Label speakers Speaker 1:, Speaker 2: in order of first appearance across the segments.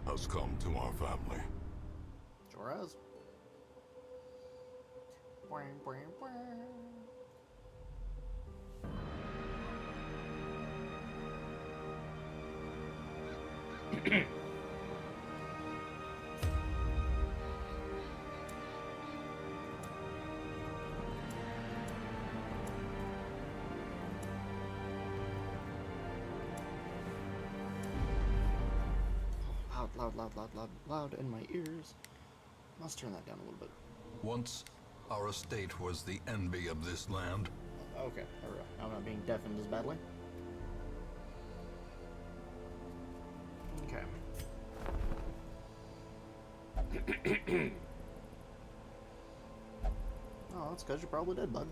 Speaker 1: has come to our family.
Speaker 2: Sure has. Loud in my ears. Let's turn that down a little bit.
Speaker 1: Once, our estate was the envy of this land.
Speaker 2: Okay, there we go. I'm not being deafened as badly. Okay. Oh, that's because you're probably dead, bud.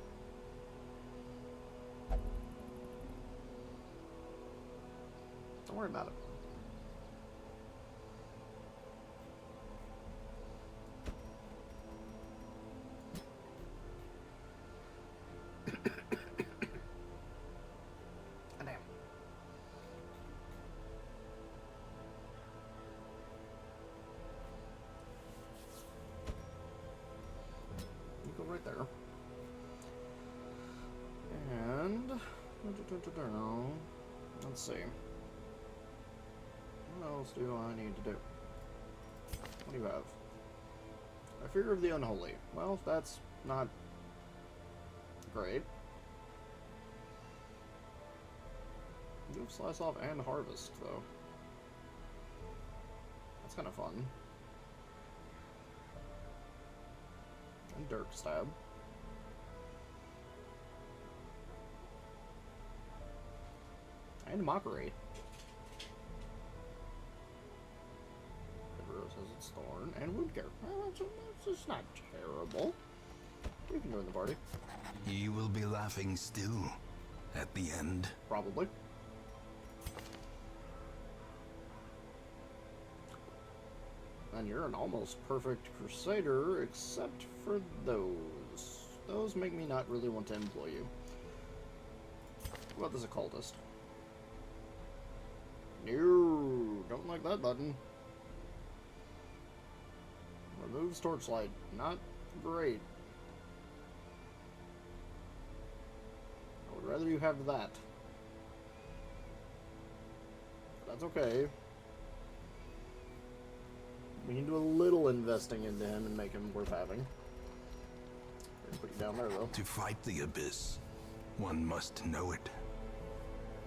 Speaker 2: Don't worry about it. Damn. You go right there. And let's see. What else do I need to do? What do you have? A fear of the unholy. Well, that's not great. You have slice off and harvest, though. That's kind of fun. And dirk stab. And mockery. The rose has its thorn and wound care. Well, it's not terrible. You can join the party.
Speaker 1: Ye will be laughing still at the end.
Speaker 2: Probably. And you're an almost perfect crusader, except for those. Those make me not really want to employ you. What about this occultist? No, don't like that button. Removes torchlight. Not great. I would rather you have that. But that's okay. We can do a little investing into him and make him worth having. Put you down there, though.
Speaker 1: To fight the abyss, one must know it.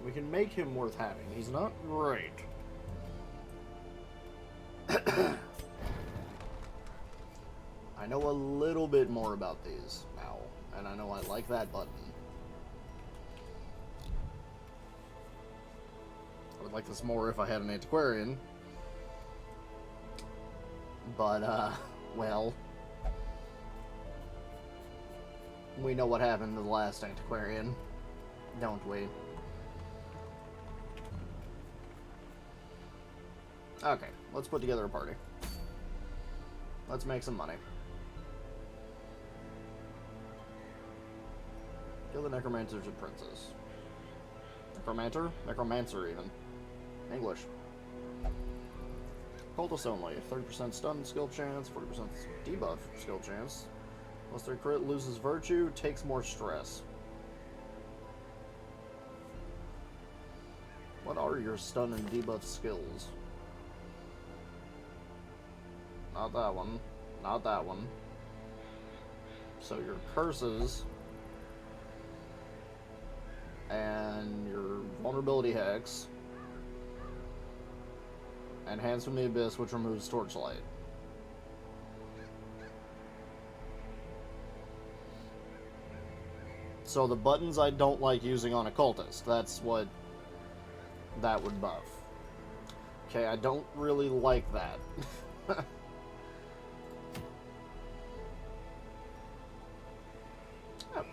Speaker 2: We can make him worth having. He's not great. I know a little bit more about these now, and I know I like that button. I would like this more if I had an antiquarian. But, well, we know what happened to the last antiquarian, don't we? Okay, let's put together a party. Let's make some money. Kill the necromancers and princes. Necromancer? Necromancer, even. English. Cultist only. 30% stun skill chance, 40% debuff skill chance. Plus their crit loses virtue, takes more stress. What are your stun and debuff skills? Not that one. Not that one. So your curses and your vulnerability hex and Hands from the Abyss, which removes torchlight. So the buttons I don't like using on occultist, that's what that would buff. Okay, I don't really like that.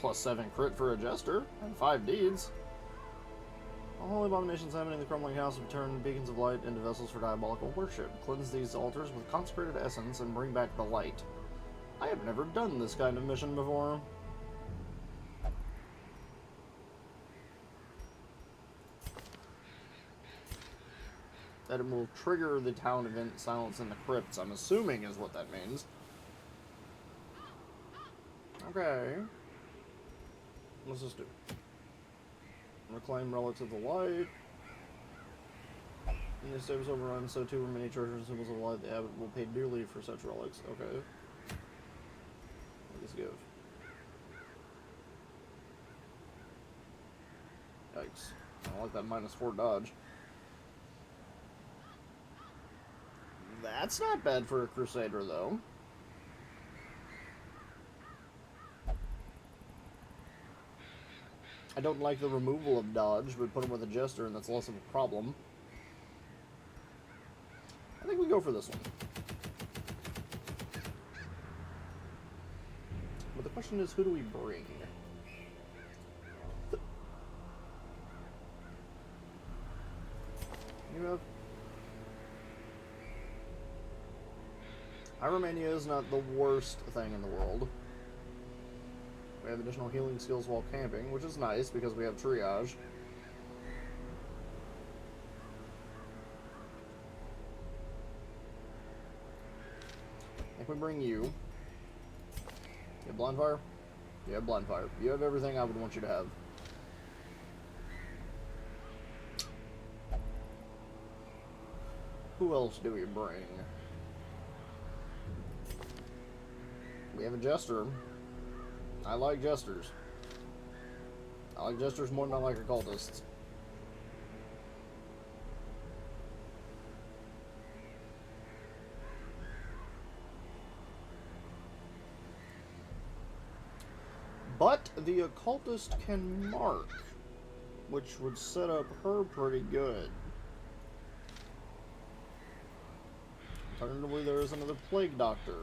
Speaker 2: +7 crit for a jester, and 5 deeds. All holy abominations happening in the crumbling house have turned beacons of light into vessels for diabolical worship. Cleanse these altars with consecrated essence and bring back the light. I have never done this kind of mission before. That it will trigger the town event Silence in the Crypts, I'm assuming is what that means. Okay. What's this do? Reclaim relics of the light. When the state was overrun, so too were many treasures and symbols of light. The abbot will pay dearly for such relics. Okay. What does this give? Yikes. I don't like that -4 dodge. That's not bad for a Crusader, though. I don't like the removal of dodge, but put him with a Jester, and that's less of a problem. I think we go for this one. But the question is, who do we bring? You have... Pyromania is not the worst thing in the world. We have additional healing skills while camping, which is nice because we have triage. I think we bring you. You have blind fire? You have blind fire. You have everything I would want you to have. Who else do we bring? We have a Jester. I like Jesters. I like Jesters more than I like Occultists. But the Occultist can mark, which would set up her pretty good. Alternatively, there is another Plague Doctor.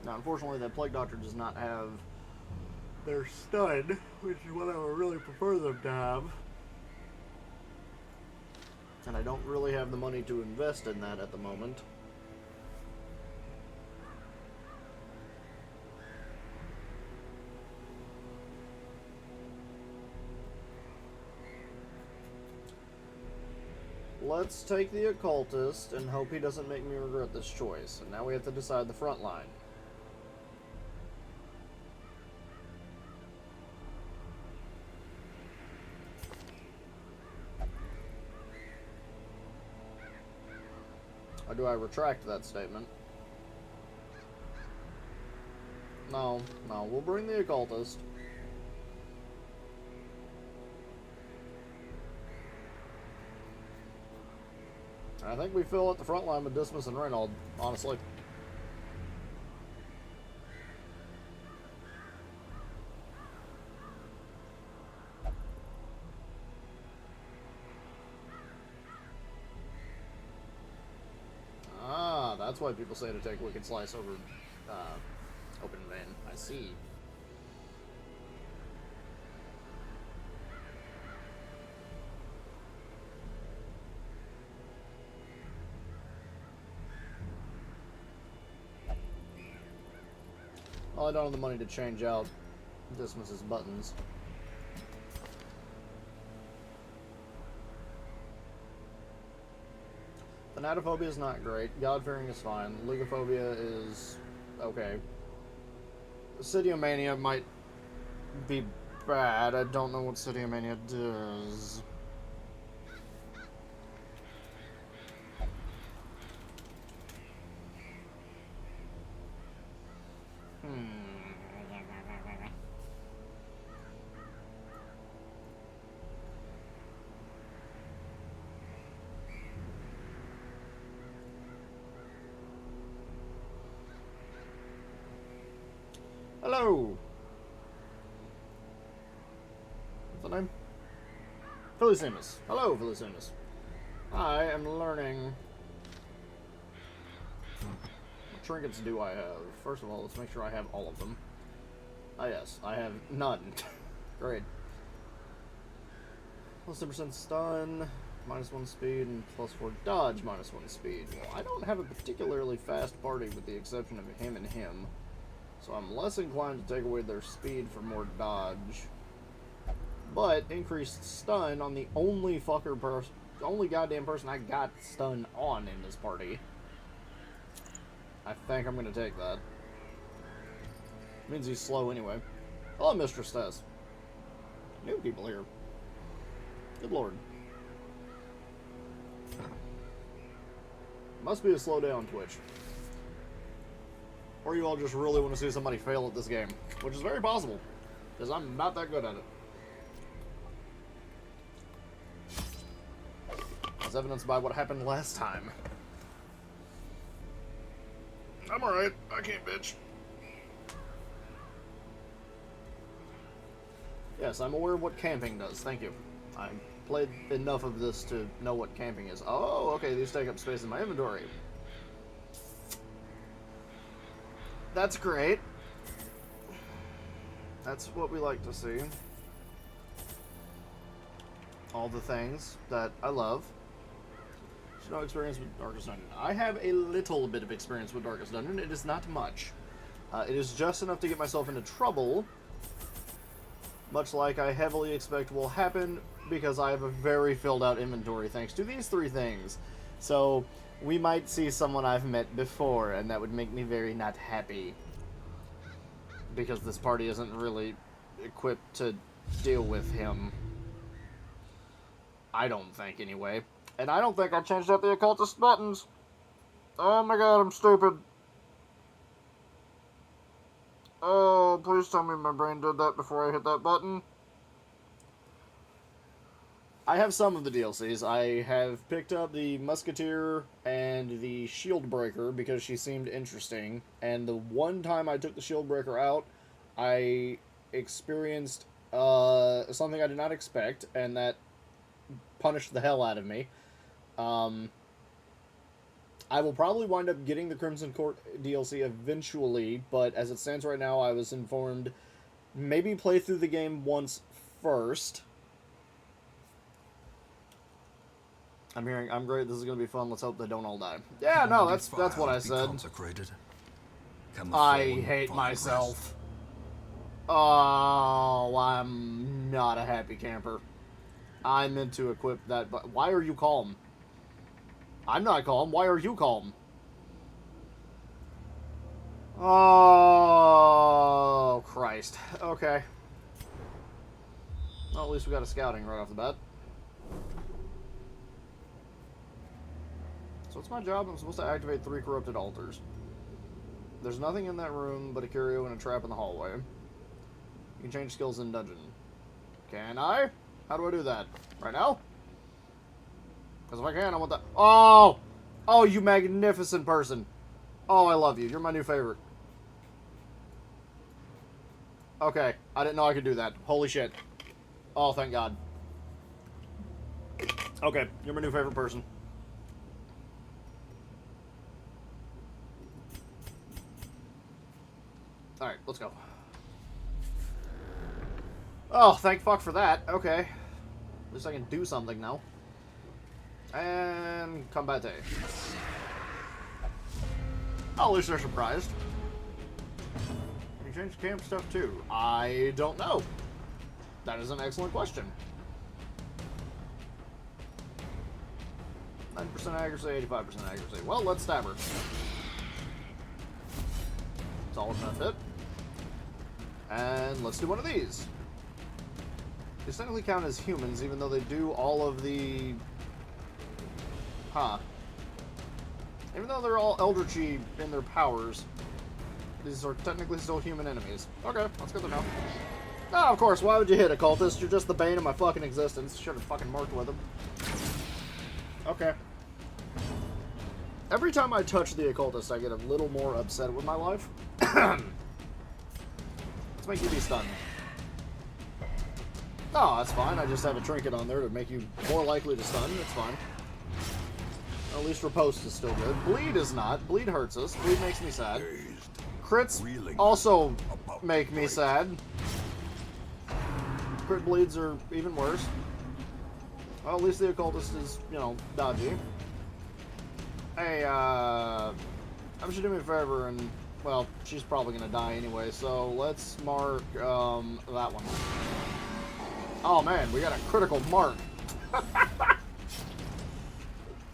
Speaker 2: Now, unfortunately, that Plague Doctor does not have their stud, which is what I would really prefer them to have. And I don't really have the money to invest in that at the moment. Let's take the Occultist and hope he doesn't make me regret this choice. And now we have to decide the front line. Or do I retract that statement? No, we'll bring the Occultist. I think we fill out the front line with Dismas and Reynold, honestly. Ah, that's why people say to take Wicked Slice over Open Vein. I see. Well, I don't have the money to change out Dismas's buttons. Thanatophobia is not great. God-fearing is fine. Legophobia is okay. Sidiomania might be bad. I don't know what Sidiomania does. Hello! What's the name? Philisemus. Hello, Philisemus. I am learning... What trinkets do I have? First of all, let's make sure I have all of them. Ah, yes. I have none. Great. Plus 10% stun, -1 speed, and +4 dodge, -1 speed. Well, I don't have a particularly fast party with the exception of him and him. So I'm less inclined to take away their speed for more dodge. But increased stun on the only goddamn person I got stun on in this party. I think I'm gonna take that. Means he's slow anyway. Hello, Mistress Tess. New people here. Good lord. Must be a slow day on Twitch. Or you all just really want to see somebody fail at this game. Which is very possible. Because I'm not that good at it. As evidenced by what happened last time. I'm alright. I can't bitch. Yes, I'm aware of what camping does. Thank you. I played enough of this to know what camping is. Oh, okay. These take up space in my inventory. That's great. That's what we like to see. All the things that I love. No experience with Darkest Dungeon. I have a little bit of experience with Darkest Dungeon. It is not much. It is just enough to get myself into trouble. Much like I heavily expect will happen because I have a very filled out inventory thanks to these three things. So, we might see someone I've met before, and that would make me very not happy. Because this party isn't really equipped to deal with him. I don't think, anyway. And I don't think I changed out the occultist buttons. Oh my god, I'm stupid. Oh, please tell me my brain did that before I hit that button. I have some of the DLCs. I have picked up the Musketeer and the Shieldbreaker because she seemed interesting. And the one time I took the Shieldbreaker out, I experienced something I did not expect, and that punished the hell out of me. I will probably wind up getting the Crimson Court DLC eventually, but as it stands right now, I was informed maybe play through the game once first. I'm great, this is going to be fun, let's hope they don't all die. Yeah, no, that's what I said. I hate myself. Oh, I'm not a happy camper. I meant to equip that, but why are you calm? I'm not calm. Why are you calm? Oh, Christ. Okay. Well, at least we got a scouting right off the bat. So what's my job? I'm supposed to activate 3 corrupted altars. There's nothing in that room but a curio and a trap in the hallway. You can change skills in dungeon. Can I? How do I do that? Right now? Because if I can, I want that. Oh! Oh, you magnificent person. Oh, I love you. You're my new favorite. Okay. I didn't know I could do that. Holy shit. Oh, thank God. Okay. You're my new favorite person. Alright, let's go. Oh, thank fuck for that. Okay. At least I can do something now. And combate. Oh, at least they're surprised. Can you change camp stuff too? I don't know. That is an excellent question. 90% accuracy, 85% accuracy. Well, let's stab her. It's all gonna fit. And let's do one of these. These technically count as humans, even though they do all of the... Huh. Even though they're all eldritchy in their powers, these are technically still human enemies. Okay, that's good to know. Ah, of course, why would you hit a cultist? You're just the bane of my fucking existence. Should have fucking marked with him. Okay. Every time I touch the occultist, I get a little more upset with my life. Let's make you be stunned. No, that's fine. I just have a trinket on there to make you more likely to stun. It's fine. At least riposte is still good. Bleed is not. Bleed hurts us. Bleed makes me sad. Crits also make me sad. Crit bleeds are even worse. Well, at least the occultist is, you know, dodgy. Hey, I should do me a favor and Well, she's probably gonna die anyway, so let's mark, that one. Oh man, we got a critical mark.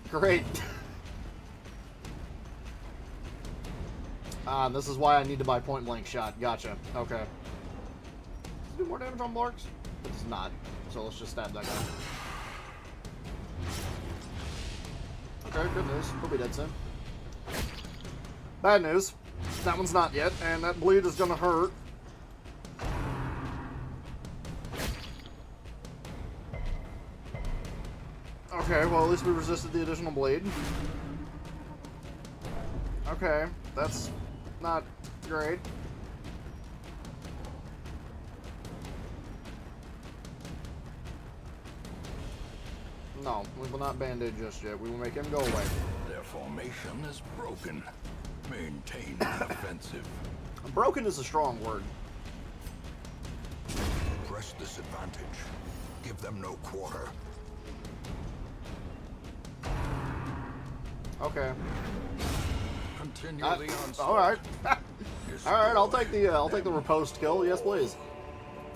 Speaker 2: Great. This is why I need to buy point blank shot. Gotcha. Okay. Does it do more damage on Blarks? It does not. So let's just stab that guy. Okay, good news. He'll be dead soon. Bad news. That one's not yet, and that bleed is gonna hurt. Okay, well at least we resisted the additional bleed. Okay, that's not great. No, we will not bandage just yet. We will make him go away.
Speaker 1: Their formation is broken. Maintain an offensive.
Speaker 2: Broken is a strong word.
Speaker 1: Press this advantage. Give them no quarter.
Speaker 2: Okay.
Speaker 1: Continue the onslaught.
Speaker 2: All right. All right. I'll take the riposte kill. Yes, please.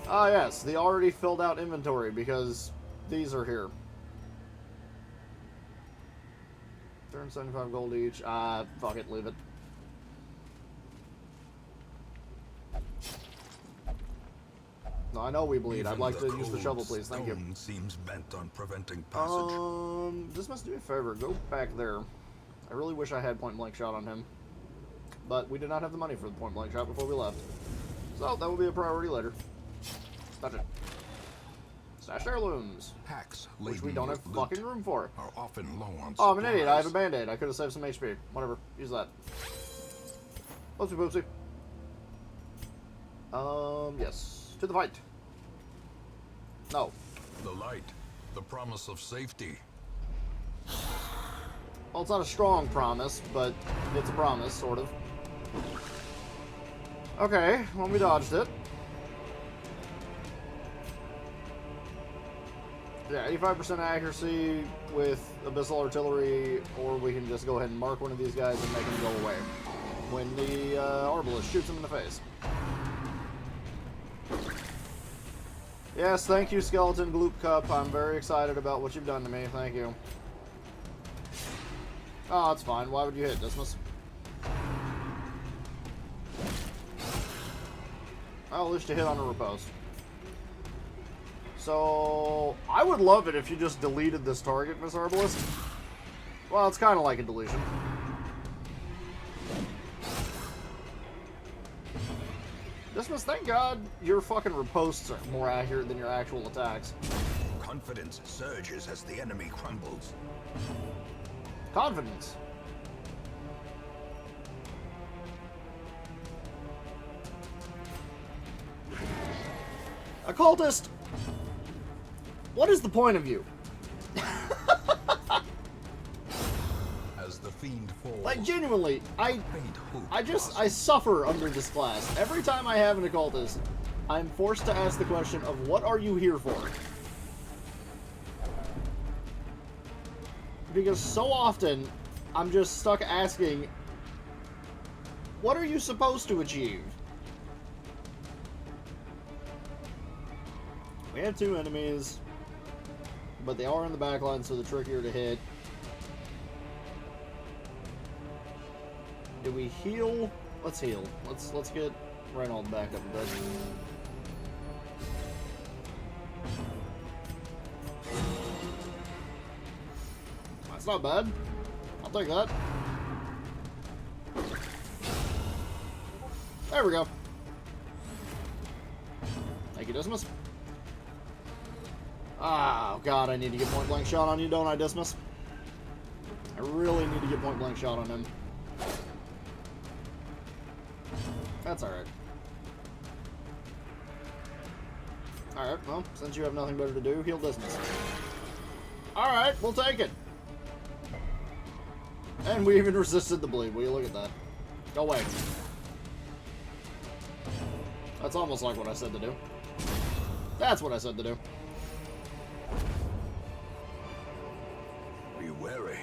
Speaker 2: Ah, yes. The already filled out inventory because these are here. 375 gold each. Fuck it. Leave it. No, I know we bleed.
Speaker 1: Even
Speaker 2: I'd like to
Speaker 1: the
Speaker 2: use the shovel, please. Thank you.
Speaker 1: stone seems bent on preventing passage.
Speaker 2: This must do me a favor. Go back there. I really wish I had point blank shot on him, but we did not have the money for the point blank shot before we left, so that will be a priority later. Touch it. Stashed heirlooms,
Speaker 1: Packs
Speaker 2: which we
Speaker 1: laden
Speaker 2: don't have
Speaker 1: with loot
Speaker 2: fucking room for.
Speaker 1: are often low on
Speaker 2: Oh, I'm an idiot. I have a
Speaker 1: supplies.
Speaker 2: band-aid. I could have saved some HP. Whatever. Use that. Oopsie poopsie. Yes. To the fight. No.
Speaker 1: The light, the promise of safety.
Speaker 2: Well, it's not a strong promise, but it's a promise, sort of. Okay, well, we dodged it. Yeah, 85% accuracy with Abyssal Artillery, or we can just go ahead and mark one of these guys and make him go away when the Arbalist shoots him in the face. Yes, thank you, Skeleton Gloop Cup. I'm very excited about what you've done to me. Thank you. Oh, that's fine. Why would you hit Dismas? Well, at least you hit on a riposte. So, I would love it if you just deleted this target, Miss Arbalist. Well, it's kind of like a deletion. Dismas, thank God your fucking ripostes are more accurate than your actual attacks.
Speaker 1: Confidence surges as the enemy crumbles.
Speaker 2: Confidence. Occultist! What is the point of you?
Speaker 1: As the fiend falls,
Speaker 2: Like, genuinely,
Speaker 1: faint hope
Speaker 2: I suffer under this class. Every time I have an occultist, I'm forced to ask the question of what are you here for? Because so often, I'm just stuck asking, what are you supposed to achieve? We have two enemies, but they are in the back line, so they're trickier to hit. Do we heal? Let's heal. Let's get Reynold back up a bit. That's not bad. I'll take that. There we go. Thank you, Dismas. Oh, God, I need to get point blank shot on you, don't I, Dismas? I really need to get point blank shot on him. That's alright. Alright, well, since you have nothing better to do, heal Dismas. Alright, we'll take it. And we even resisted the bleed. Will you look at that? Go away. That's almost like what I said to do. That's what I said to do.
Speaker 1: Be wary.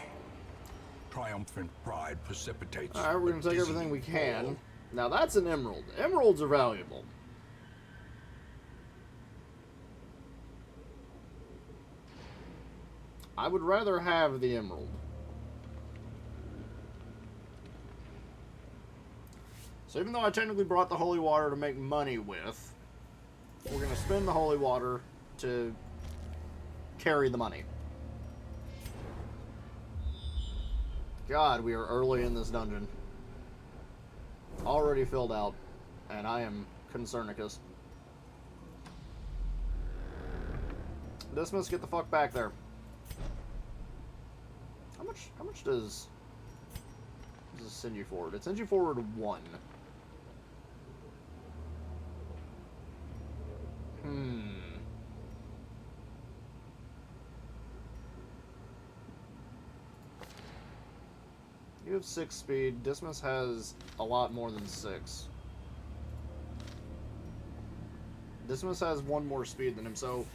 Speaker 1: Triumphant pride precipitates.
Speaker 2: Alright, we're
Speaker 1: the
Speaker 2: gonna take everything
Speaker 1: dizzying
Speaker 2: we can.
Speaker 1: fall.
Speaker 2: Now that's an emerald. Emeralds are valuable. I would rather have the emerald. So even though I technically brought the holy water to make money with, we're going to spend the holy water to carry the money. God, we are early in this dungeon. Already filled out, and I am Concernicus. Dismiss, get the fuck back there. How much does this send you forward? It sends you forward 1. You have 6 speed. Dismiss has a lot more than 6. Dismiss has 1 more speed than him, so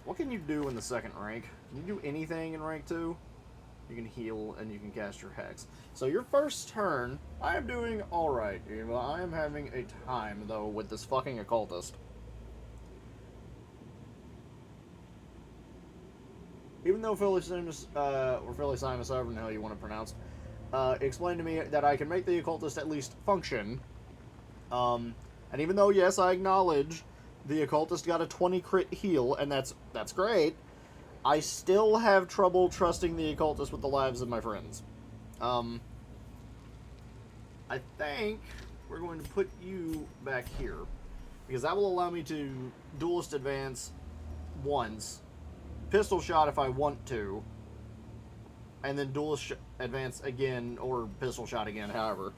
Speaker 2: what can you do in the 2nd rank? Can you do anything in rank 2? You can heal and you can cast your hex. So your first turn, I am doing alright. I am having a time, though, with this fucking occultist. Even though Philly Simus, or Philly Simus, however the hell you want to pronounce, explained to me that I can make the occultist at least function. And even though, yes, I acknowledge the occultist got a 20 crit heal, and that's great, I still have trouble trusting the occultist with the lives of my friends. I think we're going to put you back here, because that will allow me to duelist advance once, pistol shot if I want to, and then duelist advance again, or pistol shot again, however.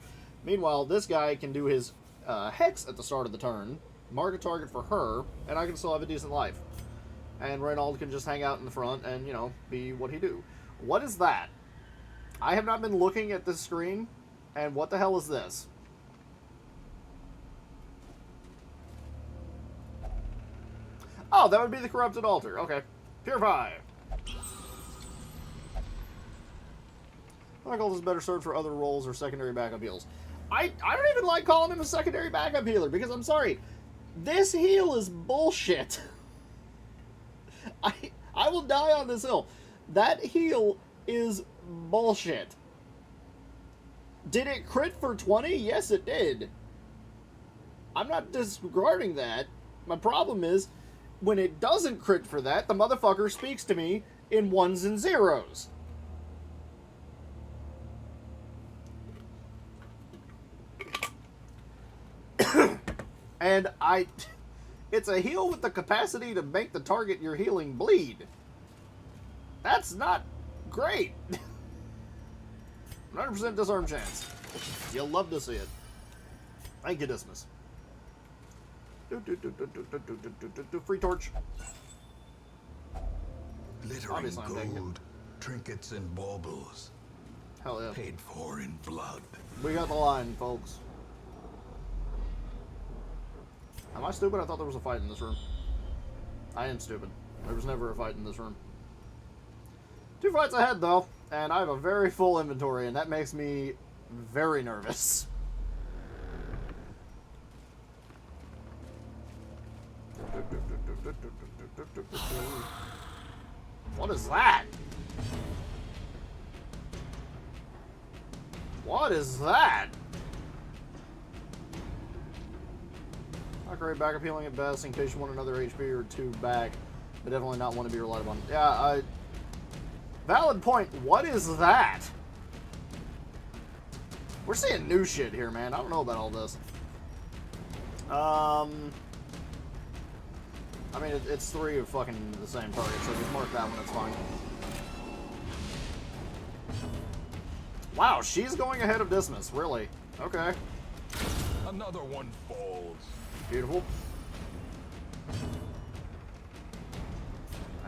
Speaker 2: Meanwhile, this guy can do his hex at the start of the turn, mark a target for her, and I can still have a decent life. And Reynald can just hang out in the front and, you know, be what he do. What is that? I have not been looking at this screen, and what the hell is this? Oh, that would be the corrupted altar. Okay. Purify. I call this better served for other roles or secondary backup heals. I don't even like calling him a secondary backup healer, because I'm sorry, this heal is bullshit. I will die on this hill. That heal is bullshit. Did it crit for 20? Yes, it did. I'm not disregarding that. My problem is, when it doesn't crit for that, the motherfucker speaks to me in 1s and 0s. And it's a heal with the capacity to make the target you're healing bleed. That's not great. 100% disarm chance. You'll love to see it. Thank you, Dismiss. Free torch.
Speaker 1: Glittering gold, trinkets and baubles.
Speaker 2: Hell yeah.
Speaker 1: Paid for in blood.
Speaker 2: We got the line, folks. Am I stupid? I thought there was a fight in this room. I am stupid. There was never a fight in this room. 2 fights ahead, though, and I have a very full inventory, and that makes me very nervous. What is that? What is that? Not great backup healing at best in case you want another HP or 2 back, but definitely not one to be relied upon. Yeah, valid point. What is that? We're seeing new shit here, man. I don't know about all this. I mean, it's 3 of fucking the same target, so just mark that one, it's fine. Wow, she's going ahead of Dismiss, really? Okay.
Speaker 1: Another one falls.
Speaker 2: Beautiful.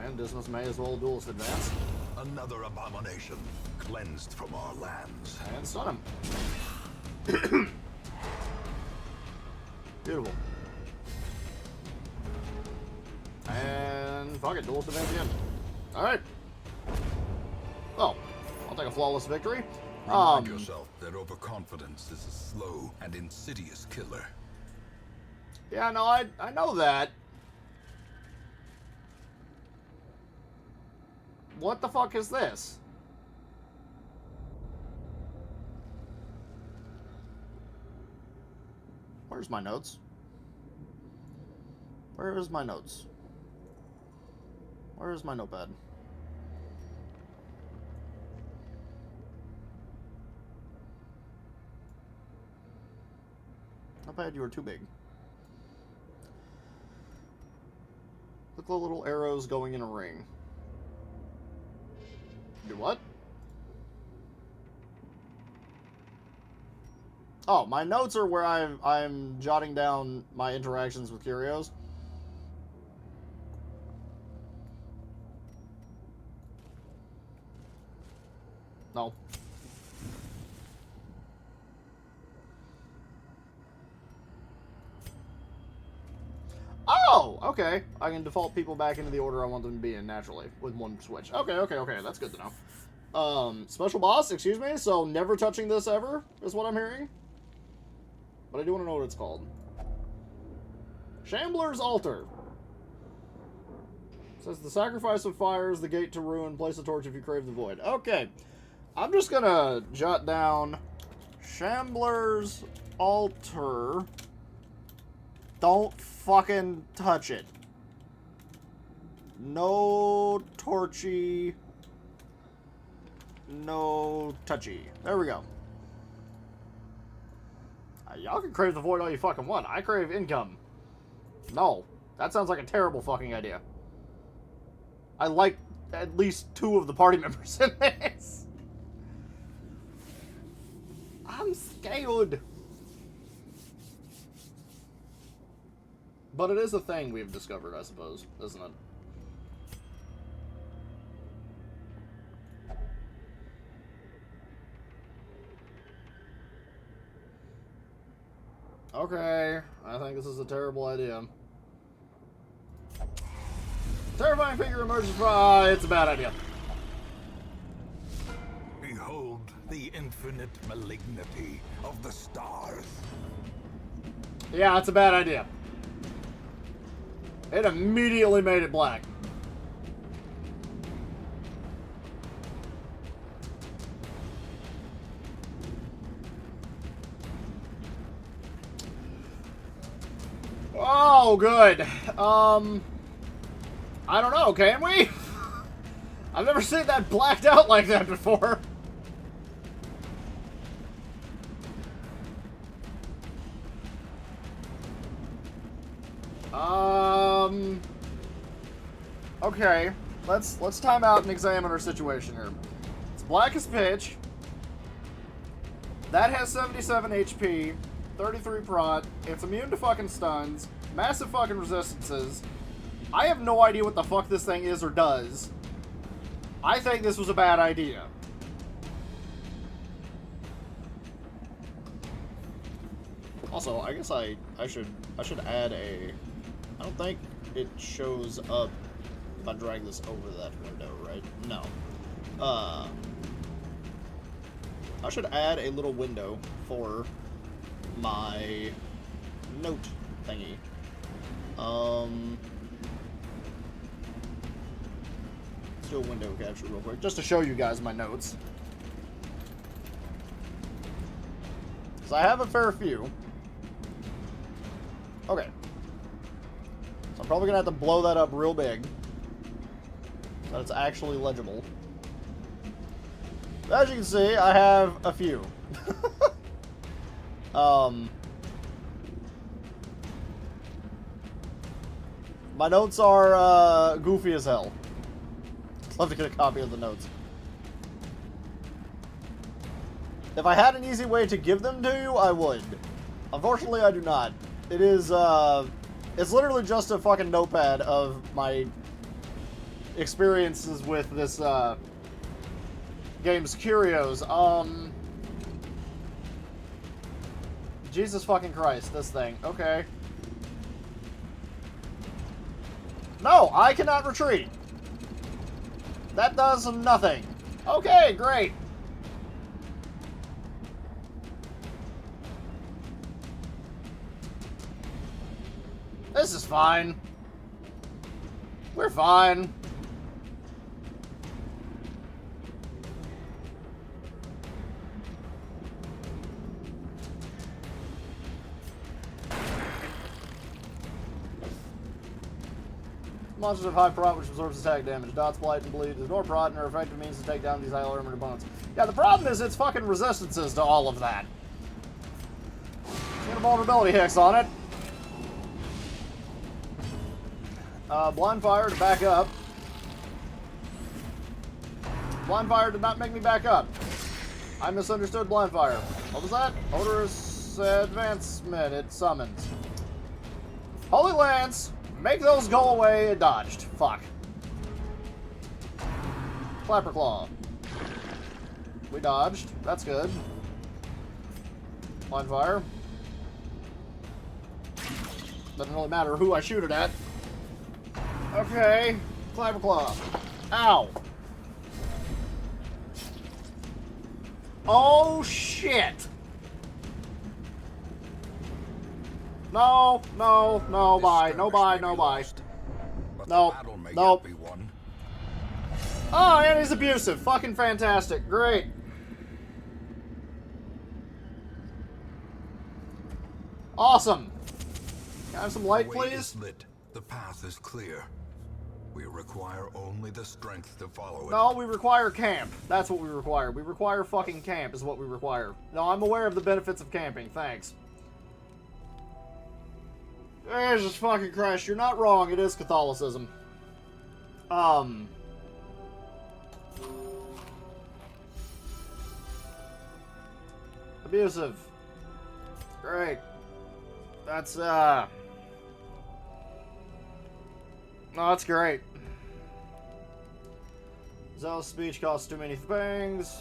Speaker 2: And Dismiss may as well duelist advance.
Speaker 1: Another abomination cleansed from our lands.
Speaker 2: And stun him. Beautiful. And fuck it, duelist advance again. Alright. Well, I'll take a flawless victory.
Speaker 1: Remind yourself that overconfidence is a slow and insidious killer.
Speaker 2: Yeah, no, I know that. What the fuck is this? Where's my notes? Where is my notes? Where is my notepad? Notepad, you are too big. Look at the little arrows going in a ring. Do what? Oh, my notes are where I'm jotting down my interactions with curios. No. Oh, okay. I can default people back into the order I want them to be in naturally with one switch. Okay. That's good to know. Special boss, excuse me. So never touching this ever is what I'm hearing. But I do want to know what it's called. Shambler's Altar. It says the sacrifice of fire is the gate to ruin. Place a torch if you crave the void. Okay. I'm just gonna jot down Shambler's Altar. Don't fucking touch it. No torchy. No touchy. There we go. Y'all can crave the void all you fucking want. I crave income. No. That sounds like a terrible fucking idea. I like at least 2 of the party members in this. I'm scared. But it is a thing we've discovered, I suppose, isn't it? Okay, I think this is a terrible idea. Terrifying figure emerges from... it's a bad idea.
Speaker 1: Behold the infinite malignity of the stars.
Speaker 2: Yeah, it's a bad idea. It immediately made it black. Oh, good. I don't know, can we? I've never seen that blacked out like that before. Okay. Let's time out and examine our situation here. It's black as pitch. That has 77 HP, 33 prot. It's immune to fucking stuns, massive fucking resistances. I have no idea what the fuck this thing is or does. I think this was a bad idea. Also, I guess I should add a... I don't think it shows up if I drag this over that window, right? No. I should add a little window for my note thingy. Let's do a window capture real quick, just to show you guys my notes. Because I have a fair few. Okay. So I'm probably going to have to blow that up real big, so that it's actually legible. As you can see, I have a few. My notes are goofy as hell. I'd love to get a copy of the notes. If I had an easy way to give them to you, I would. Unfortunately, I do not. It is, it's literally just a fucking notepad of my experiences with this, game's curios. Jesus fucking Christ, this thing. Okay. No, I cannot retreat. That does nothing. Okay, great. This is fine. We're fine. Monsters have high prot, which absorbs attack damage. Dots, blight, and bleed. Ignore prot and are effective means to take down these highly armored opponents. Yeah, the problem is it's fucking resistances to all of that. Get a vulnerability hex on it. Blind fire to back up. Blind fire did not make me back up. I misunderstood blind fire. What was that? Odorous advancement. It summons. Holy Lance. Make those go away. It dodged. Fuck. Clapper Claw. We dodged. That's good. Blind fire. Doesn't really matter who I shoot it at. Okay. Clapper Claw. Ow. Oh, shit. No, no, no, bye. No, bye, no, bye. Nope. Nope. Oh, and he's abusive. Fucking fantastic. Great. Awesome. Can I have some light, please?
Speaker 1: Lit. The path is clear. We require only the strength to follow it.
Speaker 2: No, we require camp. That's what we require. We require fucking camp is what we require. No, I'm aware of the benefits of camping. Thanks. Jesus fucking Christ. You're not wrong. It is Catholicism. Abusive. Great. That's, No, that's great. Zealous speech costs too many things.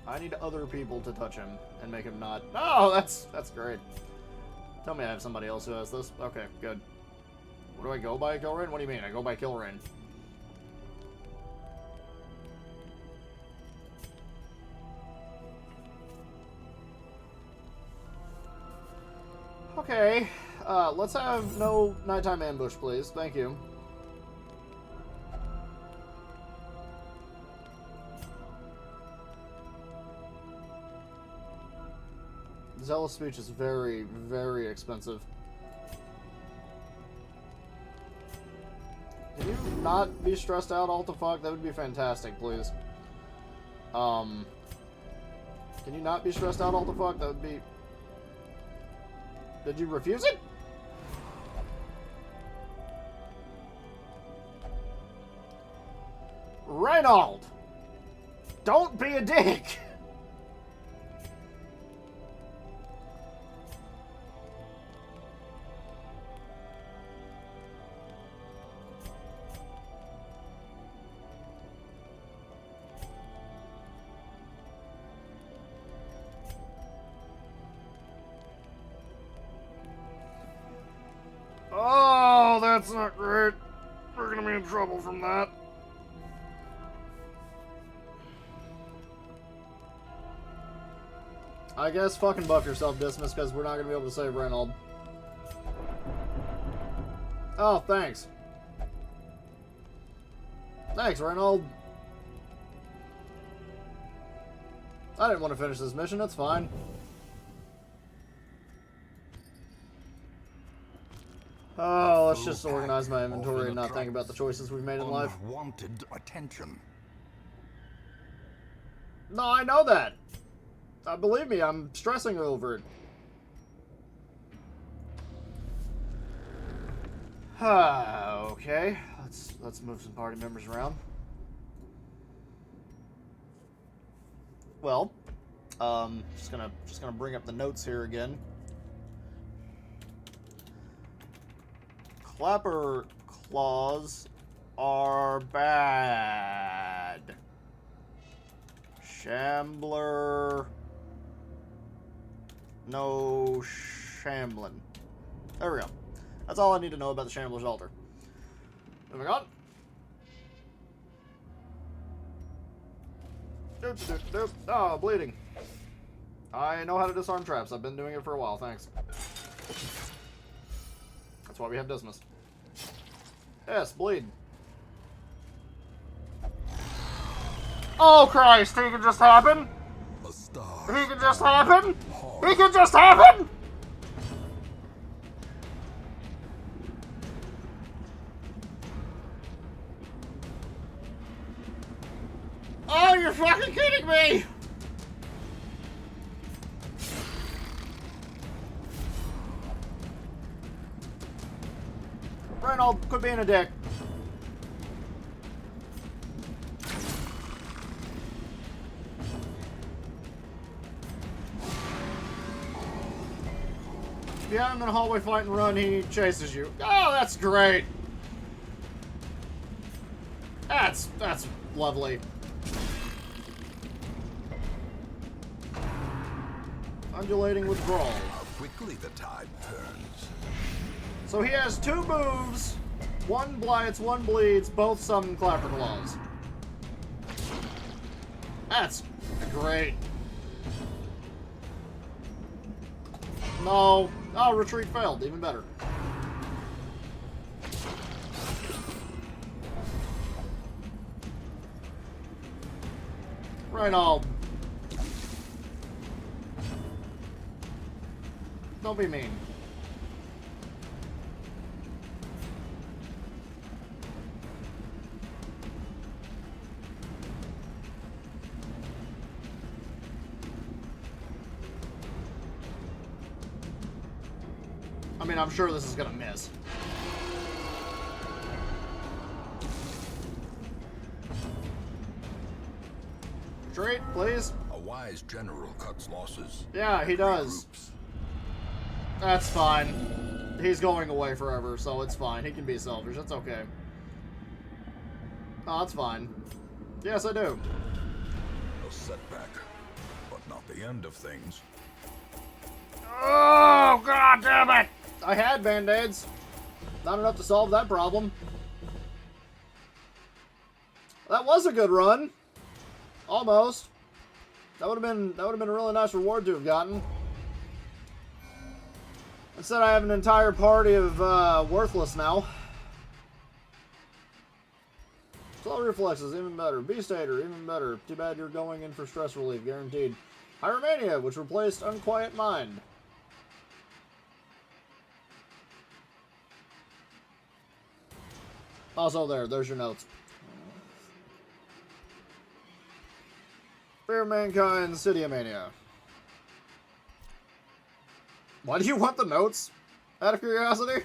Speaker 2: I need other people to touch him and make him not. Oh, that's great. Tell me I have somebody else who has this. Okay, good. What do I go by, Kilrain? What do you mean? I go by Kilrain. Okay. Let's have no nighttime ambush, please. Thank you. Zealous speech is very, very expensive. Can you not be stressed out, alt the fuck? That would be fantastic, please. Can you not be stressed out, alt the fuck? That would be... Did you refuse it? Reynold! Don't be a dick! Oh, that's not great. We're gonna be in trouble from that. I guess fucking buff yourself, Dismas, because we're not gonna be able to save Reynold. Oh, thanks. Thanks, Reynold. I didn't want to finish this mission, that's fine. Oh, let's just organize my inventory and not think about the choices we've made in life.
Speaker 1: Unwanted attention.
Speaker 2: No, I know that. Believe me, I'm stressing over it. Okay, let's move some party members around. Well, just gonna bring up the notes here again. Clapper claws are bad. Shambler. No shambling. There we go. That's all I need to know about the Shambler's Altar. Moving on. Oh, bleeding. I know how to disarm traps. I've been doing it for a while, thanks. why we have Dismas. Yes, bleed. Oh Christ, he can just happen?
Speaker 1: A star.
Speaker 2: He can just happen? He can just happen? Oh, you're fucking kidding me! Reynold, quit being a dick. If you have him in a hallway fight and run, he chases you. Oh, that's great. That's lovely. Undulating withdrawal.
Speaker 1: How quickly the tide turns.
Speaker 2: So he has 2 moves, 1 blights, 1 bleeds, both summon Clapper Claws. That's great. No. Oh, retreat failed. Even better. Reynold. Don't be mean. I mean, I'm sure this is gonna miss. Retreat, please.
Speaker 1: A wise general cuts losses.
Speaker 2: Yeah, he does.
Speaker 1: Regroups.
Speaker 2: That's fine. He's going away forever, so it's fine. He can be selfish. That's okay. Oh, that's fine. Yes, I do.
Speaker 1: A setback, but not the end of things.
Speaker 2: Oh, god damn it! I had band-aids. Not enough to solve that problem. That was a good run. Almost. That would have been a really nice reward to have gotten. Instead, I have an entire party of worthless now. Slow reflexes, even better. Beast Hater, even better. Too bad you're going in for stress relief, guaranteed. Hyromania, which replaced Unquiet Mind. Also there's your notes. Fear of Mankind, Sidiomania. Why do you want the notes? Out of curiosity?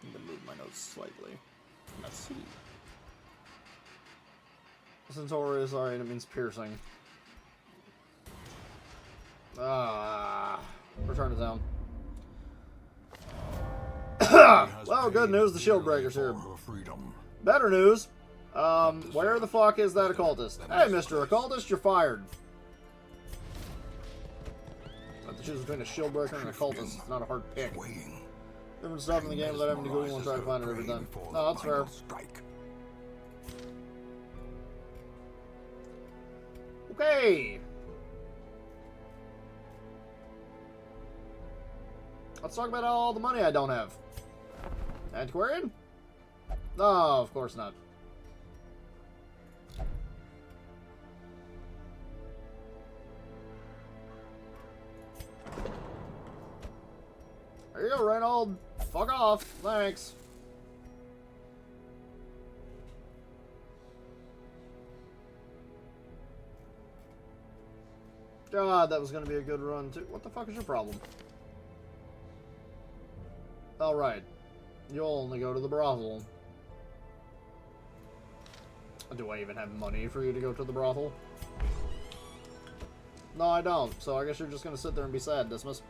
Speaker 2: I'm gonna move my notes slightly. Let's see. Centauri, sorry, it means piercing. Return to town. Well, good news, the Shieldbreaker's here. Better news. Where the fuck is that occultist? Hey, Mr. Occultist, you're fired. I have to choose between a Shieldbreaker and an occultist. It's not a hard pick. Different stuff in the game without having to Google and try to find it every time. No, that's fair. Okay. Let's talk about all the money I don't have. Antiquarian? No, of course not. There you go, Reynold. Fuck off. Thanks. God, that was going to be a good run, too. What the fuck is your problem? Alright. You'll only go to the brothel. Do I even have money for you to go to the brothel? No, I don't. So I guess you're just going to sit there and be sad, Dismas.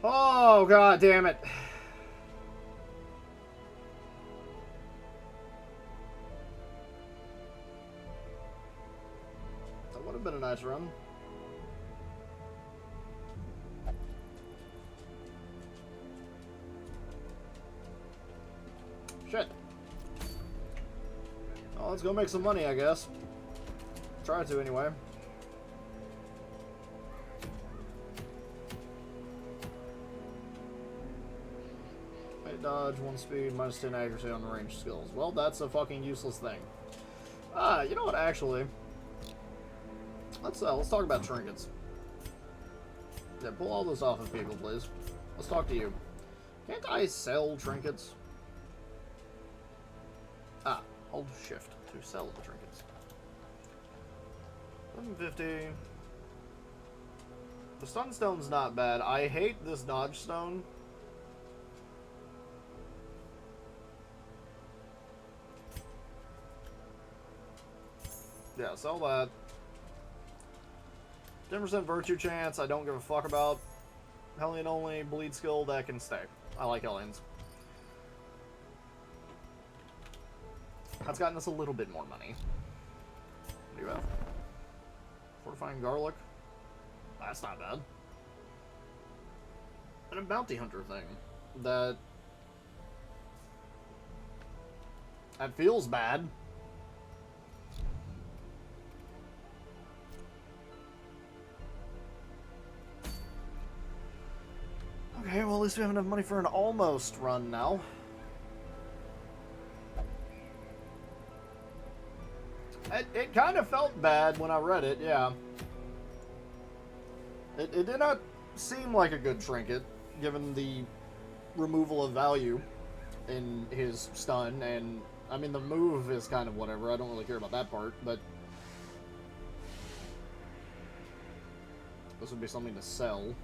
Speaker 2: Oh, god damn it. That would have been a nice run. Shit. Oh, let's go make some money, I guess. Try to, anyway. 8 dodge, 1 speed, minus 10 accuracy on the ranged skills. Well, that's a fucking useless thing. You know what, actually? Let's talk about trinkets. Yeah, pull all this off of people, please. Let's talk to you. Can't I sell trinkets? Hold shift to sell the trinkets. 750. The stun stone's not bad. I hate this dodge stone. Yeah, sell that. 10% virtue chance, I don't give a fuck about. Hellion only, bleed skill, that can stay. I like Hellions. That's gotten us a little bit more money. What do you have? Fortifying garlic. That's not bad. And a bounty hunter thing. That feels bad. Okay, well at least we have enough money for an almost run now. It kind of felt bad when I read it, yeah. It did not seem like a good trinket, given the removal of value in his stun, and, I mean, the move is kind of whatever, I don't really care about that part, but this would be something to sell.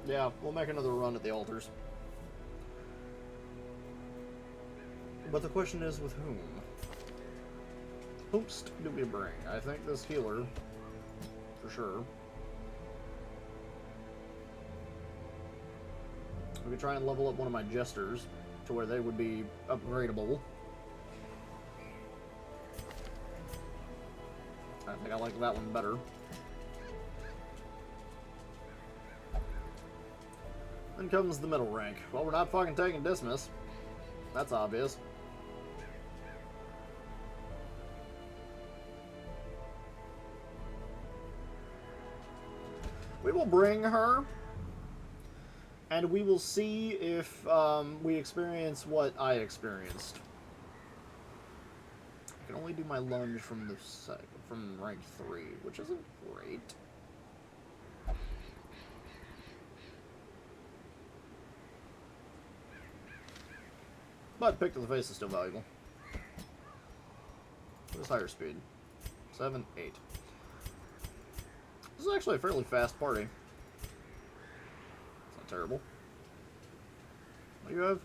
Speaker 2: Yeah, we'll make another run at the altars. But the question is, with whom? Whomst do we bring? I think this healer, for sure. We could try and level up one of my jesters to where they would be upgradable. I think I like that one better. Then comes the middle rank. Well, we're not fucking taking Dismiss. That's obvious. We will bring her, and we will see if we experience what I experienced. I can only do my lunge from rank 3, which isn't great. But pick to the face is still valuable. What is higher speed? 7, 8. This is actually a fairly fast party. It's not terrible. What do you have?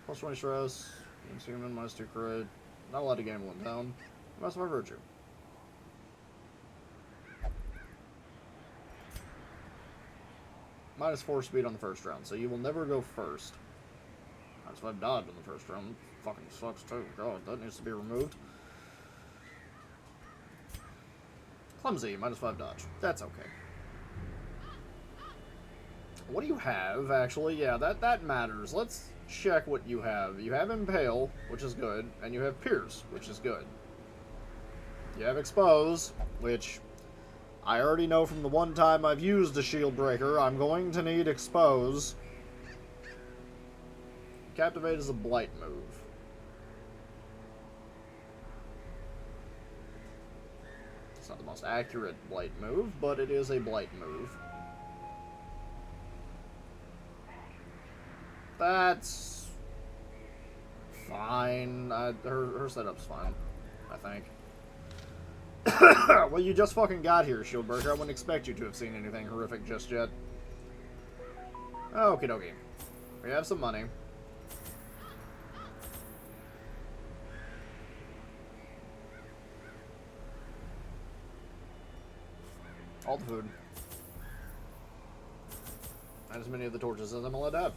Speaker 2: Plus 20 stress, against human, minus 2 crit. Not allowed to gamble in town. Minus 5 virtue. Minus 4 speed on the first round, so you will never go first. Minus 5 dodge on the first round. Fucking sucks too. God, that needs to be removed. Clumsy, minus 5 dodge. That's okay. What do you have, actually? Yeah, that matters. Let's check what you have. You have Impale, which is good, and you have Pierce, which is good. You have Expose, which I already know from the one time I've used a Shieldbreaker, I'm going to need Expose. Captivate is a blight move. It's not the most accurate blight move, but it is a blight move. That's fine. Her setup's fine, I think. Well, you just fucking got here, Shieldbreaker. I wouldn't expect you to have seen anything horrific just yet. Okie dokie. We have some money. All the food. And as many of the torches as I'm allowed to have.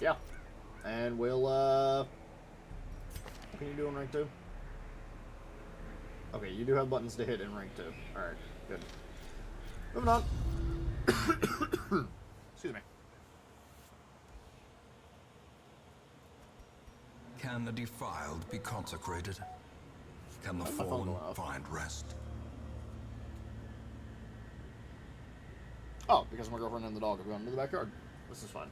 Speaker 2: Yeah. And we'll, what can you do in rank 2? Okay, you do have buttons to hit in rank 2. Alright, good. Moving on. Excuse me.
Speaker 1: Can the defiled be consecrated? Can the fallen find rest?
Speaker 2: Oh, because my girlfriend and the dog have gone to the backyard. This is fine.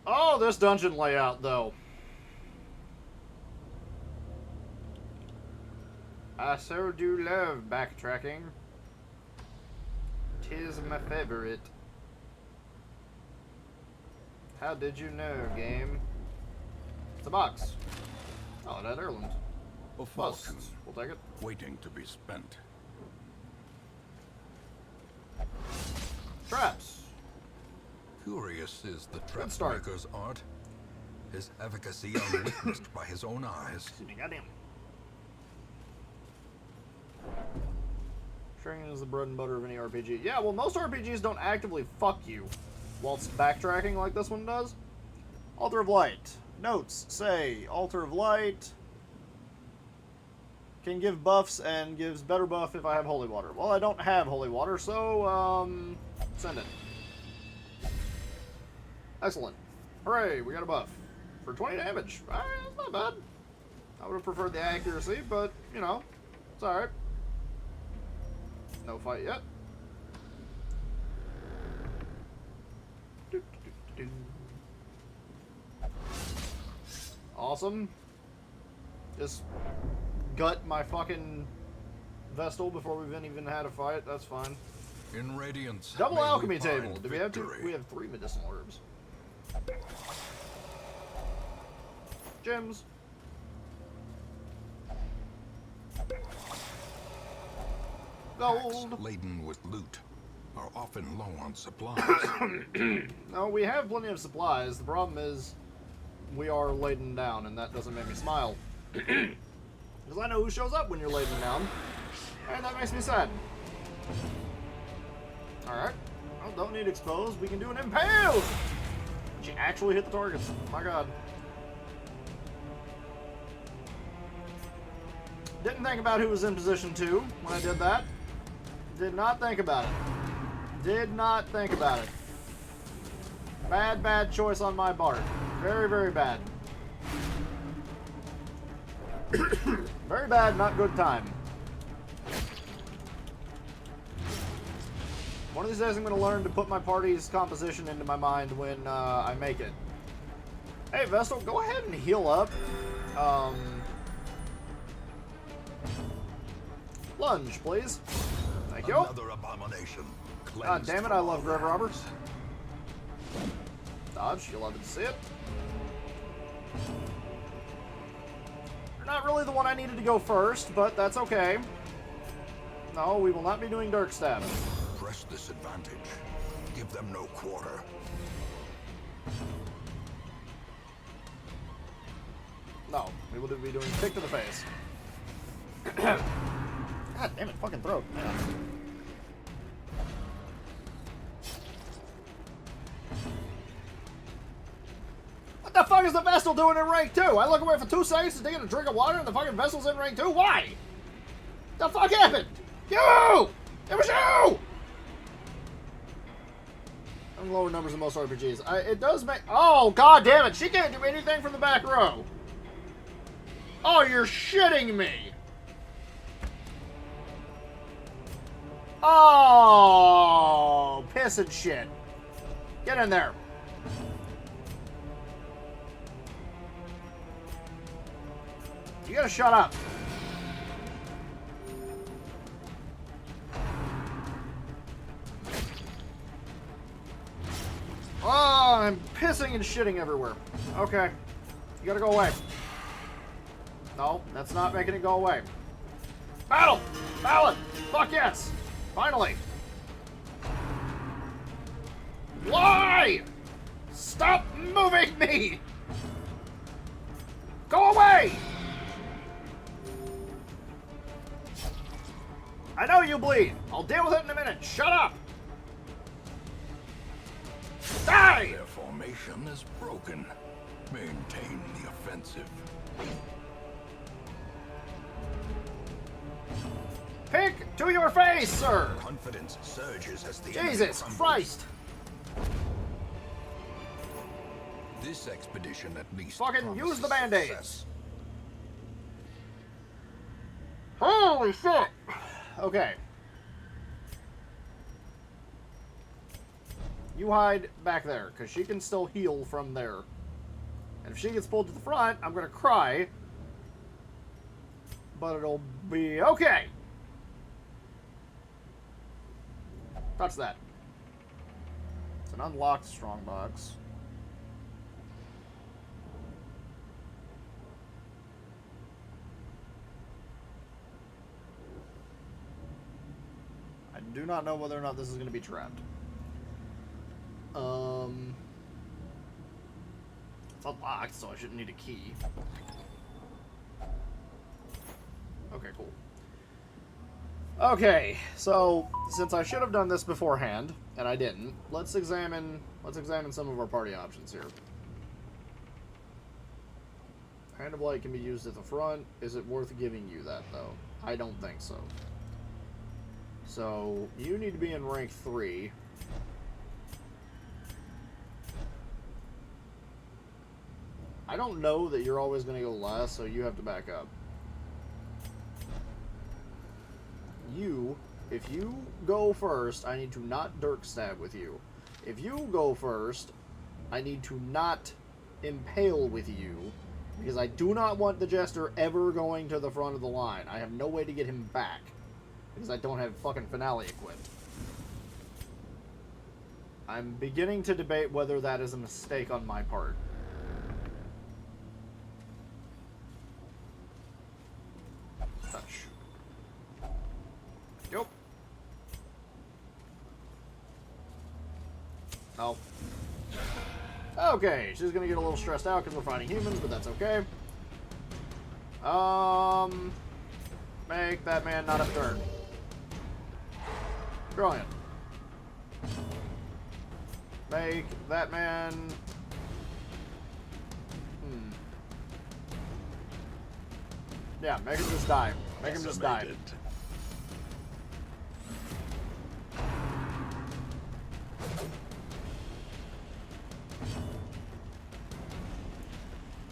Speaker 2: Oh, this dungeon layout, though. I so do love backtracking. 'Tis my favorite. How did you know, game? It's a box. Oh, it had heirlooms.
Speaker 1: A
Speaker 2: Busts.
Speaker 1: fortune
Speaker 2: We'll take it.
Speaker 1: waiting to be spent.
Speaker 2: Traps.
Speaker 1: Curious is the
Speaker 2: Good start.
Speaker 1: trapbreaker's art. His efficacy unwitnessed by his own eyes.
Speaker 2: Excuse me, goddamn. Training is the bread and butter of any RPG. Yeah, well, most RPGs don't actively fuck you whilst backtracking like this one does. Altar of Light. Notes say Altar of Light can give buffs and gives better buff if I have holy water. Well, I don't have holy water, so, send it. Excellent. Hooray, we got a buff. For 20 damage. Alright, that's not bad. I would have preferred the accuracy, but, you know, it's alright. No fight yet. Awesome. Just gut my fucking Vestal before we've even had a fight. That's fine.
Speaker 1: In Radiance,
Speaker 2: Double
Speaker 1: may we
Speaker 2: alchemy
Speaker 1: find
Speaker 2: table. Do we have two?
Speaker 1: victory.
Speaker 2: We have 3 medicinal herbs. Gems. Gold.
Speaker 1: Packs laden with loot are often low on supplies.
Speaker 2: No, we have plenty of supplies. The problem is we are laden down, and that doesn't make me smile. Because I know who shows up when you're laden down, and that makes me sad. Alright. Well, don't need exposed. We can do an impale! She actually hit the targets. My god. Didn't think about who was in position 2 when I did that. Did not think about it. Did not think about it. Bad, bad choice on my part. Very, very bad. Very bad, not good time. One of these days I'm going to learn to put my party's composition into my mind when I make it. Hey, Vestal, go ahead and heal up. Lunge, please. Thank you.
Speaker 1: Another abomination.
Speaker 2: God damn it, I love grave robbers. Dodge, you'll love to see it. You're not really the one I needed to go first, but that's okay. No, we will not be doing Dirk Stab.
Speaker 1: Press this advantage. Give them no quarter.
Speaker 2: No, we will be doing kick to the face. God damn it, fucking throat. Man. What the fuck is the Vestal doing in rank 2? I look away for 2 seconds to take a drink of water and the fucking Vestal's in rank 2? Why? The fuck happened? You! It was you! I'm lower numbers than most RPGs. It does make... Oh, god damn it! She can't do anything from the back row! Oh, you're shitting me! Oh, piss and shit. Get in there. You gotta shut up. Oh, I'm pissing and shitting everywhere. Okay. You gotta go away. No, that's not making it go away. Battle! Ballad! Fuck yes! Finally! Why? Stop moving me! Go away! I know you bleed. I'll deal with it in a minute. Shut up! Die!
Speaker 1: Their formation is broken. Maintain the offensive.
Speaker 2: Pick to your face, sir!
Speaker 1: Confidence surges as the enemy
Speaker 2: Jesus
Speaker 1: crumbles.
Speaker 2: Christ!
Speaker 1: This expedition at least
Speaker 2: Fucking use
Speaker 1: promises
Speaker 2: the Band-Aids.
Speaker 1: success.
Speaker 2: Holy shit! Okay. You hide back there, because she can still heal from there. And if she gets pulled to the front, I'm going to cry. But it'll be okay. Touch that. It's an unlocked strongbox. I do not know whether or not this is going to be trapped. It's unlocked, so I shouldn't need a key. Okay, cool. Okay, so since I should have done this beforehand, and I didn't, let's examine some of our party options here. Hand of Light can be used at the front. Is it worth giving you that, though? I don't think so. So, you need to be in rank 3. I don't know that you're always going to go last, so you have to back up. If you go first, I need to not Dirk Stab with you. If you go first, I need to not Impale with you, because I do not want the Jester ever going to the front of the line. I have no way to get him back, because I don't have fucking Finale equipped. I'm beginning to debate whether that is a mistake on my part. Touch. Yep. Oh. Okay, she's gonna get a little stressed out because we're fighting humans, but that's okay. Make that man not have turn. Brilliant. Make that man... Yeah, make him just die. Make him just die.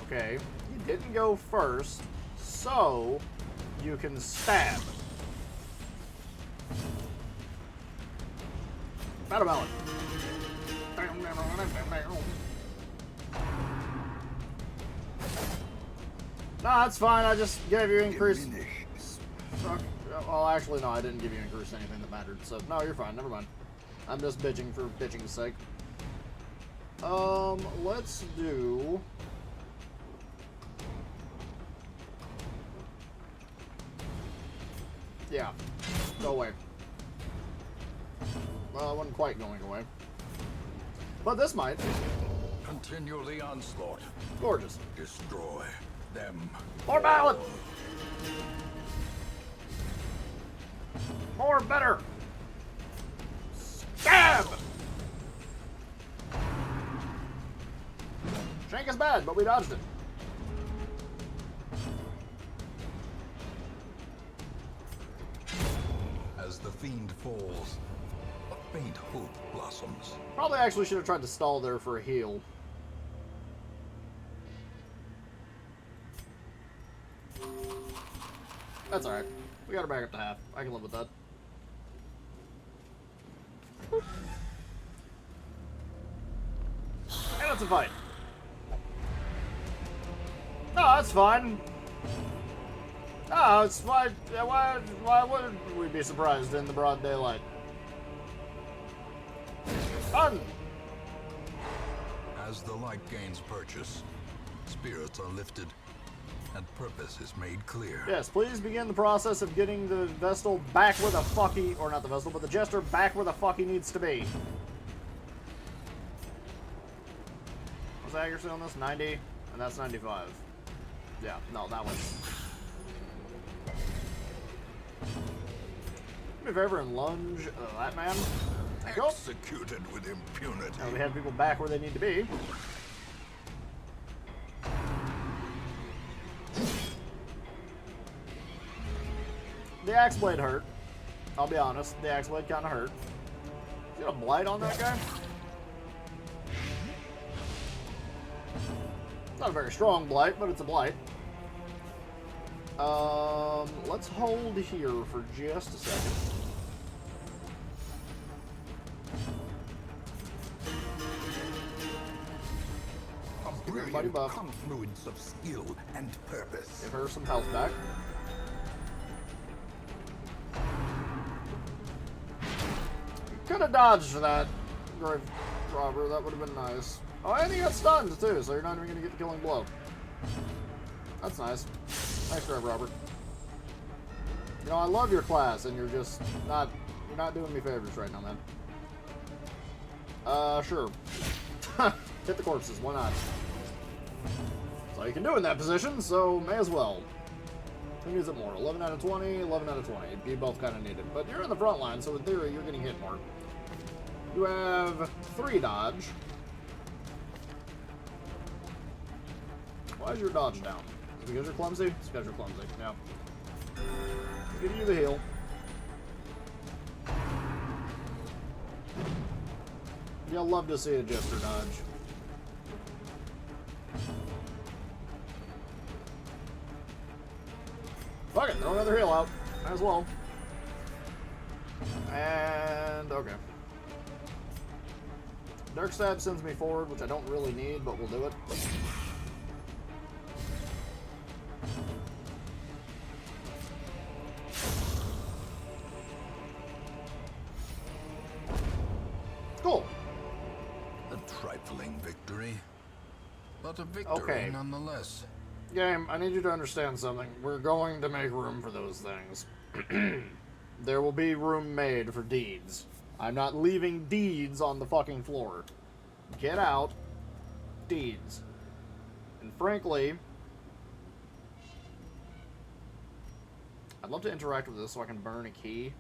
Speaker 2: Okay, you didn't go first, so you can stab. Watermelon. No, that's fine. I just gave you increased. Well, actually, no, I didn't give you increased anything that mattered. So, no, you're fine. Never mind. I'm just bitching for bitching's sake. Let's do... Yeah. Go away. Well, I wasn't quite going away. But this might.
Speaker 1: Continue the onslaught.
Speaker 2: Gorgeous.
Speaker 1: Destroy them.
Speaker 2: More ballad! More better! Stab! Shank is bad, but we dodged it.
Speaker 1: As the fiend falls, a faint hope blossoms.
Speaker 2: Probably actually should have tried to stall there for a heal. That's alright. We got her back up to half. I can live with that. And it's a fight. No, that's fine. No, it's fine. Why wouldn't we be surprised in the broad daylight? Fun!
Speaker 1: As the light gains purchase, spirits are lifted, and purpose is made clear.
Speaker 2: Yes, please begin the process of getting the Vestal back where the fuck he... Or not the Vestal, but the Jester back where the fuck he needs to be. What's the accuracy on this? 90? And that's 95. Yeah, no, that one's... Do me a favor and lunge that man. Go.
Speaker 1: Executed with impunity.
Speaker 2: And we have people back where they need to be. The axe blade hurt. I'll be honest, the axe blade kind of hurt. You got a blight on that guy? Not a very strong blight, but it's a blight. Let's hold here for just a second. everybody buff.
Speaker 1: Confluence of skill and purpose.
Speaker 2: Give her some health back. Could have dodged that, grave robber. That would have been nice. Oh, and he got stunned too, so you're not even gonna get the killing blow. That's nice. Nice grave robber. You know, I love your class, and you're just not. You're not doing me favors right now, man. Sure. Hit the corpses. Why not? That's all you can do in that position, so may as well. Who needs it more? 11 out of 20, 11 out of 20. You both kind of need it. But you're in the front line, so in theory, you're getting hit more. You have 3 dodge. Why is your dodge down? Is it because you're clumsy? It's because you're clumsy. Yeah. Give you the heal. You'll love to see a Jester dodge. Fuck it, throw another heal out. Might as well. And okay. Dark Stab sends me forward, which I don't really need, but we'll do it. Cool.
Speaker 1: A trifling victory, but a victory
Speaker 2: Okay.
Speaker 1: nonetheless.
Speaker 2: Game, I need you to understand something. We're going to make room for those things. There will be room made for deeds. I'm not leaving deeds on the fucking floor. Get out. Deeds. And frankly, I'd love to interact with this so I can burn a key.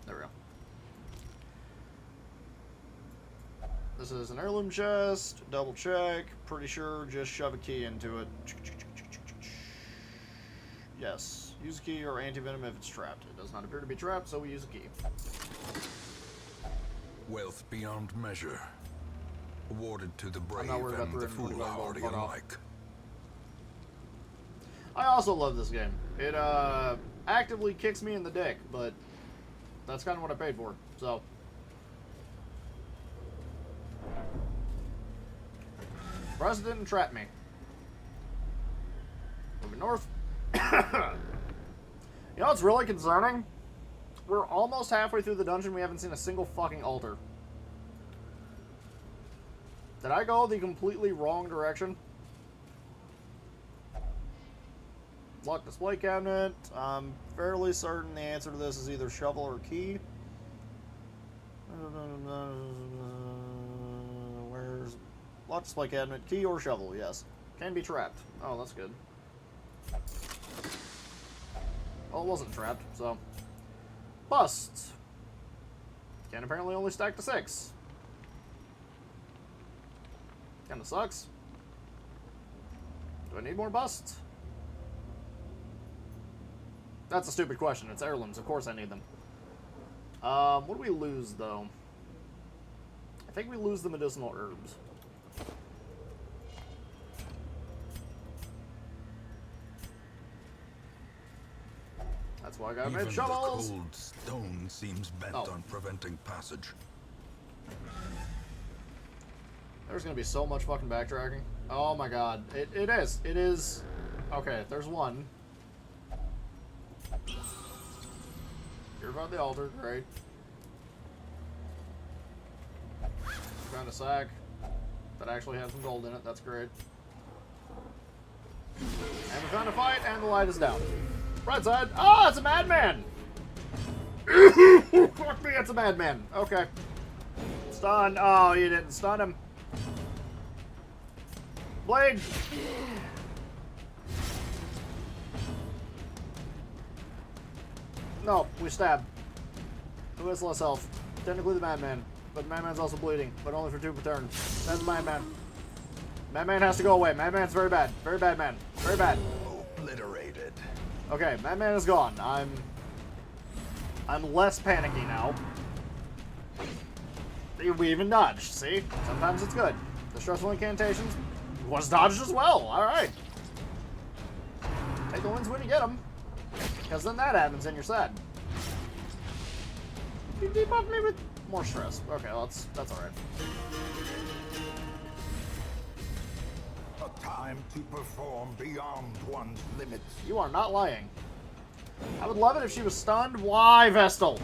Speaker 2: There we go. This is an heirloom chest. Double check. Pretty sure just shove a key into it. Yes. Use a key or anti-venom if it's trapped. It does not appear to be trapped, so we use a key.
Speaker 1: Wealth beyond measure, awarded to the brave
Speaker 2: not worried about
Speaker 1: and the
Speaker 2: the written
Speaker 1: foolhardy
Speaker 2: fuck off.
Speaker 1: alike.
Speaker 2: I also love this game. It actively kicks me in the dick, but that's kind of what I paid for. So Russ didn't trap me. Moving north. You know what's really concerning? We're almost halfway through the dungeon. We haven't seen a single fucking altar. Did I go the completely wrong direction? Lock display cabinet. I'm fairly certain the answer to this is either shovel or key. Where's lock display cabinet? Key or shovel? Yes. Can be trapped. Oh, that's good. Oh, it wasn't trapped, so. Bust. Can apparently only stack to 6. Kinda sucks. Do I need more busts? That's a stupid question. It's heirlooms. Of course I need them. What do we lose, though? I think we lose the medicinal herbs. That's why I got
Speaker 1: Even
Speaker 2: made shovels.
Speaker 1: the cold stone seems bent on preventing passage.
Speaker 2: There's gonna be so much fucking backtracking. Oh my god. It is. It is. Okay, there's one. Purified the altar, great. Found a sack that actually has some gold in it, that's great. And we found a fight, and the light is down. Right side. Oh, it's a madman! Fuck me, it's a madman. Okay. Stun. Oh, you didn't stun him. Blade! No, we stab. Who has less health? Technically the madman. But the madman's also bleeding, but only for 2 per turn. That's the madman. Madman has to go away. Madman's very bad. Very bad man. Very bad.
Speaker 1: Obliterated.
Speaker 2: Okay, Madman is gone. I'm less panicky now. We even dodged, see? Sometimes it's good. The stressful incantations was dodged as well. Alright. Take the wins when you get them. Because then that happens and you're sad. You debuff me with more stress. Okay, well, that's alright.
Speaker 3: A time to perform beyond one's limits.
Speaker 2: You are not lying. I would love it if she was stunned. Why, Vestal?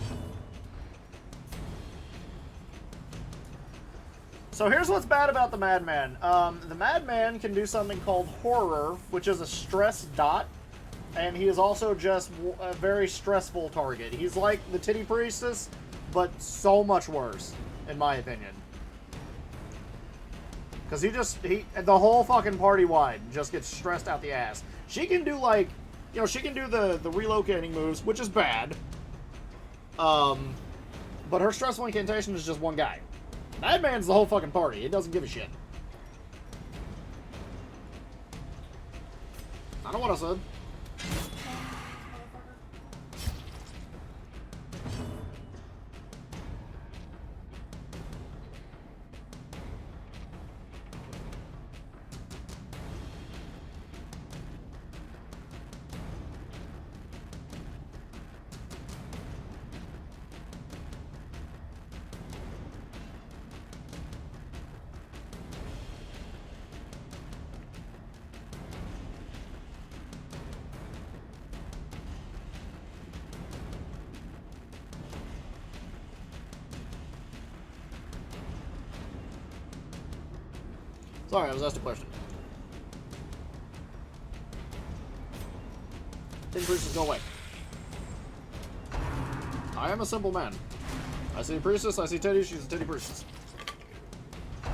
Speaker 2: So here's what's bad about the Madman. The Madman can do something called Horror, which is a stress dot, and he is also just a very stressful target. He's like the Titty Priestess, but so much worse, in my opinion. Because the whole fucking party wide just gets stressed out the ass. She can do like, you know, she can do the relocating moves, which is bad. But her stressful incantation is just one guy. Madman's the whole fucking party. It doesn't give a shit. I know what I said. Sorry, I was asked a question. Titty Priestess, go away. I am a simple man. I see a priestess, I see titty, she's a titty priestess. You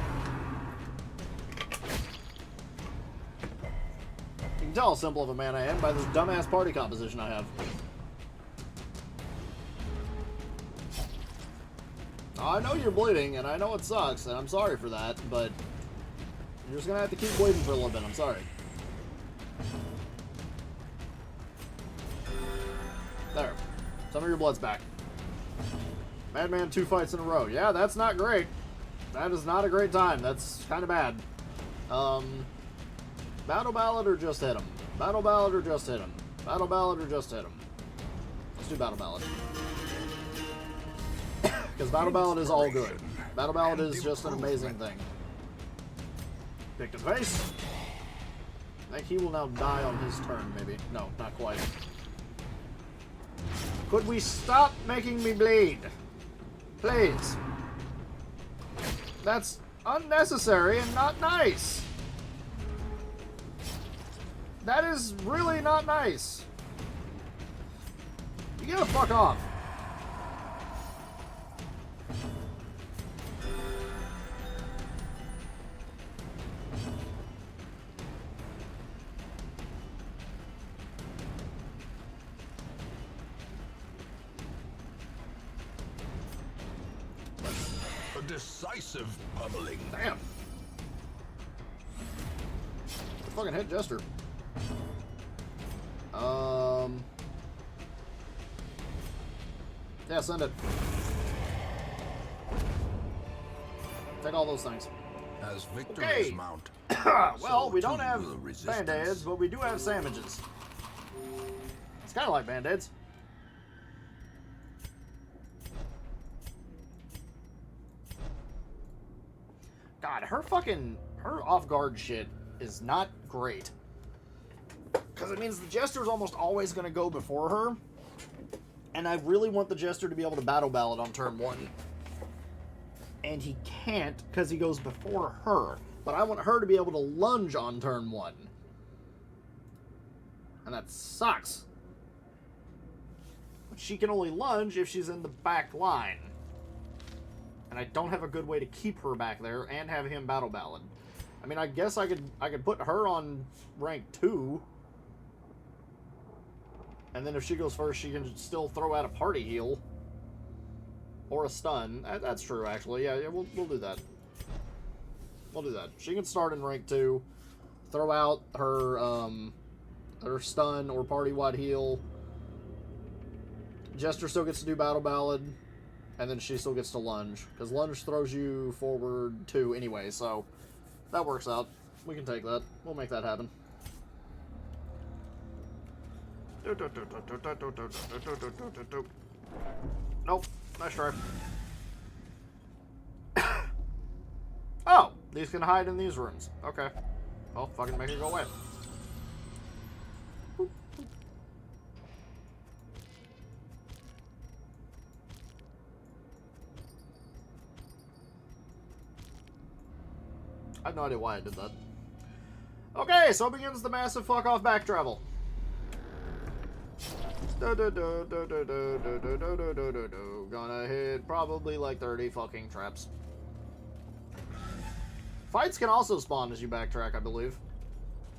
Speaker 2: can tell how simple of a man I am by this dumbass party composition I have. I know you're bleeding, and I know it sucks, and I'm sorry for that, but you're just gonna have to keep bleeding for a little bit, I'm sorry. There. Some of your blood's back. Madman 2 fights in a row. Yeah, that's not great. That is not a great time. That's kind of bad. Battle Ballad or just hit him? Battle Ballad or just hit him? Battle Ballad or just hit him? Let's do Battle Ballad. Because Battle Ballad is all good. Battle Ballad is just an amazing thing. Pick the face. I think he will now die on his turn, maybe. No, not quite. Could we stop making me bleed? Please. That's unnecessary and not nice. That is really not nice. You gotta fuck off.
Speaker 1: A decisive pummeling.
Speaker 2: Damn. Fucking hit Jester. Yeah, send it. Take all those things.
Speaker 1: As victories
Speaker 2: Okay.
Speaker 1: mount,
Speaker 2: Well, we don't
Speaker 1: too
Speaker 2: have
Speaker 1: will resistance.
Speaker 2: band-aids, but we do have sandwiches. It's kind of like band-aids. God, her off-guard shit is not great. Because it means the Jester's almost always going to go before her. And I really want the Jester to be able to Battle Ballad on turn 1. And he can't because he goes before her. But I want her to be able to lunge on turn 1. And that sucks. But she can only lunge if she's in the back line. And I don't have a good way to keep her back there and have him Battle Ballad. I mean, I guess I could put her on rank 2. And then if she goes first, she can still throw out a party heal. Or a stun. That's true, actually. Yeah, we'll do that. We'll do that. She can start in rank 2. Throw out her stun or party-wide heal. Jester still gets to do Battle Ballad. And then she still gets to lunge. Because lunge throws you forward 2 anyway, so that works out. We can take that. We'll make that happen. Nope. Nice try. Oh, these can hide in these rooms. Okay. Well, fucking make it go away. I have no idea why I did that. Okay, so begins the massive fuck off back travel. Gonna hit probably like 30 fucking traps. Fights can also spawn as you backtrack, I believe.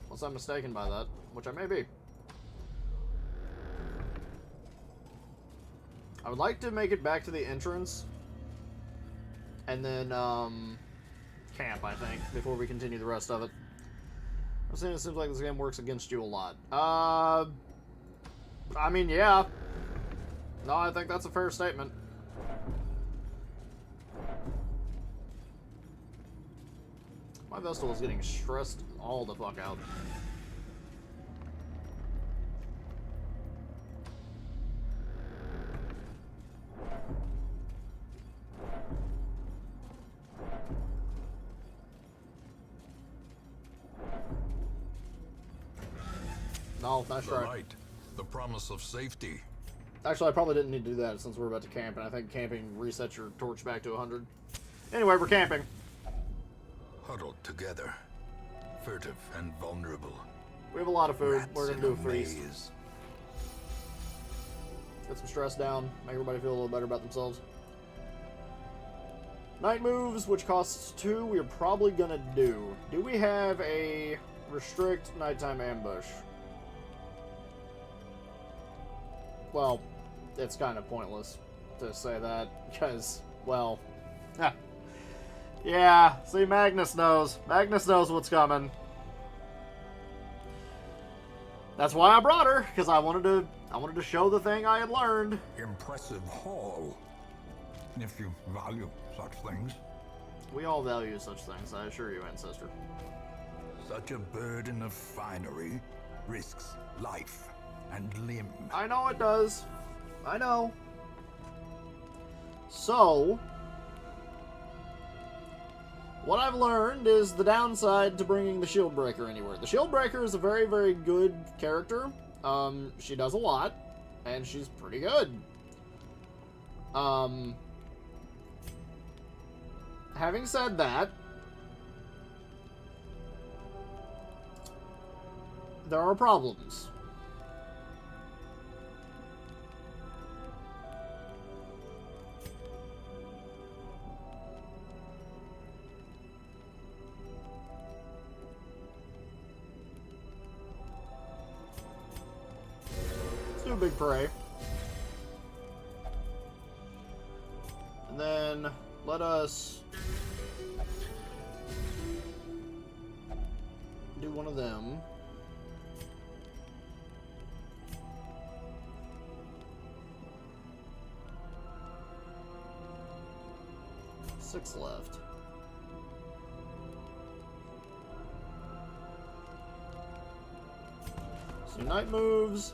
Speaker 2: Unless I'm mistaken by that, which I may be. I would like to make it back to the entrance. And then, camp, I think, before we continue the rest of it. I'm saying it seems like this game works against you a lot. I mean, yeah. No, I think that's a fair statement. My Vestal is getting stressed all the fuck out. No, nice
Speaker 1: The
Speaker 2: try.
Speaker 1: light, the promise of safety.
Speaker 2: Actually, I probably didn't need to do that since we're about to camp, and I think camping resets your torch back to 100. Anyway, we're camping.
Speaker 1: Huddled together, furtive and vulnerable.
Speaker 2: We have a lot of food.
Speaker 1: Rats
Speaker 2: We're gonna
Speaker 1: in
Speaker 2: do
Speaker 1: a
Speaker 2: a feast.
Speaker 1: maze.
Speaker 2: Get some stress down. Make everybody feel a little better about themselves. Night moves, which costs 2, we're probably gonna do. Do we have a restrict nighttime ambush? Well, it's kind of pointless to say that, because, well... yeah, see, Magnus knows. Magnus knows what's coming. That's why I brought her, because I wanted to show the thing I had learned.
Speaker 3: Impressive haul. If you value such things.
Speaker 2: We all value such things, I assure you, Ancestor.
Speaker 3: Such a burden of finery risks life and limb.
Speaker 2: I know it does. I know. So, what I've learned is the downside to bringing the Shieldbreaker anywhere. The Shieldbreaker is a very, very good character. She does a lot, and she's pretty good. Having said that, there are problems. Let's do a big prey. And then let us do one of them. Six left. So night moves.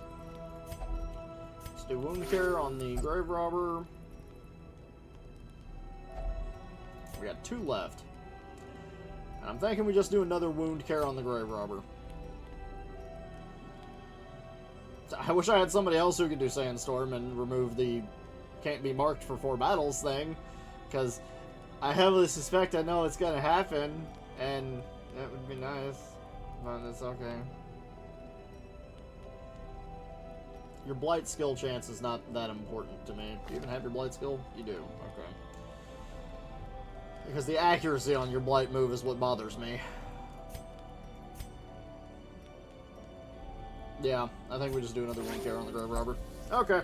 Speaker 2: Let's do wound care on the grave robber. We got 2 left. And I'm thinking we just do another wound care on the grave robber. I wish I had somebody else who could do Sandstorm and remove the can't be marked for 4 battles thing, because I heavily suspect I know it's gonna happen, and that would be nice, but it's okay. Your blight skill chance is not that important to me. Do you even have your blight skill? You do. Okay. Because the accuracy on your blight move is what bothers me. Yeah, I think we just do another wound care on the grave robber. Okay.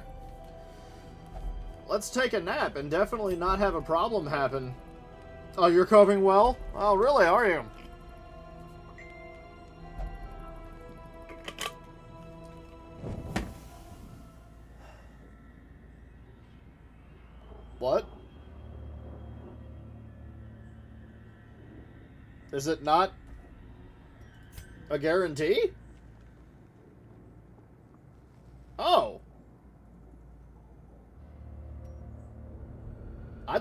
Speaker 2: Let's take a nap and definitely not have a problem happen. Oh, you're coping well? Oh, really, are you? What? Is it not a guarantee? Oh.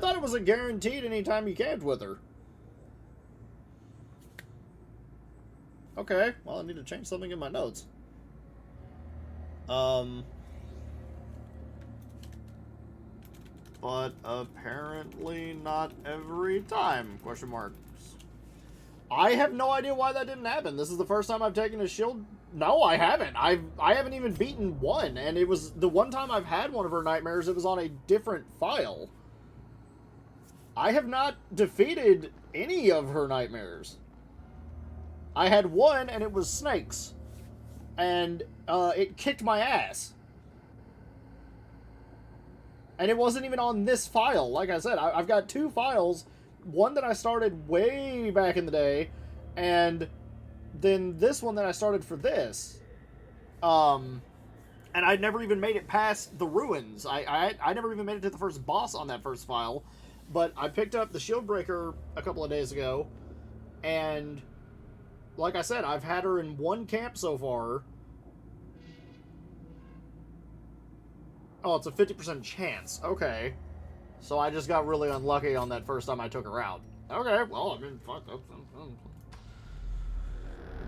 Speaker 2: thought it was a guaranteed anytime you camped with her. Okay, well, I need to change something in my notes. But apparently not every time, question marks. I have no idea why that didn't happen. This is the first time I've taken a shield. No, I haven't. I haven't even beaten one, and it was the one time I've had one of her nightmares, it was on a different file. I have not defeated any of her nightmares. I had one, and it was snakes. And it kicked my ass. And it wasn't even on this file. Like I said, I've got two files. One that I started way back in the day, and then this one that I started for this. And I'd never even made it past the ruins. I never even made it to the first boss on that first file. But I picked up the Shieldbreaker a couple of days ago, and like I said, I've had her in one camp so far. Oh, it's a 50% chance. Okay. So I just got really unlucky on that first time I took her out. Okay, well, I mean, fuck.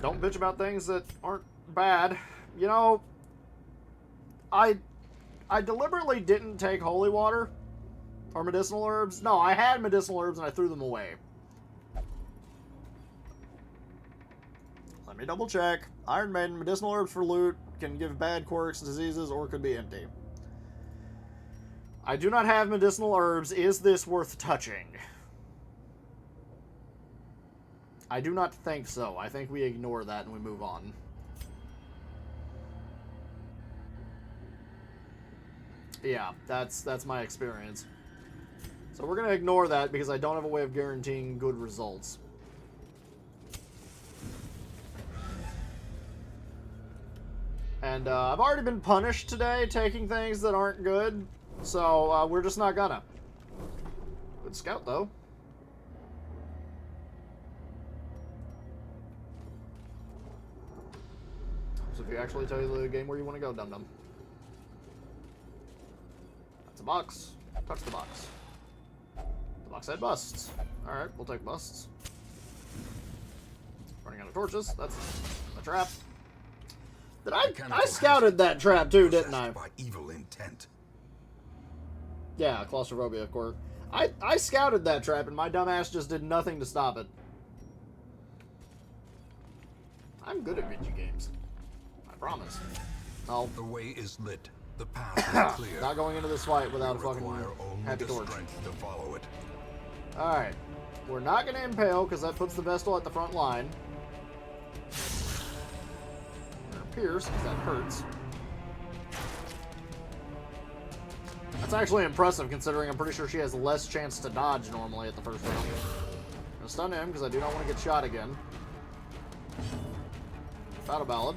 Speaker 2: Don't bitch about things that aren't bad. You know, I deliberately didn't take holy water or medicinal herbs. No, I had medicinal herbs and I threw them away. Let me double check. Iron Maiden, medicinal herbs for loot, can give bad quirks, diseases, or could be empty. I do not have medicinal herbs. Is this worth touching? I do not think so. I think we ignore that and we move on. Yeah, that's my experience. So we're going to ignore that because I don't have a way of guaranteeing good results. And I've already been punished today taking things that aren't good. So, we're just not gonna. Good scout, though. So if you actually tell you the game where you want to go, dum-dum. That's a box. Touch the box. The box had busts. Alright, we'll take busts. Running out of torches. That's a trap. I scouted that trap, too, didn't I?
Speaker 3: By evil intent.
Speaker 2: Yeah, claustrophobia, of course. I scouted that trap, and my dumbass just did nothing to stop it. I'm good at video games. I promise. Oh.
Speaker 3: The way is lit. The path is clear.
Speaker 2: Not going into this fight without a fucking happy torch.
Speaker 3: To follow it.
Speaker 2: Alright. We're not going to impale, because that puts the Vestal at the front line. Or pierce, because that hurts. That's actually impressive, considering I'm pretty sure she has less chance to dodge normally at the first round. I'm gonna stun him, because I do not want to get shot again. Battle Ballad.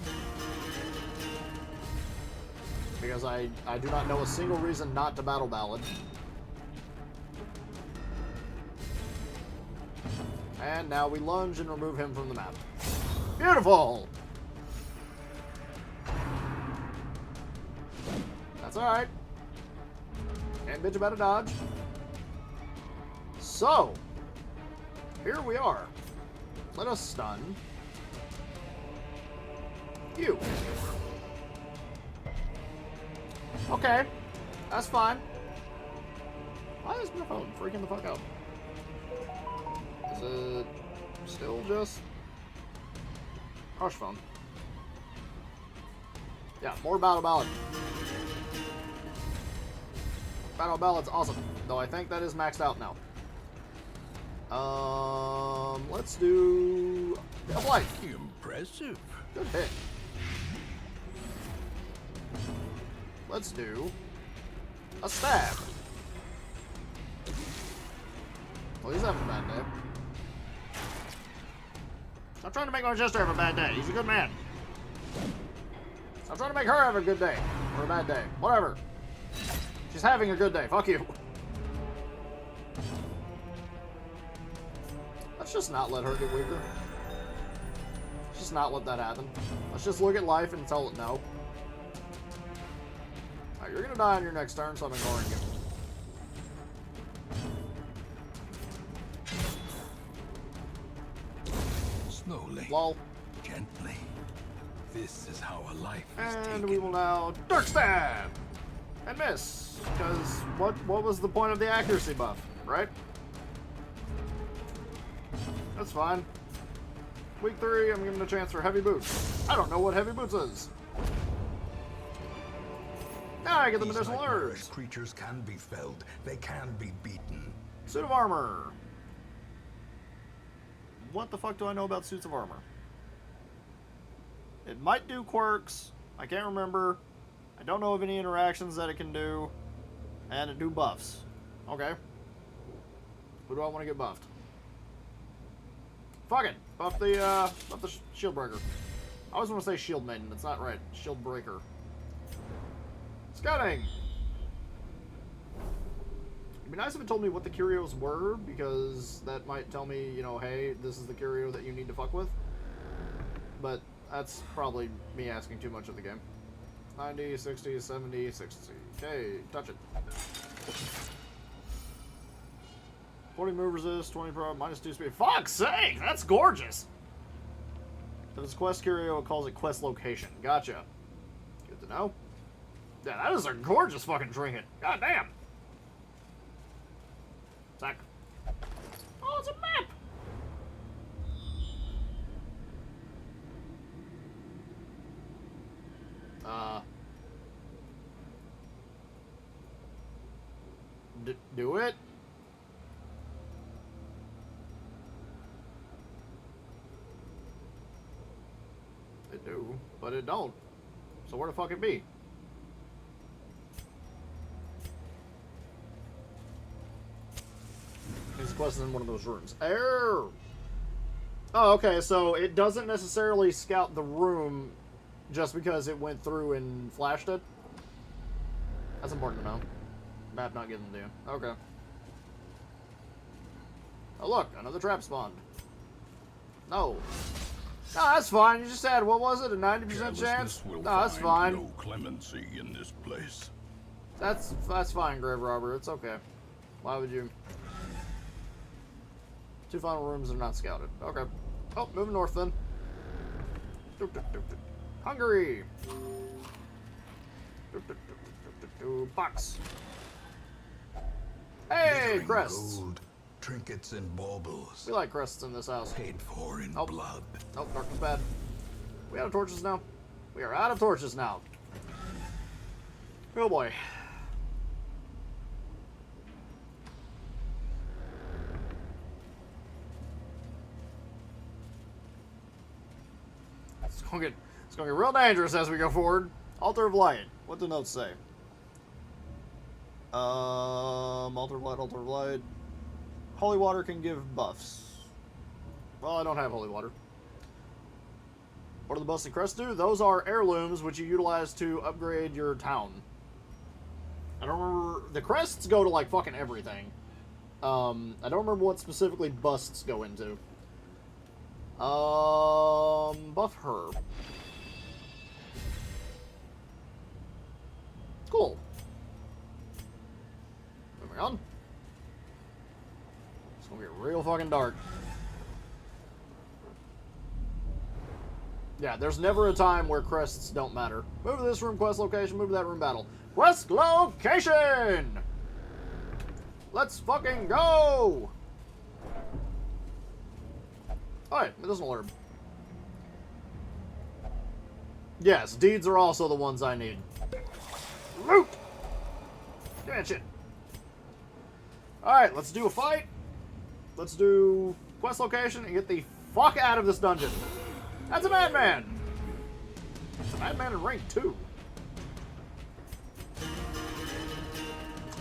Speaker 2: Because I do not know a single reason not to Battle Ballad. And now we lunge and remove him from the map. Beautiful! That's alright. Can't bitch about a dodge. So, here we are. Let us stun you. Okay, that's fine. Why is my phone freaking the fuck out? Is it still just crush phone? Yeah, more Battle Ballad. Battle Ballad's awesome, though I think that is maxed out now. Let's do a blight.
Speaker 3: Impressive.
Speaker 2: Good hit. Let's do a stab. Well, he's having a bad day. I'm trying to make my jester have a bad day. He's a good man. I'm trying to make her have a good day. Or a bad day. Whatever. She's having a good day. Fuck you. Let's just not let her get weaker. Let's just not let that happen. Let's just look at life and tell it no. Alright, you're gonna die on your next turn, so I'm ignoring you.
Speaker 1: Slowly,
Speaker 2: Lol.
Speaker 1: gently. This is how a life is
Speaker 2: And
Speaker 1: taken.
Speaker 2: we will now Dark Stab! And miss. Because what was the point of the accuracy buff, right? That's fine. Week 3, I'm giving a chance for Heavy Boots. I don't know what Heavy Boots is. Now I get the
Speaker 1: These
Speaker 2: medicinal
Speaker 1: nightmarish
Speaker 2: herbs.
Speaker 1: creatures can be felled. They can be beaten.
Speaker 2: Suit of armor. What the fuck do I know about suits of armor? It might do quirks. I can't remember. I don't know of any interactions that it can do. And it do buffs. Okay. Who do I want to get buffed? Fuck it. Buff the Shieldbreaker. I always want to say Shield Maiden. That's not right. Shieldbreaker. Scouting! It'd be nice if it told me what the curios were, because that might tell me, you know, hey, this is the curio that you need to fuck with. But that's probably me asking too much of the game. 90, 60, 70, 60. Okay, touch it. 40 move resist, 20 pro, minus 2 speed. Fuck's sake! That's gorgeous! If it's quest curio, it calls it quest location. Gotcha. Good to know. Yeah, that is a gorgeous fucking trinket. God damn. Sack. Oh, it's a map! Do it? It do, but it don't. So where the fuck it be? This quest is in one of those rooms. Err! Oh, okay, so it doesn't necessarily scout the room just because it went through and flashed it? That's important to know. Map not given to you. Okay. Oh look, another trap spawned. No. No, that's fine. You just had, what was it, a 90% chance? No, that's fine.
Speaker 3: No clemency in this place.
Speaker 2: That's fine, Grave Robber. It's okay. Why would you? 2 final rooms are not scouted. Okay. Oh, moving north then. Hungary. Box. Hey,
Speaker 1: Glittering
Speaker 2: crests.
Speaker 1: gold, trinkets and baubles.
Speaker 2: We like crests in this house.
Speaker 1: Paid for in
Speaker 2: Oh.
Speaker 1: blood.
Speaker 2: Oh, darkness bad. We out of torches now? We are out of torches now. Oh boy. It's gonna get real dangerous as we go forward. Altar of Light. What do notes say? Altar of Light, Altar of Light. Holy water can give buffs. Well, I don't have holy water. What do the busted crests do? Those are heirlooms which you utilize to upgrade your town. I don't remember. The crests go to like fucking everything. I don't remember what specifically busts go into. Buff her. Cool. Moving on. It's gonna get real fucking dark. Yeah, there's never a time where crests don't matter. Move to this room, quest location. Move to that room, battle. Quest location! Let's fucking go! Alright, medicinal herb. Yes, deeds are also the ones I need. Loot! Give me that shit. Alright, let's do a fight. Let's do quest location and get the fuck out of this dungeon. That's a madman! It's a madman in rank 2.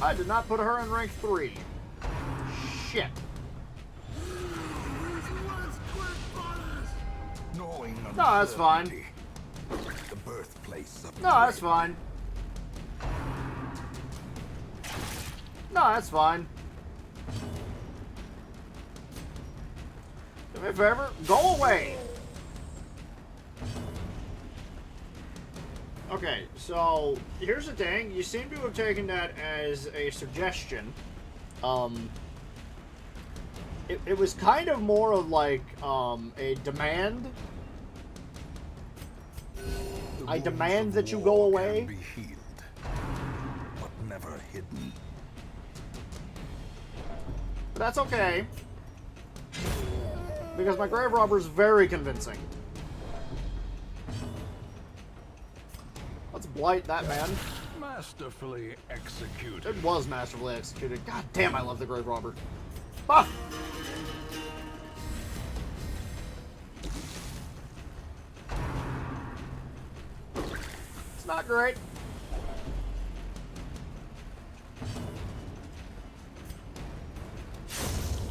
Speaker 2: I did not put her in rank 3. Shit.
Speaker 3: Knowing
Speaker 2: No, that's fine.
Speaker 3: uncertainty, the birthplace of
Speaker 2: No, that's
Speaker 3: dread.
Speaker 2: fine. No, that's fine. Do me a favor. Go away. Okay, so here's the thing. You seem to have taken that as a suggestion. it was kind of more of like a demand. I demand that you go away.
Speaker 3: Can be healed, but never hidden.
Speaker 2: But that's okay. Because my grave robber is very convincing. Let's blight that man.
Speaker 3: Masterfully executed.
Speaker 2: It was masterfully executed. God damn, I love the grave robber. Ah! It's not great.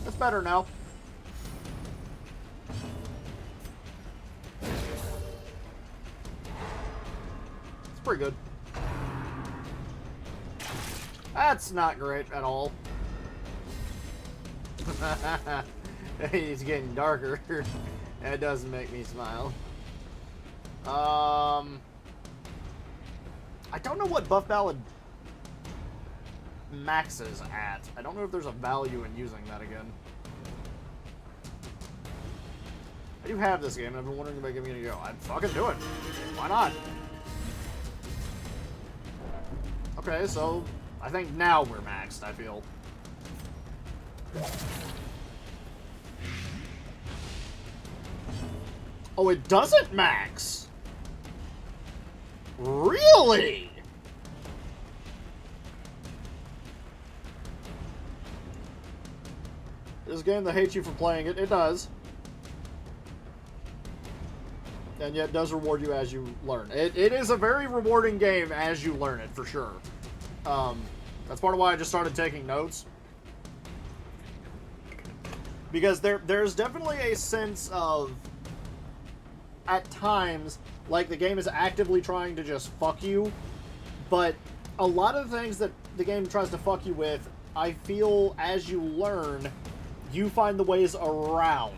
Speaker 2: It's better now. It's pretty good. That's not great at all. He's getting darker. That doesn't make me smile. I don't know what Buff Ballad maxes at. I don't know if there's a value in using that again. I do have this game, and I've been wondering about giving it a go. I'd fucking do it. Why not? Okay, so I think now we're maxed, I feel. Oh, it doesn't max? Really? This game that hates you for playing it, it does. And yet does reward you as you learn. It is a very rewarding game as you learn it, for sure. That's part of why I just started taking notes. Because there's definitely a sense of, at times, like the game is actively trying to just fuck you. But a lot of the things that the game tries to fuck you with, I feel as you learn, you find the ways around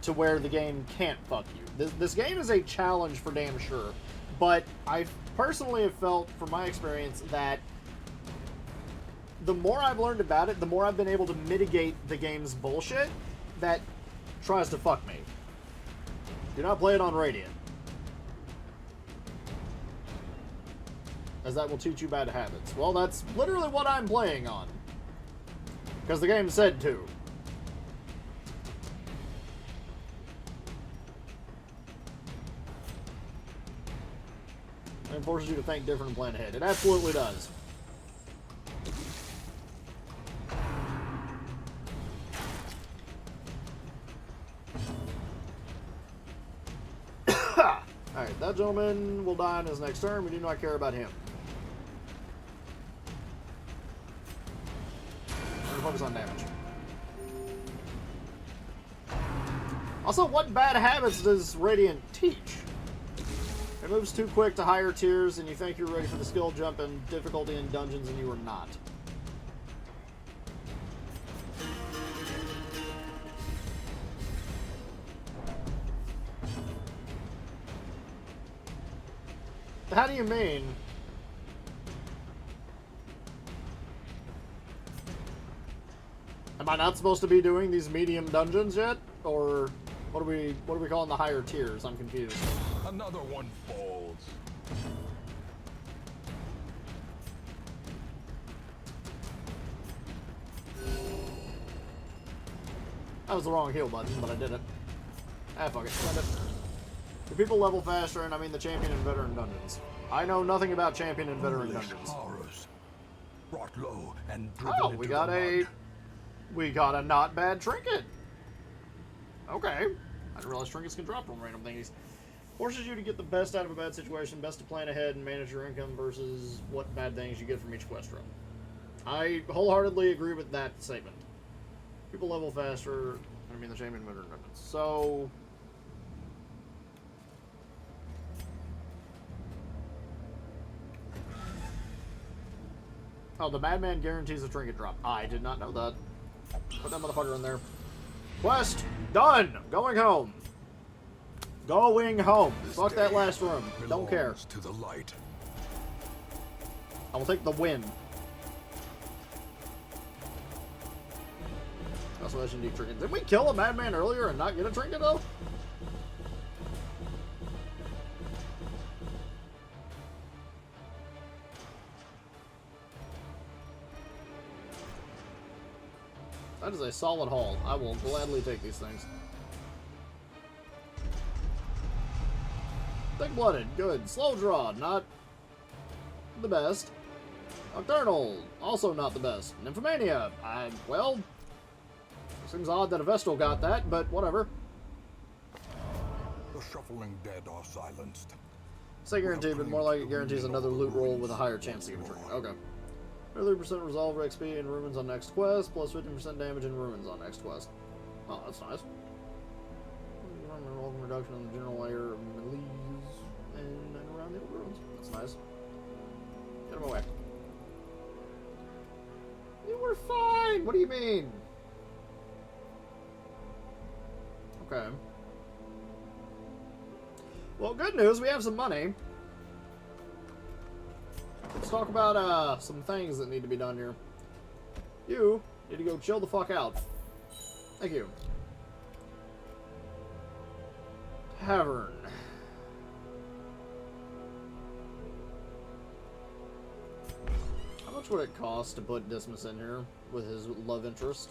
Speaker 2: to where the game can't fuck you. This game is a challenge for damn sure. But I personally have felt, from my experience, that the more I've learned about it, the more I've been able to mitigate the game's bullshit that tries to fuck me. Do not play it on Radiant, as that will teach you bad habits. Well, that's literally what I'm playing on, because the game said to. It forces you to think different and plan ahead. It absolutely does. Alright, that gentleman will die in his next turn. We do not care about him. We're gonna focus on damage. Also, what bad habits does Radiant teach? It moves too quick to higher tiers, and you think you're ready for the skill jump and difficulty in dungeons, and you are not. How do you mean? Am I not supposed to be doing these medium dungeons yet? Or what are we calling the higher tiers? I'm confused.
Speaker 3: Another one falls.
Speaker 2: That was the wrong heal button, but I did it. Ah, fuck it. Send it. The people level faster, and I mean the champion and veteran dungeons. I know nothing about champion and veteran dungeons.
Speaker 3: Horrors, brought low and driven
Speaker 2: Oh,
Speaker 3: into
Speaker 2: we got
Speaker 3: the mud.
Speaker 2: we got a not bad trinket. Okay. I didn't realize trinkets can drop on random things. Forces you to get the best out of a bad situation, best to plan ahead and manage your income versus what bad things you get from each quest run. I wholeheartedly agree with that statement. People level faster, I mean the champion and veteran dungeons. So oh, the Madman guarantees a trinket drop. I did not know that. Put that motherfucker in there. Quest done! Going home. Going home. Fuck that last room. Don't care.
Speaker 3: To the light.
Speaker 2: I will take the win. Constellation Deep Trinket. Did we kill a madman earlier and not get a trinket, though? That is a solid haul. I will gladly take these things. Thick-blooded, good. Slow draw, not the best. Nocturnal, also not the best. Nymphomania, well, seems odd that a Vestal got that, but whatever.
Speaker 3: The shuffling dead are silenced.
Speaker 2: Say guaranteed, but more like it guarantees another loot roll with a higher chance to get a trinket. Okay. 30% resolve XP in ruins on next quest, plus 15% damage in ruins on next quest. Oh, that's nice. Reduction on the general layer of melee and around the old ruins. That's nice. Get him away. You were fine! What do you mean? Okay. Well, good news, we have some money. Let's talk about some things that need to be done here. You need to go chill the fuck out. Thank you. Tavern. How much would it cost to put Dismas in here with his love interest?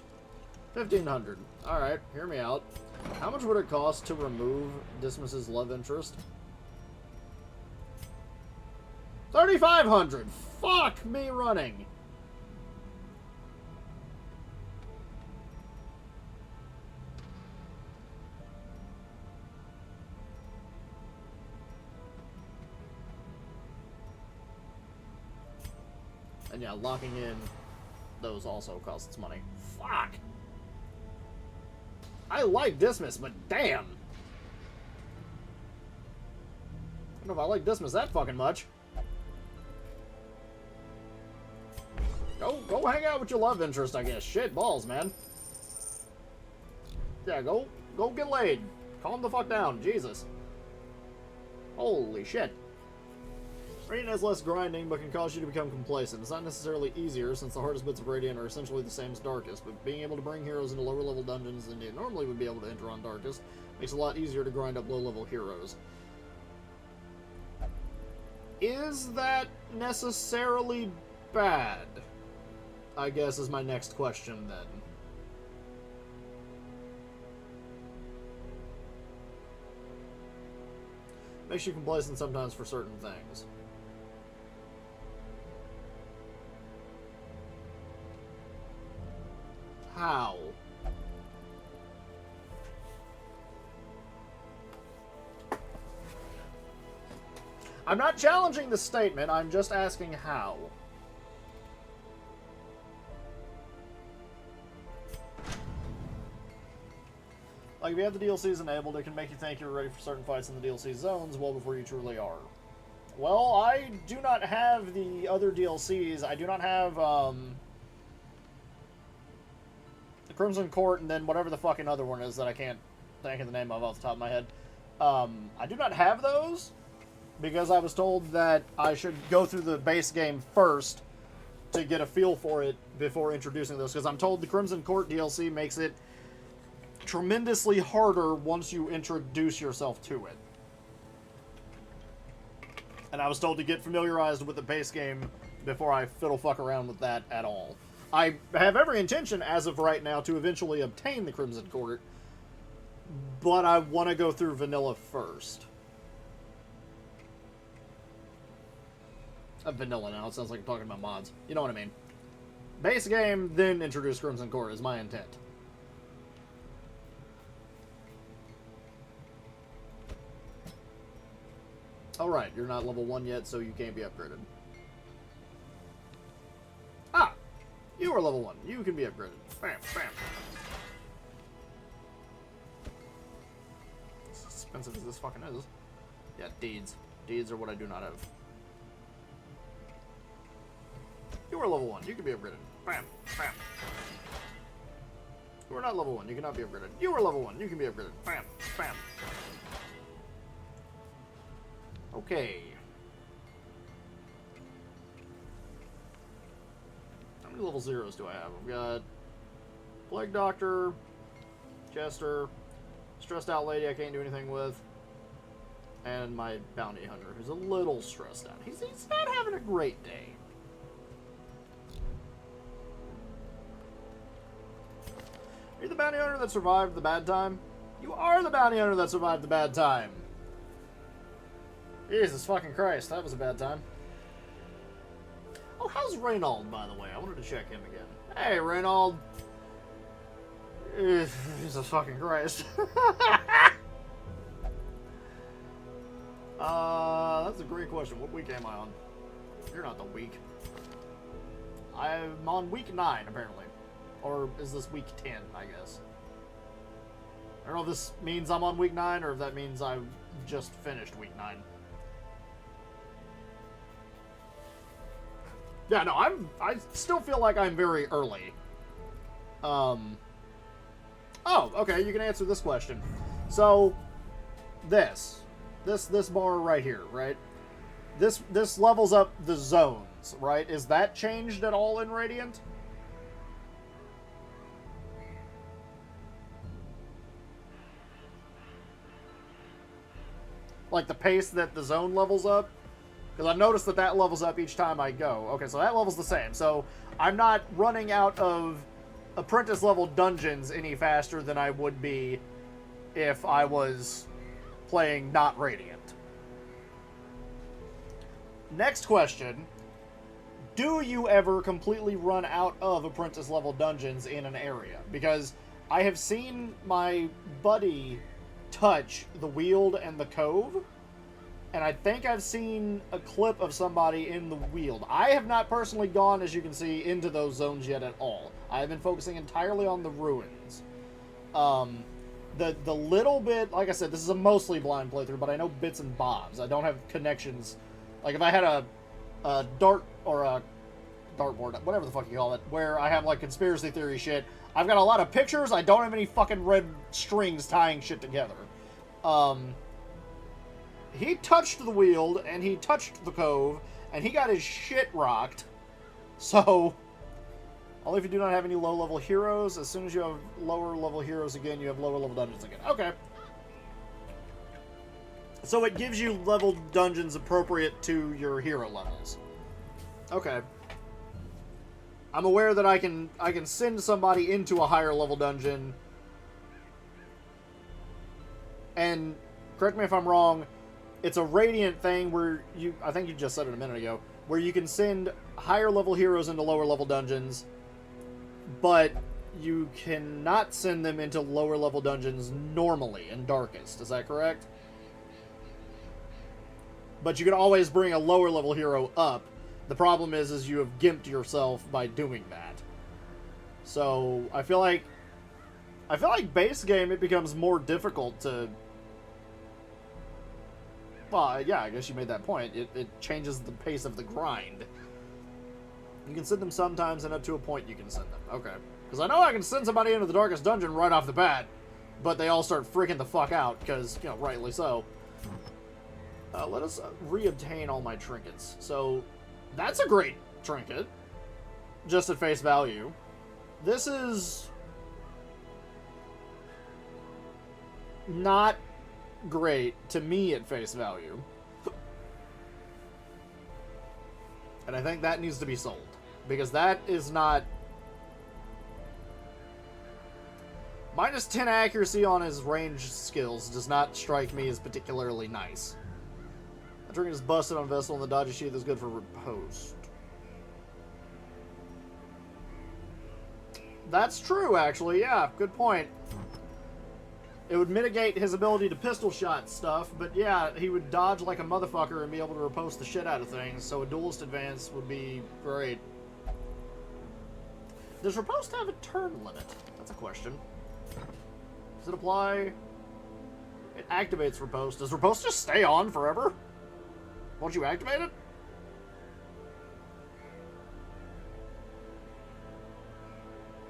Speaker 2: 1,500. Alright, hear me out. How much would it cost to remove Dismas's love interest? 3,500! Fuck me running! And yeah, locking in those also costs money. Fuck! I like Dismas, but damn! I don't know if I like Dismas that fucking much. Go hang out with your love interest, I guess. Shit balls, man. Yeah, go get laid. Calm the fuck down, Jesus. Holy shit. Radiant has less grinding, but can cause you to become complacent. It's not necessarily easier, since the hardest bits of Radiant are essentially the same as Darkest, but being able to bring heroes into lower level dungeons than you normally would be able to enter on Darkest makes it a lot easier to grind up low level heroes. Is that necessarily bad? I guess is my next question then. Makes you complacent sometimes for certain things. How? I'm not challenging the statement, I'm just asking how. Like, if you have the DLCs enabled, it can make you think you're ready for certain fights in the DLC zones well before you truly are. Well, I do not have the other DLCs. I do not have, the Crimson Court and then whatever the fucking other one is that I can't think of the name of off the top of my head. I do not have those because I was told that I should go through the base game first to get a feel for it before introducing those, because I'm told the Crimson Court DLC makes it tremendously harder once you introduce yourself to it. And I was told to get familiarized with the base game before I fiddle fuck around with that at all. I have every intention, as of right now, to eventually obtain the Crimson Court, but I want to go through vanilla first. Vanilla now, it sounds like I'm talking about mods. You know what I mean. Base game, then introduce Crimson Court is my intent. Alright, you're not level 1 yet, so you can't be upgraded. Ah! You are level 1. You can be upgraded. Bam, bam. As expensive as this fucking is. Yeah, deeds. Deeds are what I do not have. You are level 1. You can be upgraded. Bam, bam. You are not level 1. You cannot be upgraded. You are level 1. You can be upgraded. Bam, bam. Okay. How many level 0s do I have? I've got Plague Doctor, Jester, stressed out lady I can't do anything with, and my bounty hunter who's a little stressed out. He's not having a great day. Are you the bounty hunter that survived the bad time? You are the bounty hunter that survived the bad time. Jesus fucking Christ, that was a bad time. Oh, how's Reynold, by the way? I wanted to check him again. Hey, Reynold. Jesus fucking Christ. That's a great question. What week am I on? You're not the week. I'm on week 9, apparently. Or is this week 10, I guess? I don't know if this means I'm on week 9 or if that means I've just finished week 9. Yeah, no, I still feel like I'm very early. Oh, okay, you can answer this question. So, this bar right here, right? This levels up the zones, right? Is that changed at all in Radiant? Like the pace that the zone levels up? Because I've noticed that levels up each time I go. Okay, so that level's the same. So I'm not running out of apprentice level dungeons any faster than I would be if I was playing not Radiant. Next question. Do you ever completely run out of apprentice level dungeons in an area? Because I have seen my buddy touch the Weald and the Cove, and I think I've seen a clip of somebody in the Weald. I have not personally gone, as you can see, into those zones yet at all. I have been focusing entirely on the ruins. The little bit, like I said, this is a mostly blind playthrough, but I know bits and bobs. I don't have connections. Like if I had a dart or a dartboard, whatever the fuck you call it, where I have like conspiracy theory shit, I've got a lot of pictures. I don't have any fucking red strings tying shit together. He touched the Weald, and he touched the Cove, and he got his shit rocked. So, only if you do not have any low-level heroes. As soon as you have lower-level heroes again, you have lower-level dungeons again. Okay. So it gives you leveled dungeons appropriate to your hero levels. Okay. I'm aware that I can send somebody into a higher-level dungeon. And, correct me if I'm wrong, it's a Radiant thing where you, I think you just said it a minute ago, where you can send higher level heroes into lower level dungeons, but you cannot send them into lower level dungeons normally in Darkest. Is that correct? But you can always bring a lower level hero up. The problem is you have gimped yourself by doing that. So I feel like base game it becomes more difficult to. Well, yeah, I guess you made that point. It changes the pace of the grind. You can send them sometimes, and up to a point you can send them. Okay. Because I know I can send somebody into the Darkest Dungeon right off the bat, but they all start freaking the fuck out, because, you know, rightly so. Let us re-obtain all my trinkets. So, that's a great trinket, just at face value. This is not great to me at face value, and I think that needs to be sold, because that is not minus 10 accuracy on his range skills does not strike me as particularly nice. The trinket is busted on vessel and the dodgy sheath is good for riposte. That's true, actually. Yeah, good point. It would mitigate his ability to pistol shot stuff, but yeah, he would dodge like a motherfucker and be able to riposte the shit out of things, so a duelist advance would be great. Does riposte have a turn limit? That's a question. Does it apply? It activates riposte. Does riposte just stay on forever? Won't you activate it?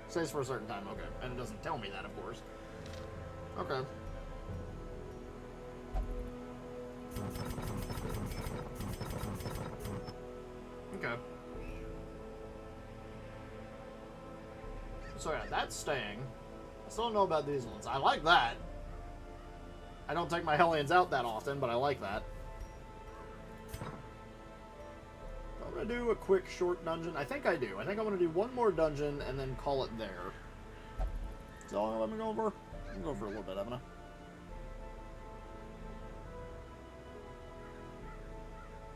Speaker 2: Stays for a certain time, okay. And it doesn't tell me that, of course. Okay. Okay. So yeah, that's staying. I still don't know about these ones. I like that. I don't take my Hellions out that often, but I like that. I'm going to do a quick short dungeon. I think I do. I think I'm going to do one more dungeon and then call it there. Is that all I'm going to go over? I'm going for a little bit, haven't I?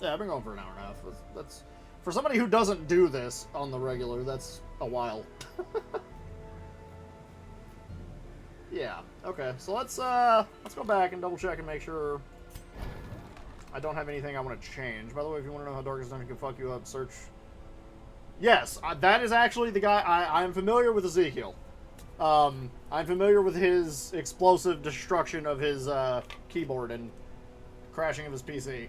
Speaker 2: Yeah, I've been going for an hour and a half. That's for somebody who doesn't do this on the regular, that's a while. Yeah, okay. So let's go back and double check and make sure I don't have anything I want to change. By the way, if you want to know how Darkest Dungeon can fuck you up, search... Yes, that is actually the guy... I am familiar with Ezekiel. I'm familiar with his explosive destruction of his keyboard and crashing of his PC.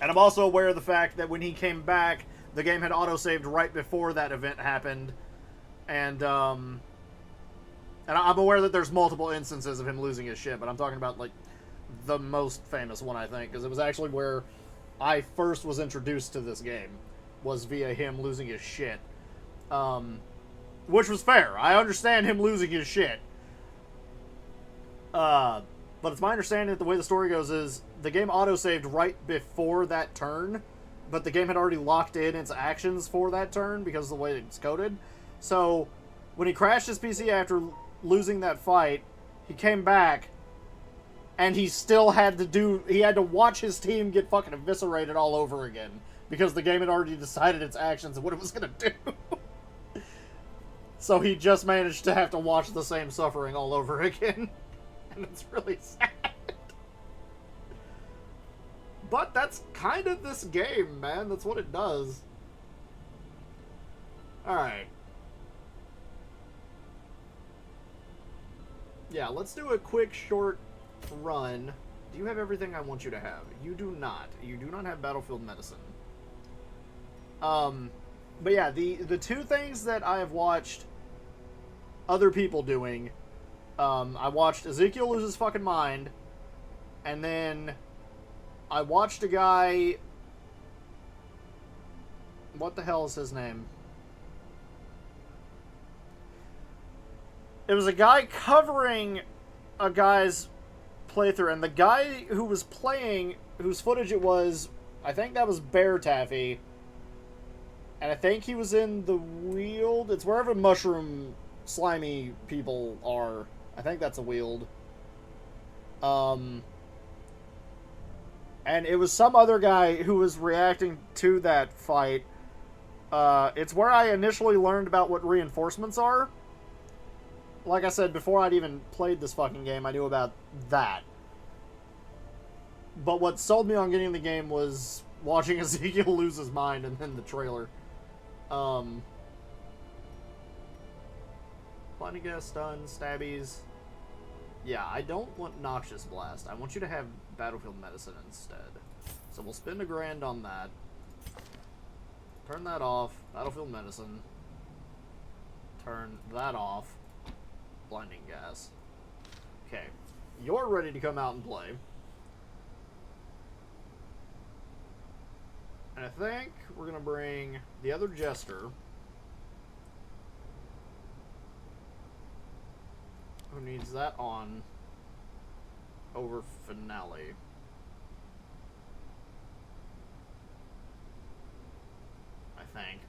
Speaker 2: And I'm also aware of the fact that when he came back, the game had autosaved right before that event happened. And I'm aware that there's multiple instances of him losing his shit, but I'm talking about, like, the most famous one, I think, because it was actually where I first was introduced to this game, was via him losing his shit. Which was fair. I understand him losing his shit. But it's my understanding that the way the story goes is the game autosaved right before that turn, but the game had already locked in its actions for that turn because of the way it's coded. So when he crashed his PC after losing that fight, he came back and he still had to watch his team get fucking eviscerated all over again because the game had already decided its actions and what it was going to do. So he just managed to have to watch the same suffering all over again. And it's really sad. But that's kind of this game, man. That's what it does. Alright. Yeah, let's do a quick, short run. Do you have everything I want you to have? You do not. You do not have Battlefield Medicine. But yeah, the two things that I have watched other people doing... I watched Ezekiel lose his fucking mind, and then I watched a guy... What the hell is his name? It was a guy covering a guy's playthrough, and the guy who was playing, whose footage it was, I think that was Bear Taffy, and I think he was in the Weald. It's wherever mushroom slimy people are. I think that's a Weald. And it was some other guy who was reacting to that fight. It's where I initially learned about what reinforcements are. Like I said, before I'd even played this fucking game, I knew about that. But what sold me on getting the game was watching Ezekiel lose his mind and then the trailer. Blinding gas, stun, stabbies. Yeah, I don't want Noxious Blast. I want you to have Battlefield Medicine instead. So we'll spend $1,000 on that. Turn that off. Battlefield Medicine. Turn that off. Blinding gas. Okay. You're ready to come out and play. And I think we're going to bring the other Jester, who needs that on, over Finale. I think.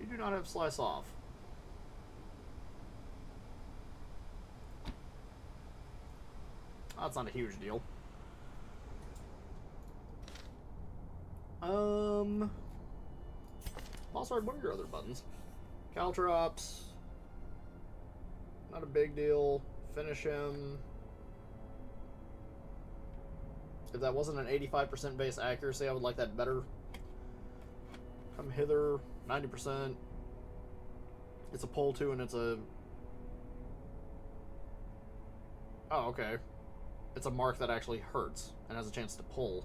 Speaker 2: You do not have Slice Off. That's not a huge deal. Also, what are your other buttons? Caltrops. Not a big deal. Finish him. If that wasn't an 85% base accuracy, I would like that better. Come hither. 90%. It's a pull too, and it's a... Oh, okay. It's a mark that actually hurts and has a chance to pull.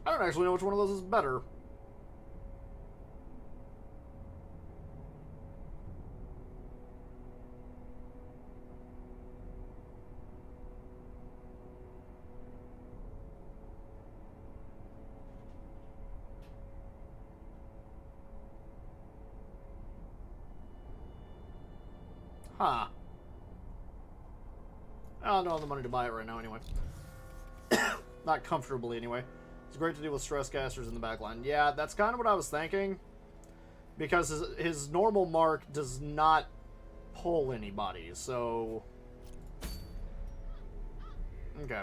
Speaker 2: I don't actually know which one of those is better. Huh. I don't have the money to buy it right now anyway. Not comfortably anyway. It's great to deal with stress casters in the backline. Yeah, that's kind of what I was thinking. Because his normal mark does not pull anybody, so... Okay.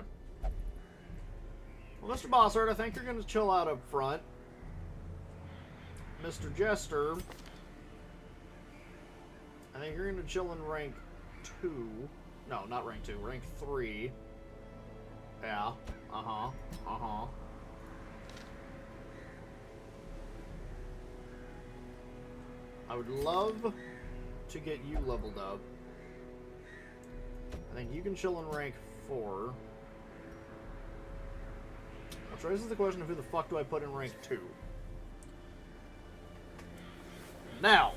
Speaker 2: Well, Mr. Bossard, I think you're going to chill out up front. Mr. Jester, I think you're going to chill in rank 2. No, not rank 2, rank 3. Yeah. Uh-huh. Uh-huh. I would love to get you leveled up. I think you can chill in rank 4. Which raises the question of who the fuck do I put in rank 2? Now,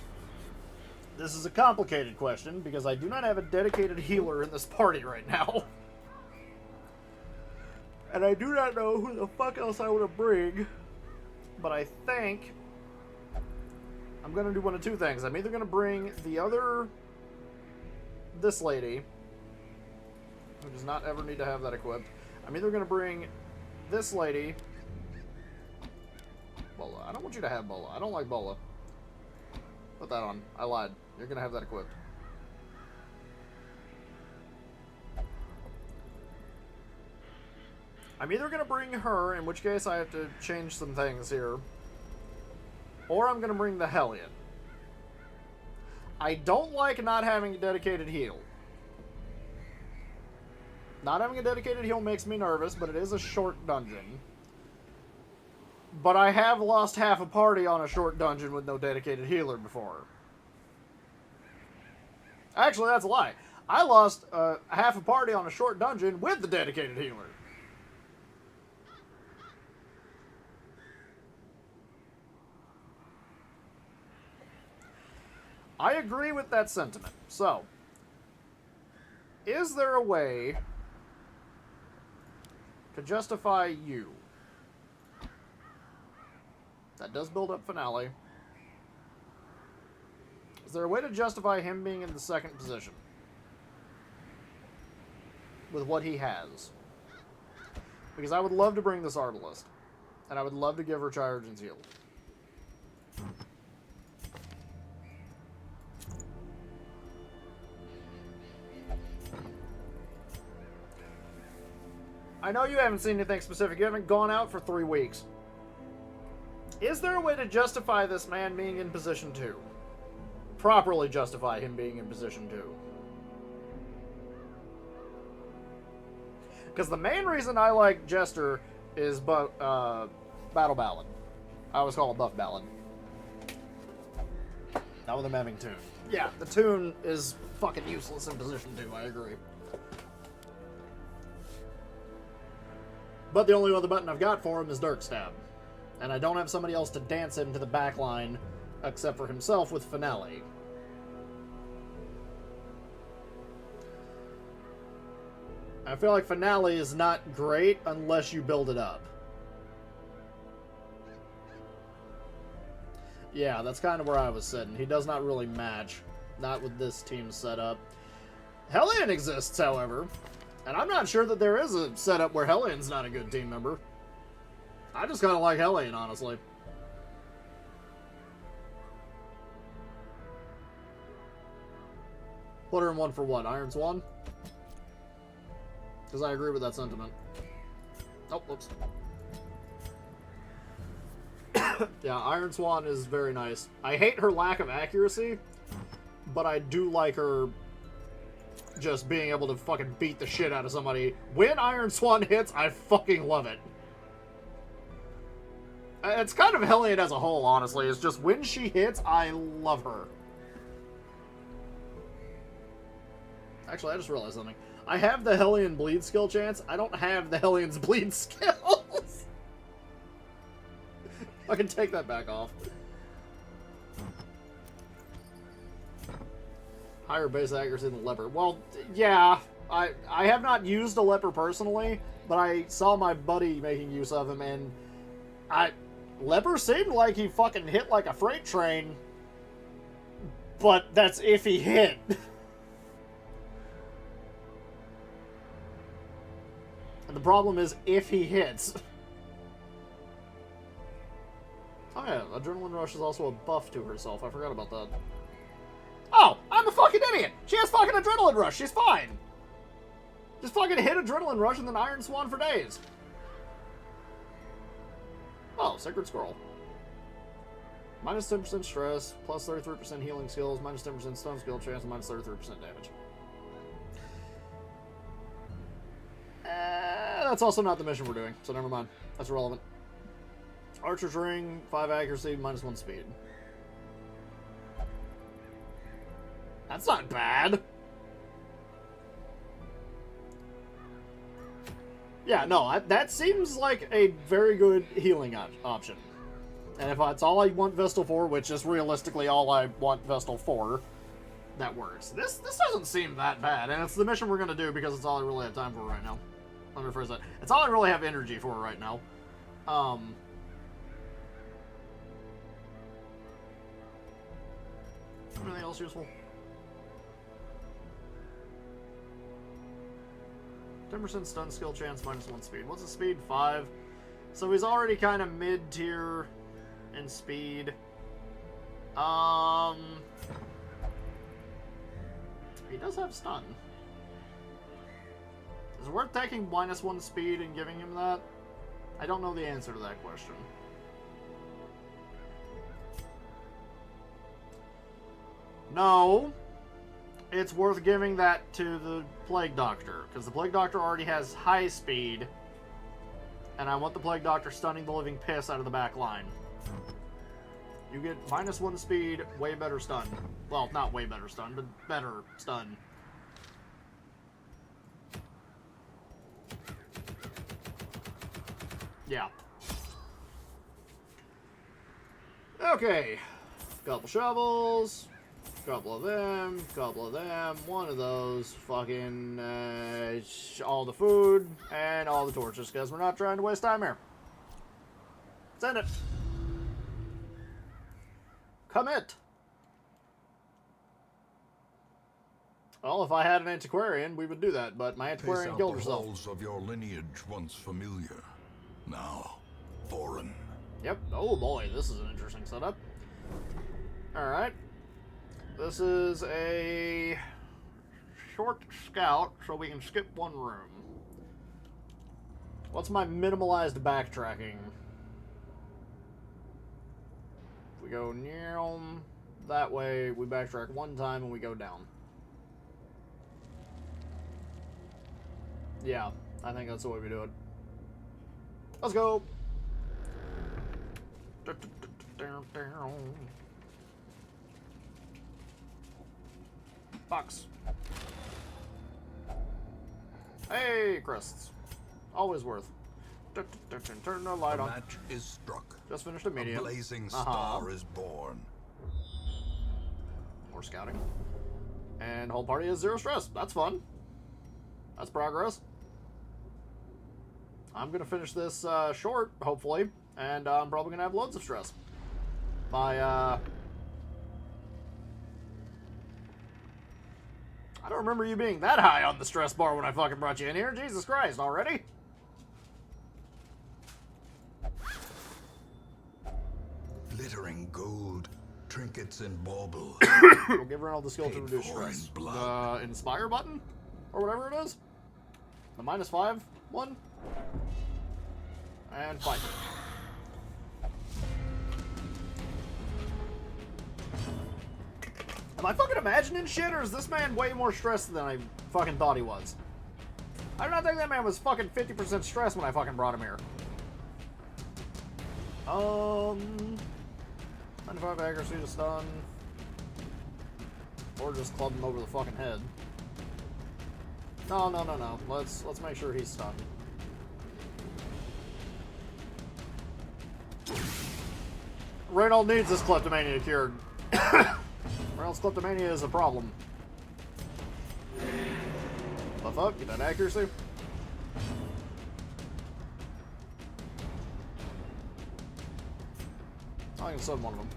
Speaker 2: this is a complicated question because I do not have a dedicated healer in this party right now. And I do not know who the fuck else I want to bring. But I think I'm going to do one of two things. I'm either going to bring this lady, who does not ever need to have that equipped. I'm either going to bring this lady. Bola. I don't want you to have Bola. I don't like Bola. Put that on. I lied. You're going to have that equipped. I'm either going to bring her, in which case I have to change some things here, or I'm going to bring the Hellion. I don't like not having a dedicated heal. Not having a dedicated heal makes me nervous, but it is a short dungeon. But I have lost half a party on a short dungeon with no dedicated healer before. Actually, that's a lie. I lost half a party on a short dungeon with the dedicated healer. I agree with that sentiment. So, is there a way to justify you? That does build up finale. Is there a way to justify him being in the second position? With what he has? Because I would love to bring this Arbalist. And I would love to give her Charge and Heal. I know you haven't seen anything specific. You haven't gone out for 3 weeks. Is there a way to justify this man being in position 2? Properly justify him being in position 2. Because the main reason I like Jester is Battle Ballad. I always call it Buff Ballad. Not with him having Tune. Yeah, the Tune is fucking useless in position 2, I agree. But the only other button I've got for him is Dirk Stab. And I don't have somebody else to dance him to the back line except for himself with Finale. I feel like Finale is not great unless you build it up. Yeah, that's kind of where I was sitting. He does not really match. Not with this team setup. Hellion exists, however. And I'm not sure that there is a setup where Hellion's not a good team member. I just kind of like Hellion, honestly. Put her in 1 for what? Iron Swan? Because I agree with that sentiment. Oh, whoops. Yeah, Iron Swan is very nice. I hate her lack of accuracy, but I do like her just being able to fucking beat the shit out of somebody. When Iron Swan hits, I fucking love it. It's kind of Hellion as a whole, honestly. It's just when she hits, I love her. Actually, I just realized something. I have the Hellion bleed skill chance. I don't have the Hellion's bleed skills. I can take that back off. Higher base accuracy than Leper. Well, yeah. I have not used a Leper personally, but I saw my buddy making use of him, and Leper seemed like he fucking hit like a freight train, but that's if he hit. The problem is if he hits. Oh yeah, Adrenaline Rush is also a buff to herself. I forgot about that. Oh, I'm a fucking idiot! She has fucking Adrenaline Rush. She's fine. Just fucking hit Adrenaline Rush and then Iron Swan for days. Oh, Sacred Scroll. Minus 10% stress, plus 33% healing skills, minus 10% stun skill chance, and minus 33% damage. That's also not the mission we're doing, so never mind. That's irrelevant. Archer's Ring, 5 accuracy, minus 1 speed. That's not bad. Yeah, no, that seems like a very good healing option. And if that's all I want Vestal for, which is realistically all I want Vestal for, that works. This doesn't seem that bad, and it's the mission we're going to do because it's all I really have time for right now. Let me rephrase that. It's all I really have energy for right now. Anything else useful? 10% stun skill chance, minus 1 speed. What's the speed? 5. So he's already kind of mid-tier in speed. He does have stun. Is it worth taking minus 1 speed and giving him that? I don't know the answer to that question. No. It's worth giving that to the Plague Doctor, because the Plague Doctor already has high speed, and I want the Plague Doctor stunning the living piss out of the back line. You get minus 1 speed, way better stun. Well, not way better stun, but better stun. Yeah. Okay. Couple shovels. Couple of them, one of those, fucking, all the food, and all the torches, because we're not trying to waste time here. Send it. Commit. Well, if I had an antiquarian, we would do that, but my antiquarian killed herself.
Speaker 3: The halls of your lineage once familiar, now foreign.
Speaker 2: Yep. Oh boy, this is an interesting setup. Alright. This is a short scout, so we can skip one room. What's my minimalized backtracking? If we go near that way, we backtrack one time and we go down. Yeah, I think that's the way we do it. Let's go! Box. Hey, crests. Always worth. Turn the light on.
Speaker 3: The match is struck.
Speaker 2: Just finished a medium.
Speaker 3: A blazing star is born.
Speaker 2: More scouting. And whole party is 0 stress. That's fun. That's progress. I'm going to finish this short, hopefully. And I'm probably going to have loads of stress. My, I don't remember you being that high on the stress bar when I fucking brought you in here. Jesus Christ, already?
Speaker 3: Glittering gold, trinkets and baubles.
Speaker 2: We'll give Reynolds the skill to reduce stress. The Inspire button? Or whatever it is? The -5 one? And fight. Am I fucking imagining shit, or is this man way more stressed than I fucking thought he was? I do not think that man was fucking 50% stressed when I fucking brought him here. 95 accuracy to stun. Or just club him over the fucking head. No. Let's make sure he's stunned. Reynold needs this kleptomania cured. Reynolds' kleptomania is a problem. Buff up, get that accuracy. I can stun one of them.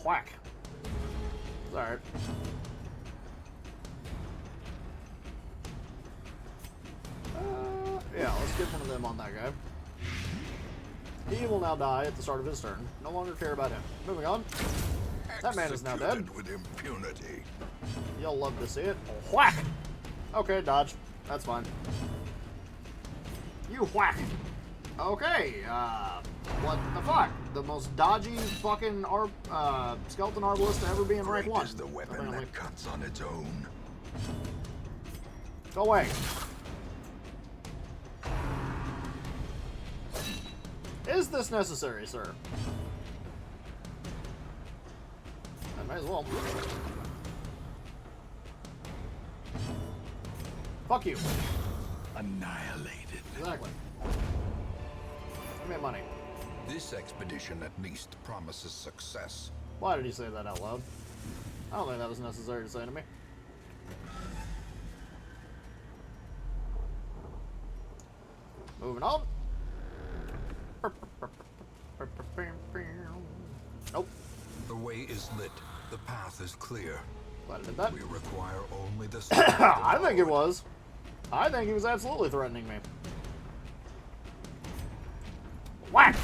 Speaker 2: whack. It's alright. Yeah, let's get one of them on that guy. He will now die at the start of his turn. No longer care about him. Moving on. That man is now dead.
Speaker 3: Executed with impunity.
Speaker 2: You'll love to see it. Whack! Okay, dodge. That's fine. You whack! Okay, what the fuck? The most dodgy fucking skeleton arbalist to ever be in rank
Speaker 3: Great
Speaker 2: 1.
Speaker 3: is the weapon
Speaker 2: apparently.
Speaker 3: that cuts on its own.
Speaker 2: Go away. Is this necessary, sir? I might as well. Fuck you.
Speaker 3: Annihilated.
Speaker 2: Exactly. Give me money.
Speaker 3: This expedition at least promises success.
Speaker 2: Why did he say that out loud? I don't think that was necessary to say to me. Moving on. Nope.
Speaker 1: The way is lit. The path is clear.
Speaker 2: Glad I did that.
Speaker 1: We require only the
Speaker 2: I think it was. I think he was absolutely threatening me. Whack!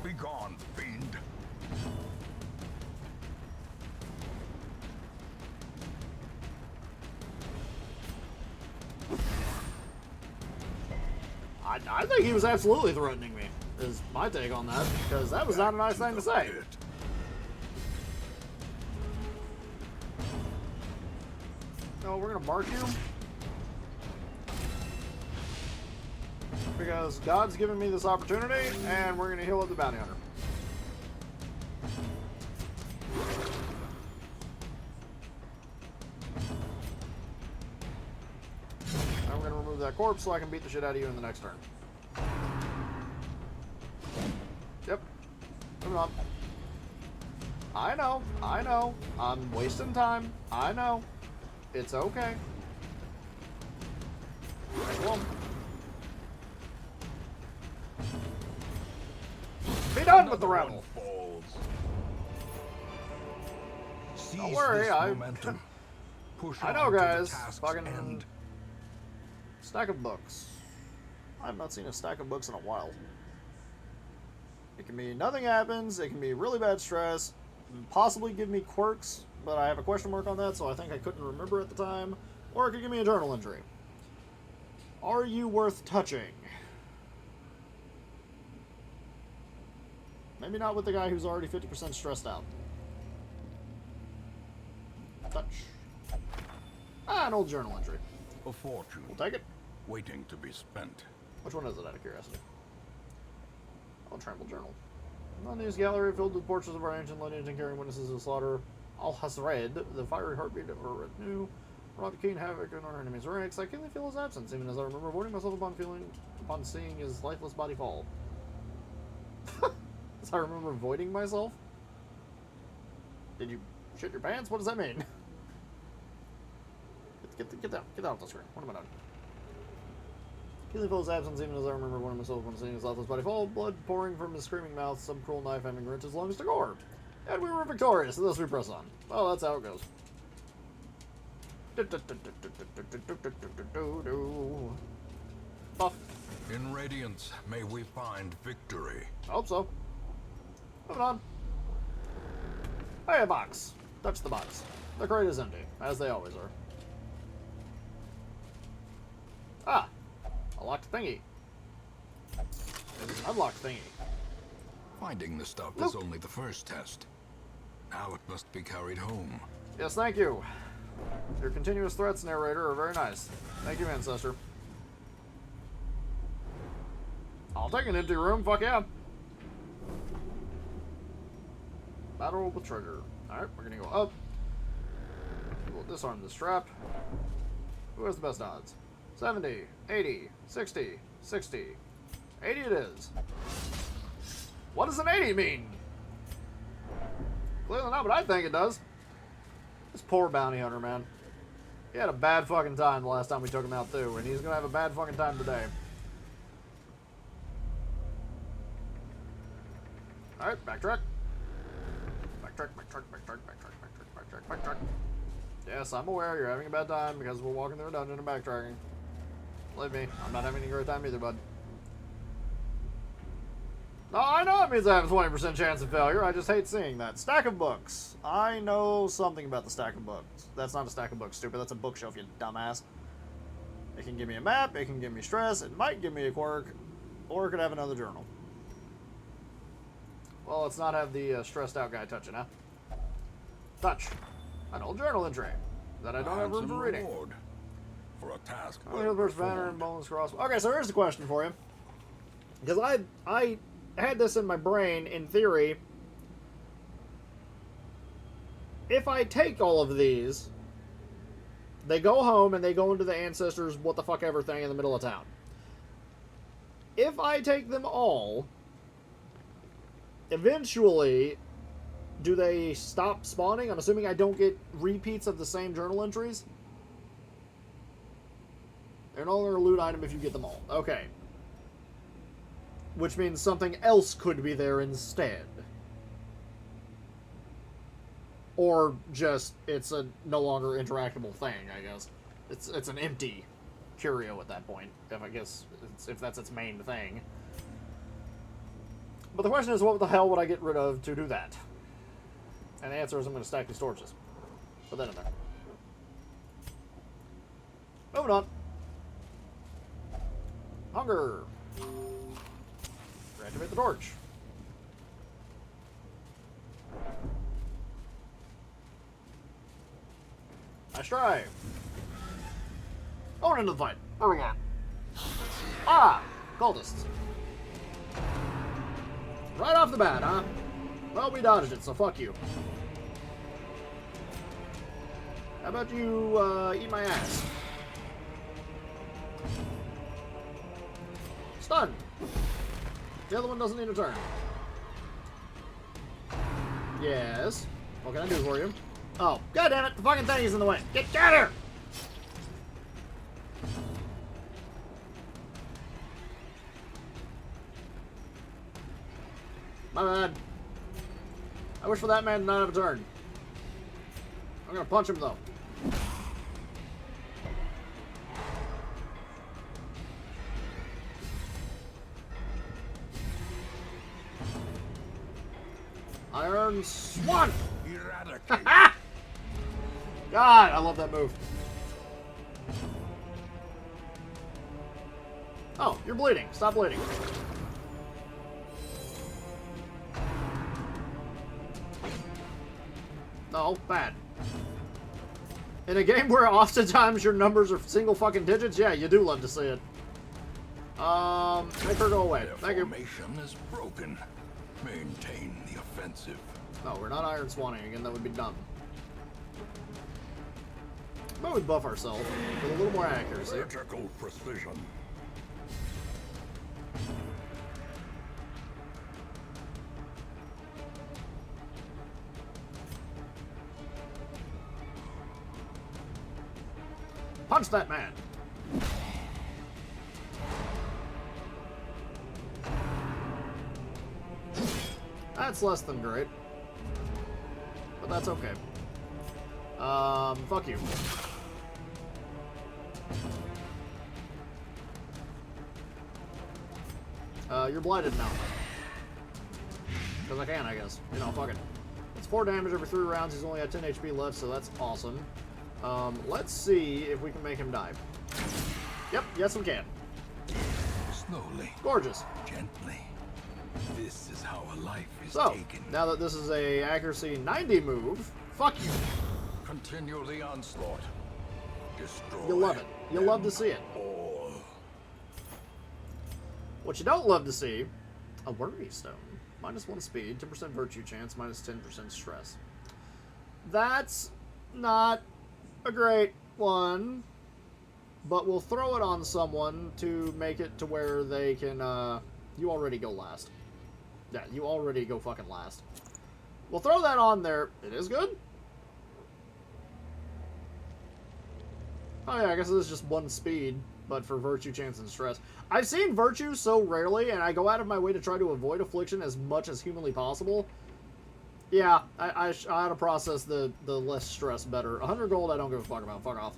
Speaker 3: Be gone, fiend.
Speaker 2: I think he was absolutely threatening me, is my take on that, because that was not a nice thing to say. No, we're gonna mark you. Because God's given me this opportunity, and we're gonna heal up the bounty hunter. I'm gonna remove that corpse so I can beat the shit out of you in the next turn. Yep. Moving on. I know. I'm wasting time. I know. It's okay. Well, be done with the rebel. Don't worry,
Speaker 3: Momentum. Push
Speaker 2: I
Speaker 3: on
Speaker 2: know,
Speaker 3: to the
Speaker 2: guys.
Speaker 3: task's
Speaker 2: Fucking
Speaker 3: end.
Speaker 2: stack of books. I have not seen a stack of books in a while. It can be nothing happens. It can be really bad stress. Possibly give me quirks, but I have a question mark on that, so I think I couldn't remember at the time. Or it could give me a journal entry. Are you worth touching? Maybe not with the guy who's already 50% stressed out. Touch. Ah, an old journal entry.
Speaker 3: A fortune
Speaker 2: We'll take it.
Speaker 3: waiting to be spent.
Speaker 2: Which one is it, out of curiosity? Oh, Trample Journal. Non-news gallery filled with portraits of our ancient lineage and carrying witnesses of slaughter. Al-Hazred, the fiery heartbeat of our retinue, wrought keen havoc in our enemies' ranks. I keenly feel his absence, even as I remember avoiding myself upon seeing his lifeless body fall. As I remember avoiding myself? Did you shit your pants? What does that mean? Get out of the screen. What am I doing? Keenly feel his absence, even as I remember avoiding myself upon seeing his lifeless body fall, blood pouring from his screaming mouth, some cruel knife having rent his lungs to gore. And we were victorious, and thus we press on. Well, that's how it goes. Buff.
Speaker 1: In Radiance, may we find victory.
Speaker 2: I hope so. Moving on. Hey, a box. Touch the box. The crate is empty, as they always are. Ah! A locked thingy. Unlocked thingy.
Speaker 1: Finding the stuff
Speaker 2: Nope.
Speaker 1: is only the first test. Now it must be carried home.
Speaker 2: Yes, thank you. Your continuous threats, narrator, are very nice. Thank you, Ancestor. I'll take an empty room, fuck yeah. Battle with treasure. Alright, we're gonna go up. We'll disarm the strap. Who has the best odds? 70, 80, 60, 60. 80 it is. What does an 80 mean? Clearly not what I think it does. This poor bounty hunter, man. He had a bad fucking time the last time we took him out, too, and he's gonna have a bad fucking time today. Alright, backtrack. Backtrack. Yes, I'm aware you're having a bad time because we're walking through a dungeon and backtracking. Believe me, I'm not having a great time either, bud. No, I know it means I have a 20% chance of failure. I just hate seeing that. Stack of books. I know something about the stack of books. That's not a stack of books, stupid. That's a bookshelf, you dumbass. It can give me a map. It can give me stress. It might give me a quirk. Or it could have another journal. Well, let's not have the stressed out guy touching, huh? Touch. An old journal entry that I don't have room for reading.
Speaker 3: For a task.
Speaker 2: Well, first banner and bonus cross. Okay, so here's the question for you. Because I had this in my brain, in theory. If I take all of these, they go home and they go into the ancestors what the fuck ever thing in the middle of town. If I take them all, eventually, do they stop spawning? I'm assuming I don't get repeats of the same journal entries. They're no longer a loot item if you get them all. Okay. Which means something else could be there instead. Or just, it's a no longer interactable thing, I guess. It's an empty curio at that point, if that's its main thing. But the question is, what the hell would I get rid of to do that? And the answer is I'm going to stack these torches. Put that in there. Moving on. Hunger. Activate the torch. Nice try. Going into the fight. Where we go? Ah! Cultists. Right off the bat, huh? Well, we dodged it, so fuck you. How about you, eat my ass? Stun! The other one doesn't need a turn. Yes. What can I do for you? Oh, god damn it! The fucking thing is in the way. Get here! My bad. I wish for that man to not have a turn. I'm gonna punch him though. Iron Swan!
Speaker 3: Eradicate.
Speaker 2: God, I love that move. Oh, you're bleeding. Stop bleeding. No, bad. In a game where oftentimes your numbers are single fucking digits, yeah, you do love to see it. Make her go away.
Speaker 3: Their
Speaker 2: Thank you.
Speaker 3: formation is broken. Maintain the offensive.
Speaker 2: No, we're not Iron Swanning again. That would be dumb. But we buff ourselves with a little more accuracy.
Speaker 3: Vertical precision.
Speaker 2: Punch that man! That's less than great. But that's okay. Fuck you. You're blighted now. Because I can, I guess. You know, fuck it. It's 4 damage every 3 rounds. He's only got 10 HP left, so that's awesome. Let's see if we can make him die. Yep, yes we can.
Speaker 3: Slowly.
Speaker 2: Gorgeous.
Speaker 3: Gently. This is how a life is
Speaker 2: So,
Speaker 3: taken.
Speaker 2: now that this is a accuracy 90 move, fuck you.
Speaker 3: Continue the onslaught. Destroy.
Speaker 2: You love it. You love to see it.
Speaker 3: All.
Speaker 2: What you don't love to see, a worry stone. -1 speed, 10% virtue chance, -10% stress. That's not a great one, but we'll throw it on someone to make it to where they can, you already go last. Yeah, you already go fucking last. We'll throw that on there. It is good. Oh yeah, I guess this is just one speed, but for virtue, chance, and stress. I've seen virtue so rarely, and I go out of my way to try to avoid affliction as much as humanly possible. Yeah, I ought to process the less stress better. 100 gold, I don't give a fuck about. Fuck off.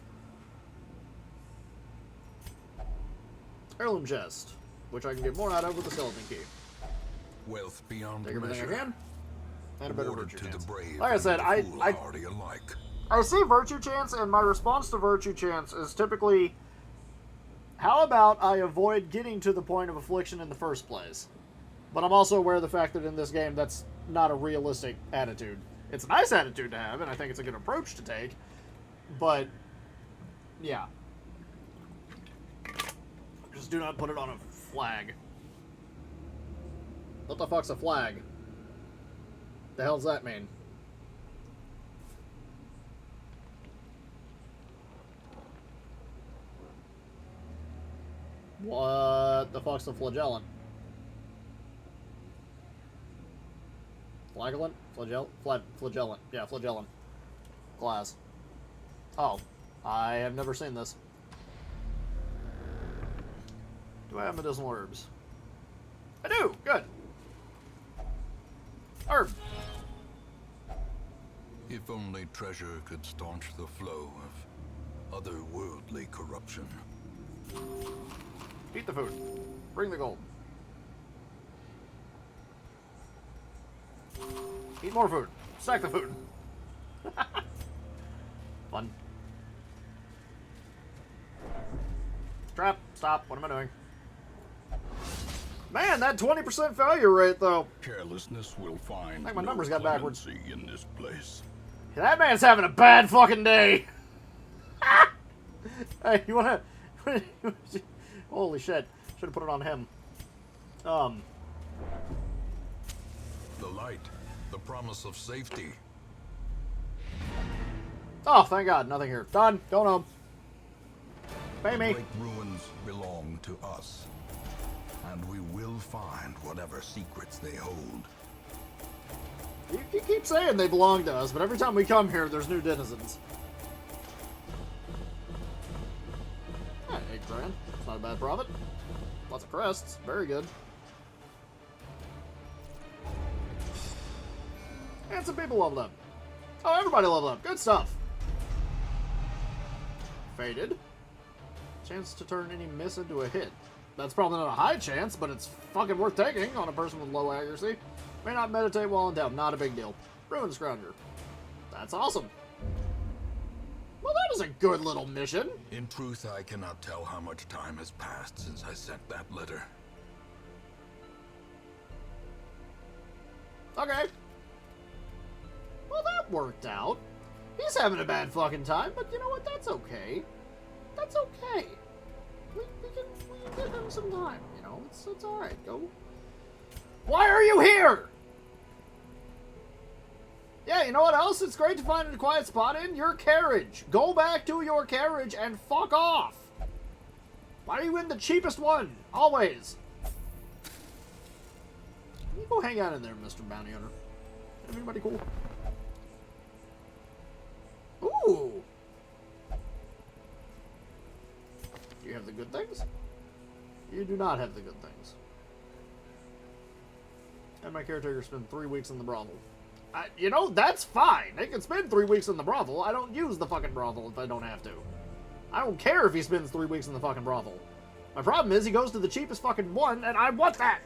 Speaker 2: Heirloom chest, which I can get more out of with the skeleton key.
Speaker 3: Wealth beyond
Speaker 2: Take everything
Speaker 3: measure.
Speaker 2: I can. And a better
Speaker 3: Awarded
Speaker 2: virtue
Speaker 3: to
Speaker 2: chance.
Speaker 3: the brave
Speaker 2: Like I said,
Speaker 3: and the foolhardy alike.
Speaker 2: I see virtue chance, and my response to virtue chance is typically, how about I avoid getting to the point of affliction in the first place? But I'm also aware of the fact that in this game, that's not a realistic attitude. It's a nice attitude to have, and I think it's a good approach to take. But, yeah. Just do not put it on a flag. What the fuck's a flag? The hell's that mean? What the fuck's a flagellum? Flagellant? Flagellant. Yeah, flagellum. Glass. Oh. I have never seen this. Do I have medicinal herbs? I do! Good. Herb.
Speaker 3: If only treasure could staunch the flow of otherworldly corruption.
Speaker 2: Eat the food. Bring the gold. Eat more food. Stack the food. Fun. Trap. Stop. What am I doing? Man, that 20% failure rate, though.
Speaker 3: Carelessness will find
Speaker 2: I think my
Speaker 3: no
Speaker 2: numbers got backwards.
Speaker 3: clemency in this place.
Speaker 2: That man's having a bad fucking day. Hey, you wanna... Holy shit. Should have put it on him.
Speaker 3: The light, the promise of safety.
Speaker 2: Oh, thank God. Nothing here. Done. Going home. Pay
Speaker 3: The
Speaker 2: me.
Speaker 3: great ruins belong to us. And we will find whatever secrets they hold.
Speaker 2: You keep saying they belong to us, but every time we come here, there's new denizens. Hey, 8 grand. It's not a bad profit. Lots of crests. Very good. And some people leveled up. Oh, everybody leveled up. Good stuff. Faded. Chance to turn any miss into a hit. That's probably not a high chance, but it's fucking worth taking on a person with low accuracy. May not meditate while in doubt. Not a big deal. Ruin Scrounger. That's awesome. Well, that was a good little mission.
Speaker 3: In truth, I cannot tell how much time has passed since I sent that letter.
Speaker 2: Okay. Well, that worked out. He's having a bad fucking time, but you know what? That's okay. That's okay. We can give him some time, you know? It's alright. Go. Why are you here? Yeah, you know what else? It's great to find a quiet spot in your carriage. Go back to your carriage and fuck off. Why are you in the cheapest one? Always. You go hang out in there, Mr. Bounty Hunter. Anybody cool? Ooh. Do you have the good things? You do not have the good things. And my caretaker spent 3 weeks in the brothel. You know, that's fine. They can spend 3 weeks in the brothel. I don't use the fucking brothel if I don't have to. I don't care if he spends 3 weeks in the fucking brothel. My problem is he goes to the cheapest fucking one, and I want that!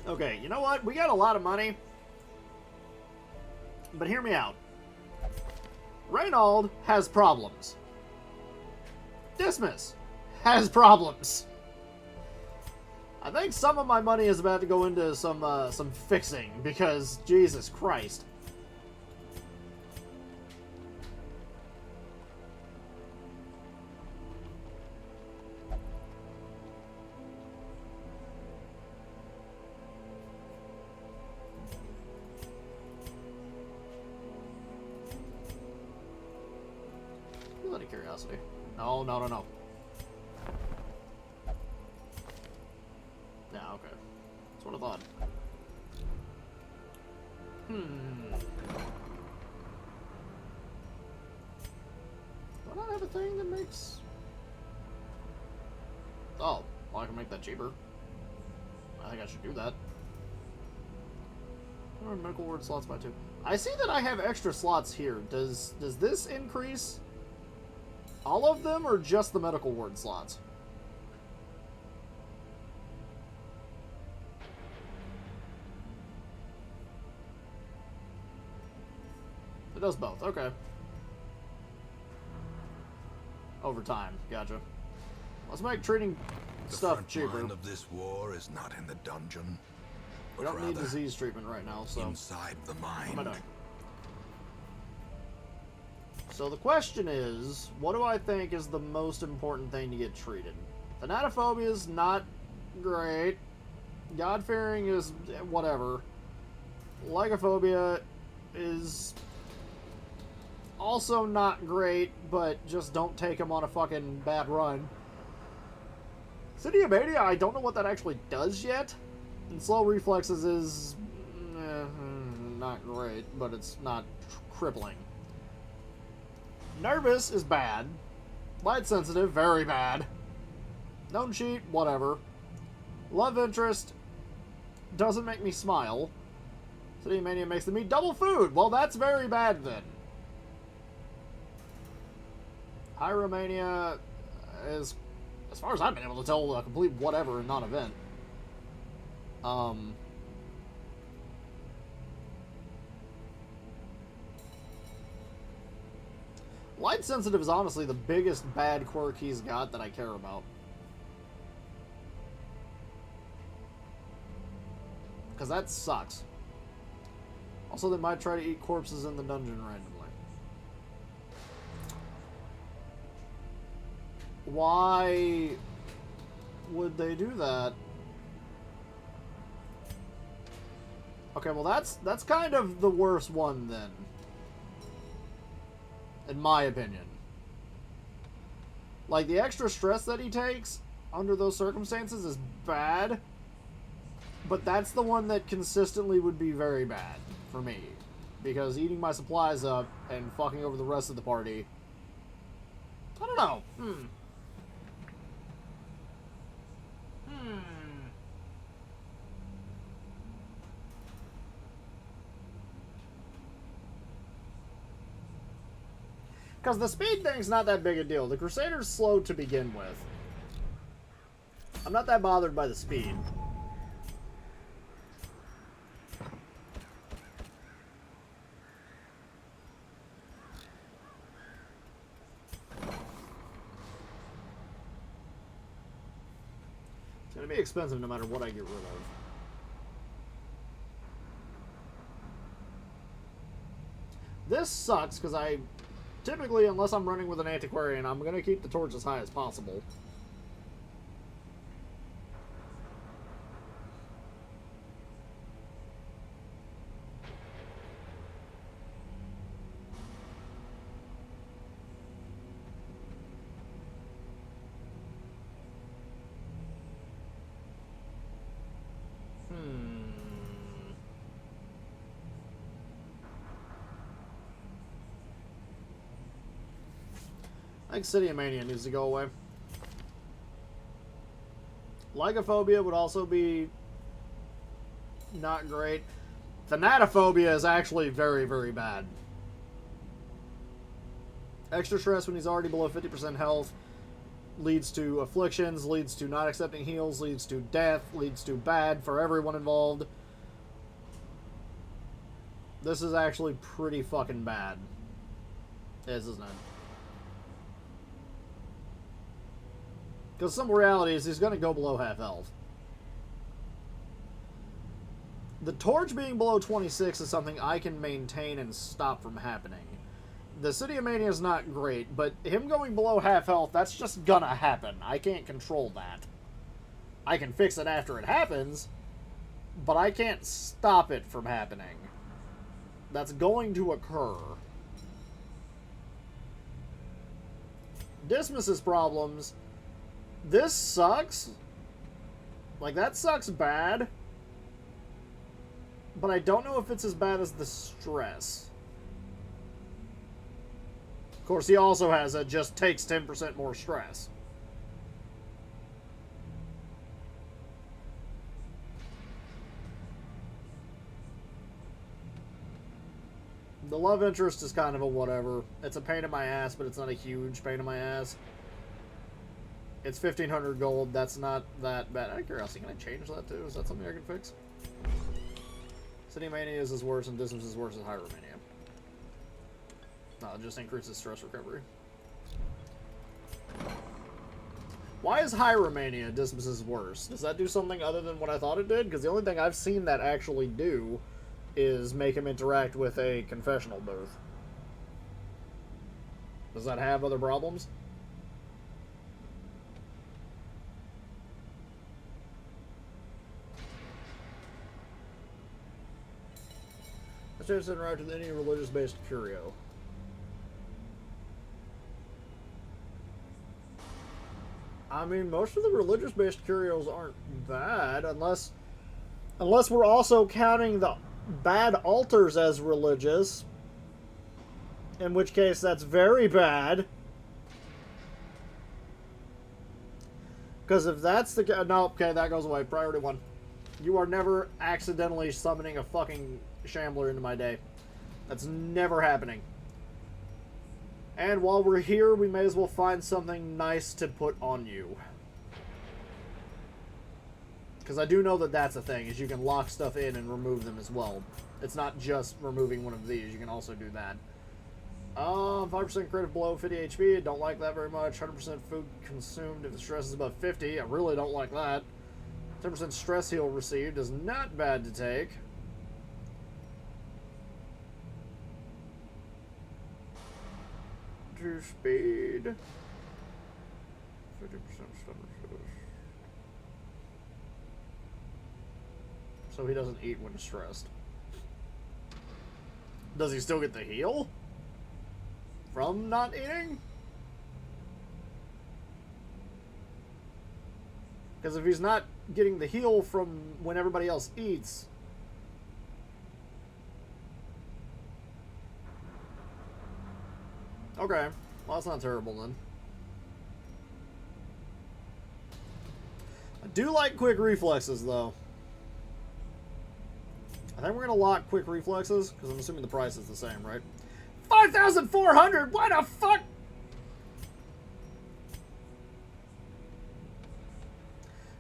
Speaker 2: Okay, you know what? We got a lot of money. But hear me out. Reynold has problems. Dismas has problems. I think some of my money is about to go into some fixing, because Jesus Christ. Out of curiosity. No, no, no, no. Yeah, okay. That's what I thought. not have a thing that makes... Oh, well, I can make that cheaper. I think I should do that. Or medical ward slots by 2. I see that I have extra slots here. Does this increase all of them or just the medical ward slots? It does both. Okay. Over time. Gotcha. Let's make treating stuff
Speaker 3: The
Speaker 2: cheaper.
Speaker 3: front line of this war is not in the dungeon,
Speaker 2: We
Speaker 3: but
Speaker 2: don't need
Speaker 3: rather
Speaker 2: disease treatment right now, so...
Speaker 3: inside the
Speaker 2: What am I
Speaker 3: mind.
Speaker 2: doing? So the question is, what do I think is the most important thing to get treated? Thanatophobia is not great. God-fearing is whatever. Lycophobia is also not great, but just don't take him on a fucking bad run. City of Mania, I don't know what that actually does yet. And slow reflexes is not great, but it's not crippling. Nervous is bad. Light sensitive, very bad. Known cheat, whatever. Love interest doesn't make me smile. City of Mania makes them eat double food. Well, that's very bad then. Hyromania is, as far as I've been able to tell, a complete whatever and non-event. Light sensitive is honestly the biggest bad quirk he's got that I care about. Because that sucks. Also, they might try to eat corpses in the dungeon randomly. Why would they do that? Okay, well that's kind of the worst one then. In my opinion. Like, the extra stress that he takes under those circumstances is bad, but that's the one that consistently would be very bad for me. Because eating my supplies up and fucking over the rest of the party, I don't know. Because the speed thing's not that big a deal. The Crusader's slow to begin with. I'm not that bothered by the speed. It's going to be expensive no matter what I get rid of. This sucks because I... Typically, unless I'm running with an antiquarian, I'm going to keep the torch as high as possible. I think City of Mania needs to go away. Lycophobia would also be not great. Thanatophobia is actually very, very bad. Extra stress when he's already below 50% health leads to afflictions, leads to not accepting heals, leads to death, leads to bad for everyone involved. This is actually pretty fucking bad. It is, isn't it? Because some reality is he's going to go below half health. The torch being below 26 is something I can maintain and stop from happening. The City of Mania is not great, but him going below half health, that's just gonna happen. I can't control that. I can fix it after it happens, but I can't stop it from happening. That's going to occur. Dismisses problems. This sucks. Like, that sucks bad. But I don't know if it's as bad as the stress. course, he also has a just takes 10% more stress. The love interest is kind of a whatever. It's a pain in my ass, but it's not a huge pain in my ass. It's 1,500 gold. That's not that bad. Out of curiosity, can I change that too? Is that something I can fix? City Mania is as worse and Distance is worse as Hyromania. No, it just increases stress recovery. Why is Hyromania Distance is worse? Does that do something other than what I thought it did? Because the only thing I've seen that actually do is make him interact with a confessional booth. Does that have other problems? I started to interact with any religious-based curio. I mean, most of the religious-based curios aren't bad, unless we're also counting the bad altars as religious, in which case that's very bad. Because if that's the... No, okay, that goes away. Priority 1. You are never accidentally summoning a fucking shambler into my day. That's never happening. And while we're here, we may as well find something nice to put on you. Because I do know that that's a thing, is you can lock stuff in and remove them as well. It's not just removing one of these, you can also do that. 5% creative blow, 50 HP, don't like that very much. 100% food consumed if the stress is above 50, I really don't like that. 10% stress heal received is not bad to take. To speed. 50% stun resist. So he doesn't eat when stressed. Does he still get the heal? From not eating? Because if he's not getting the heal from when everybody else eats... Okay. Well, that's not terrible then. I do like quick reflexes, though. I think we're going to lock quick reflexes, because I'm assuming the price is the same, right? 5,400! What the fuck?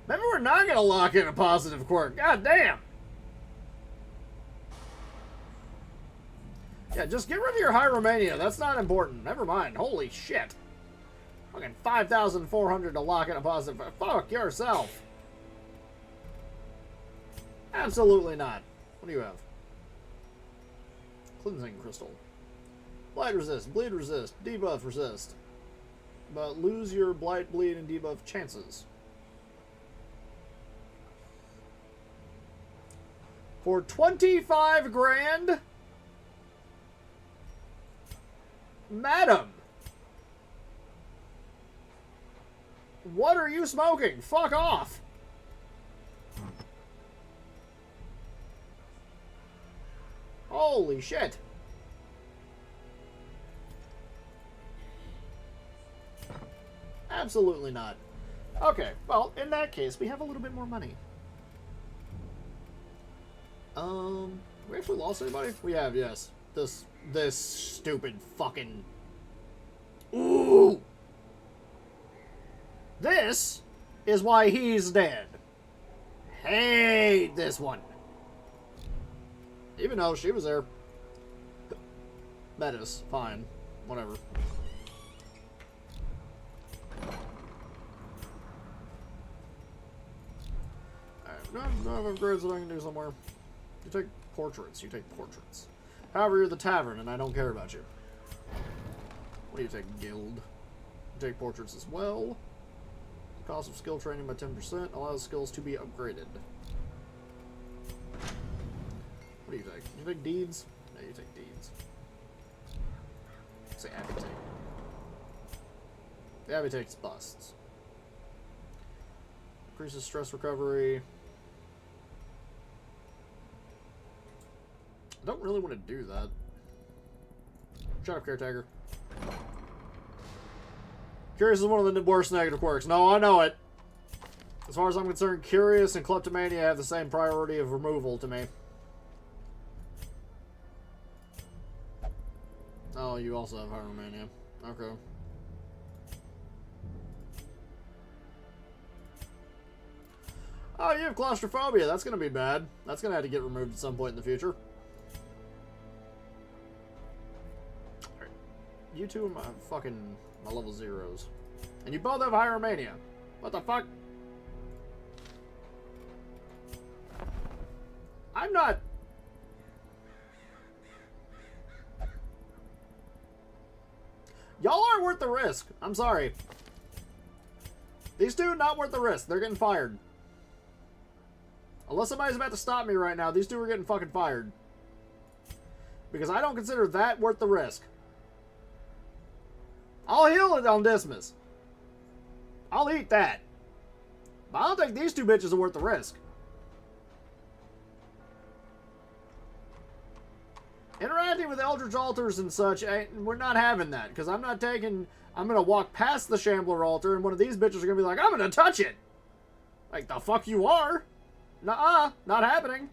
Speaker 2: Maybe we're not going to lock in a positive quirk. God damn! Yeah, just get rid of your Hyromania. That's not important. Never mind. Holy shit. Fucking 5,400 to lock in a positive. Fuck yourself. Absolutely not. What do you have? Cleansing Crystal. Blight resist, bleed resist, debuff resist. But lose your blight, bleed, and debuff chances. For 25 grand? Madam! What are you smoking? Fuck off! Holy shit! Absolutely not. Okay, well, in that case, we have a little bit more money. We actually lost anybody? We have, yes. This stupid fucking... Ooh! This is why he's dead. Hate this one. Even though she was there. Metis, fine. Whatever. Alright, no upgrades that I can do somewhere. You take portraits. You take portraits. However, you're the tavern, and I don't care about you. What do you take, guild? You take portraits as well. Cost of skill training by 10%. Allows skills to be upgraded. What do you take? You take deeds? No, you take deeds. Say Abby take. The Abby takes busts. Increases stress recovery. I don't really want to do that. Shut up, caretaker. Curious is one of the worst negative quirks. No, I know it. As far as I'm concerned, Curious and Kleptomania have the same priority of removal to me. Oh, you also have Hyromania. Okay. Oh, you have Claustrophobia. That's going to be bad. That's going to have to get removed at some point in the future. Right. You two are my level zeros. And you both have Hyromania. What the fuck? I'm not... Y'all aren't worth the risk. I'm sorry. These two, not worth the risk. They're getting fired. Unless somebody's about to stop me right now, these two are getting fucking fired. Because I don't consider that worth the risk. I'll heal it on Dismas. I'll eat that. But I don't think these two bitches are worth the risk. Interacting with Eldritch Altars and such, we're not having that. Because I'm not taking... I'm going to walk past the Shambler Altar and one of these bitches are going to be like, I'm going to touch it. Like, the fuck you are? Nuh-uh. Not happening.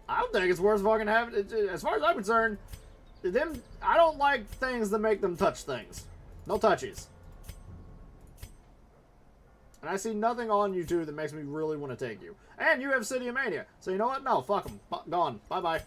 Speaker 2: I don't think it's worth fucking having... As far as I'm concerned, I don't like things that make them touch things. No touchies. And I see nothing on you two that makes me really want to take you. And you have City of Mania. So you know what? No, fuck them. Gone. Bye-bye.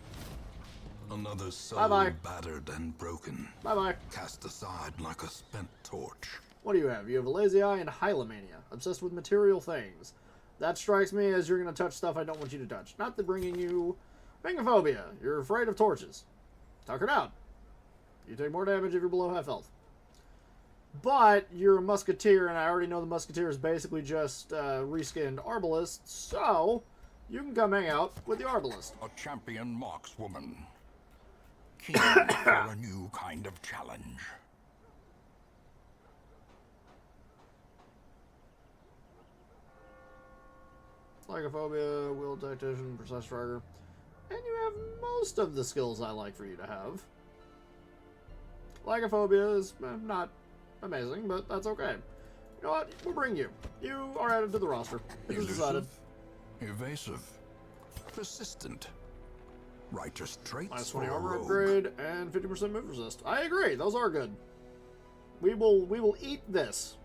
Speaker 3: Another soul
Speaker 2: Bye-bye.
Speaker 3: battered and broken.
Speaker 2: Bye-bye.
Speaker 3: Cast aside like a spent torch.
Speaker 2: What do you have? You have a lazy eye and Hylomania. Obsessed with material things. That strikes me as you're going to touch stuff I don't want you to touch. Not the bringing you... Fingophobia. You're afraid of torches. Tuck it out. You take more damage if you're below half health. But you're a musketeer, and I already know the musketeer is basically just reskinned arbalist, so you can come hang out with the arbalist.
Speaker 3: A champion markswoman. Keen for a new kind of challenge.
Speaker 2: Lycophobia, Will Tactician, Precise Striker. And you have most of the skills I like for you to have. Lycophobia is not amazing, but that's okay. You know what? We'll bring you. You are added to the roster. It is decided.
Speaker 3: Evasive, persistent, righteous traits.
Speaker 2: Minus 20
Speaker 3: for a
Speaker 2: armor
Speaker 3: rogue.
Speaker 2: upgrade and 50% move resist. I agree. Those are good. We will eat this.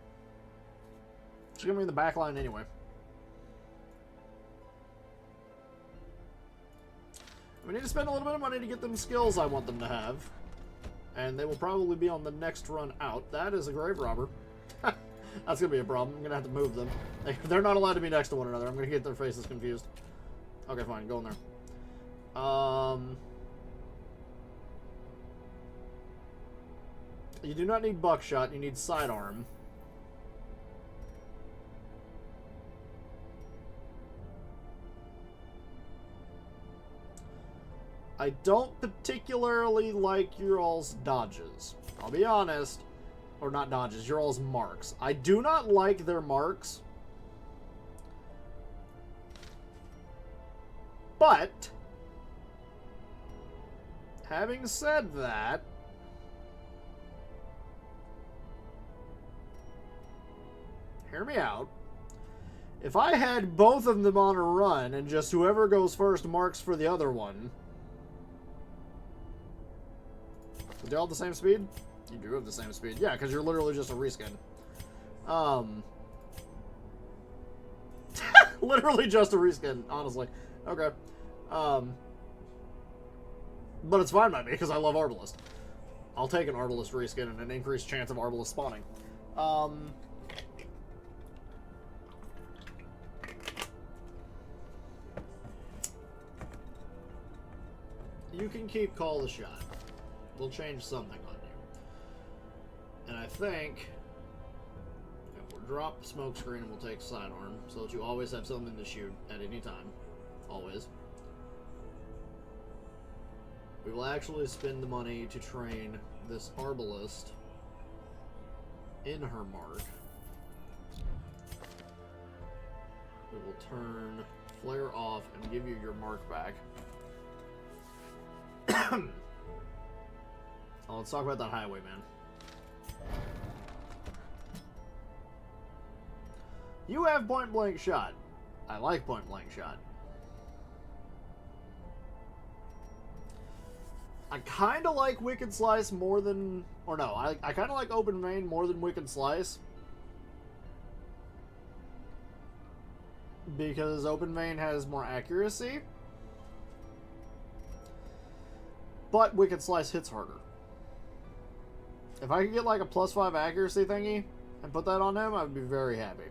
Speaker 2: She's gonna be in the back line anyway. We need to spend a little bit of money to get them skills I want them to have. And they will probably be on the next run out. That is a grave robber. That's going to be a problem. I'm going to have to move them. They're not allowed to be next to one another. I'm going to get their faces confused. Okay, fine. Go in there. You do not need buckshot. You need sidearm. I don't particularly like your all's dodges. I'll be honest. Or not dodges, your all's marks. I do not like their marks. But, having said that, hear me out. If I had both of them on a run and just whoever goes first marks for the other one, are they all the same speed? You do have the same speed. Yeah, because you're literally just a reskin. Literally just a reskin, honestly. Okay. But it's fine by me, because I love Arbalist. I'll take an Arbalist reskin and an increased chance of Arbalist spawning. You can keep Call the Shot. We'll change something on you. And I think we'll drop the smoke screen and we'll take sidearm so that you always have something to shoot at any time. Always. We will actually spend the money to train this Arbalist in her mark. We will turn flare off and give you your mark back. Oh, let's talk about that highwayman. You have point blank shot. I like point blank shot. I kind of like Wicked Slice more than... Or no, I kind of like Open Vein more than Wicked Slice. Because Open Vein has more accuracy. But Wicked Slice hits harder. If I could get like a +5 accuracy thingy and put that on him, I would be very happy.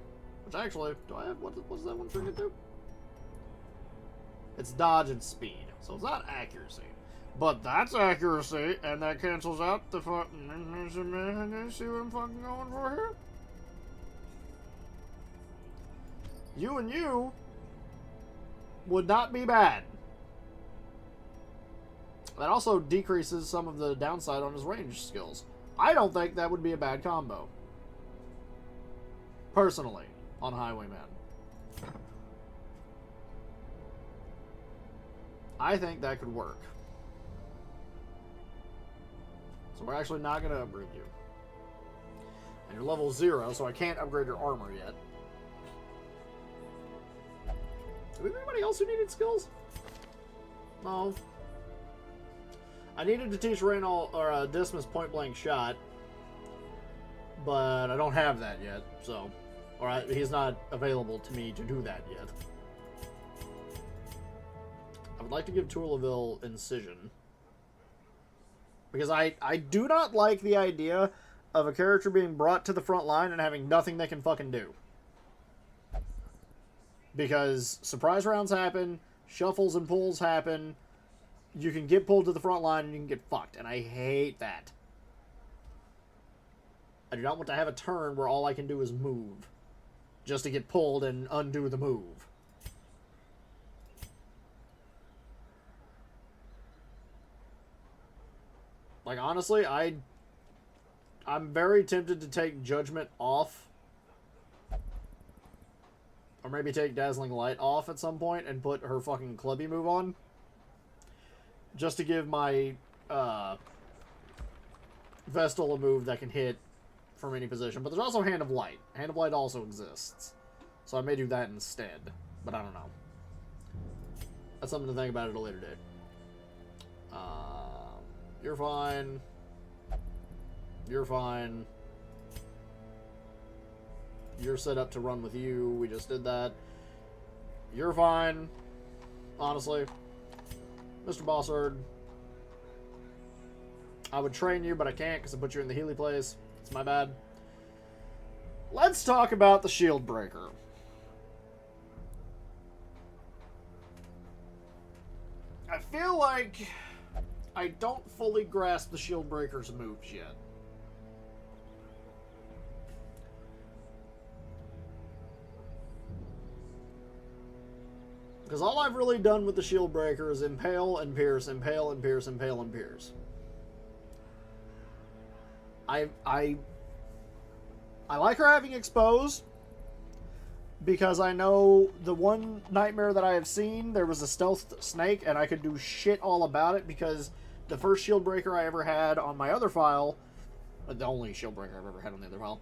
Speaker 2: Which actually, do I have... What does that one thing do? It's dodge and speed. So it's not accuracy. But that's accuracy, and that cancels out the fucking... See what I'm fucking going for here? You and you would not be bad. That also decreases some of the downside on his range skills. I don't think that would be a bad combo. Personally, on Highwayman. I think that could work. So we're actually not going to upgrade you. And you're level 0, so I can't upgrade your armor yet. Do we have anybody else who needed skills? No. I needed to teach Reynolds or Dismas point blank shot, but I don't have that yet. So, he's not available to me to do that yet. I would like to give Tourlaville Incision, because I do not like the idea of a character being brought to the front line and having nothing they can fucking do. Because surprise rounds happen, shuffles and pulls happen, you can get pulled to the front line and you can get fucked, and I hate that. I do not want to have a turn where all I can do is move, just to get pulled and undo the move. Like, honestly, I'm very tempted to take Judgment off. Or maybe take Dazzling Light off at some point and put her fucking clubby move on. Just to give my Vestal a move that can hit from any position. But there's also Hand of Light. Hand of Light also exists. So I may do that instead. But I don't know. That's something to think about at a later date. You're fine. You're fine. You're set up to run with you. We just did that. You're fine. Honestly. Mr. Bossard. I would train you, but I can't because I put you in the Healy place. It's my bad. Let's talk about the Shieldbreaker. I feel like I don't fully grasp the Shieldbreaker's moves yet. Because all I've really done with the Shieldbreaker is impale and pierce, impale and pierce, impale and pierce. I like her having exposed, because I know the one nightmare that I have seen, there was a stealth snake, and I could do shit all about it, because the first Shieldbreaker I ever had on my other file, the only Shieldbreaker I've ever had on the other file,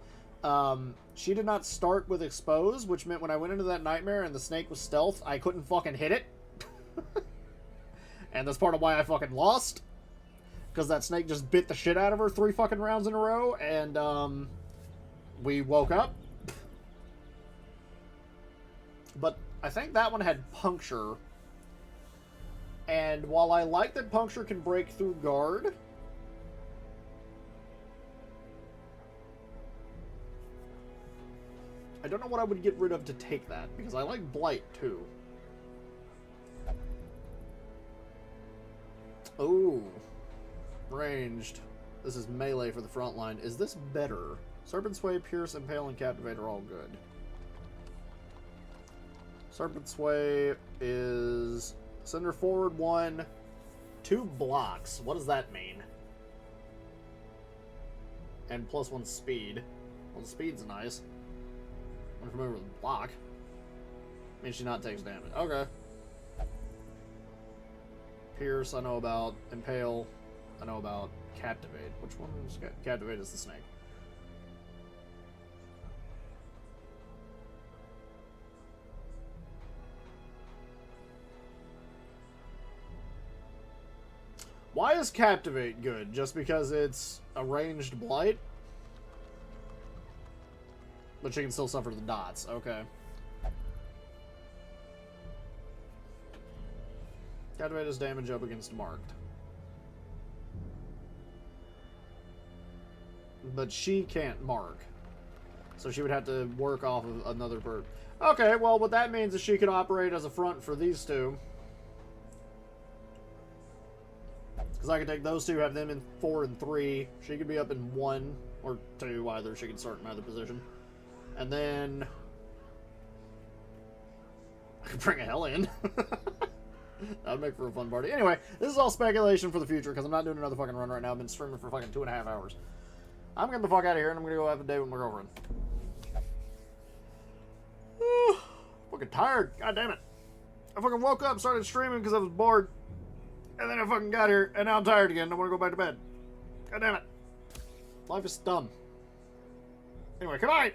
Speaker 2: she did not start with expose, which meant when I went into that nightmare and the snake was stealth, I couldn't fucking hit it. And that's part of why I fucking lost. Because that snake just bit the shit out of her 3 fucking rounds in a row, and we woke up. But I think that one had puncture. And while I like that puncture can break through guard, I don't know what I would get rid of to take that, because I like blight too. Oh. Ranged. This is melee for the front line. Is this better? Serpent Sway, Pierce, Impale, and Captivate are all good. Serpent Sway is send her forward 1, 2 blocks. What does that mean? And +1 speed. Well, the speed's nice. I'm familiar with block. Means she not takes damage. Okay. Pierce, I know about. Impale, I know about. Captivate. Which one is Captivate is the snake. Why is Captivate good? Just because it's a ranged blight? But she can still suffer the dots. Okay. Captivate does damage up against marked. But she can't mark. So she would have to work off of another bird. Okay, well, what that means is she could operate as a front for these two. Because I could take those two, have them in 4 and 3. She could be up in 1 or 2, either. She could start in either position. And then I could bring a Hellion. That would make for a fun party. Anyway, this is all speculation for the future because I'm not doing another fucking run right now. I've been streaming for fucking 2.5 hours. I'm getting the fuck out of here and I'm gonna go have a day with my girlfriend. Fucking tired. God damn it. I fucking woke up, started streaming because I was bored. And then I fucking got here and now I'm tired again. I want to go back to bed. God damn it. Life is dumb. Anyway, good night.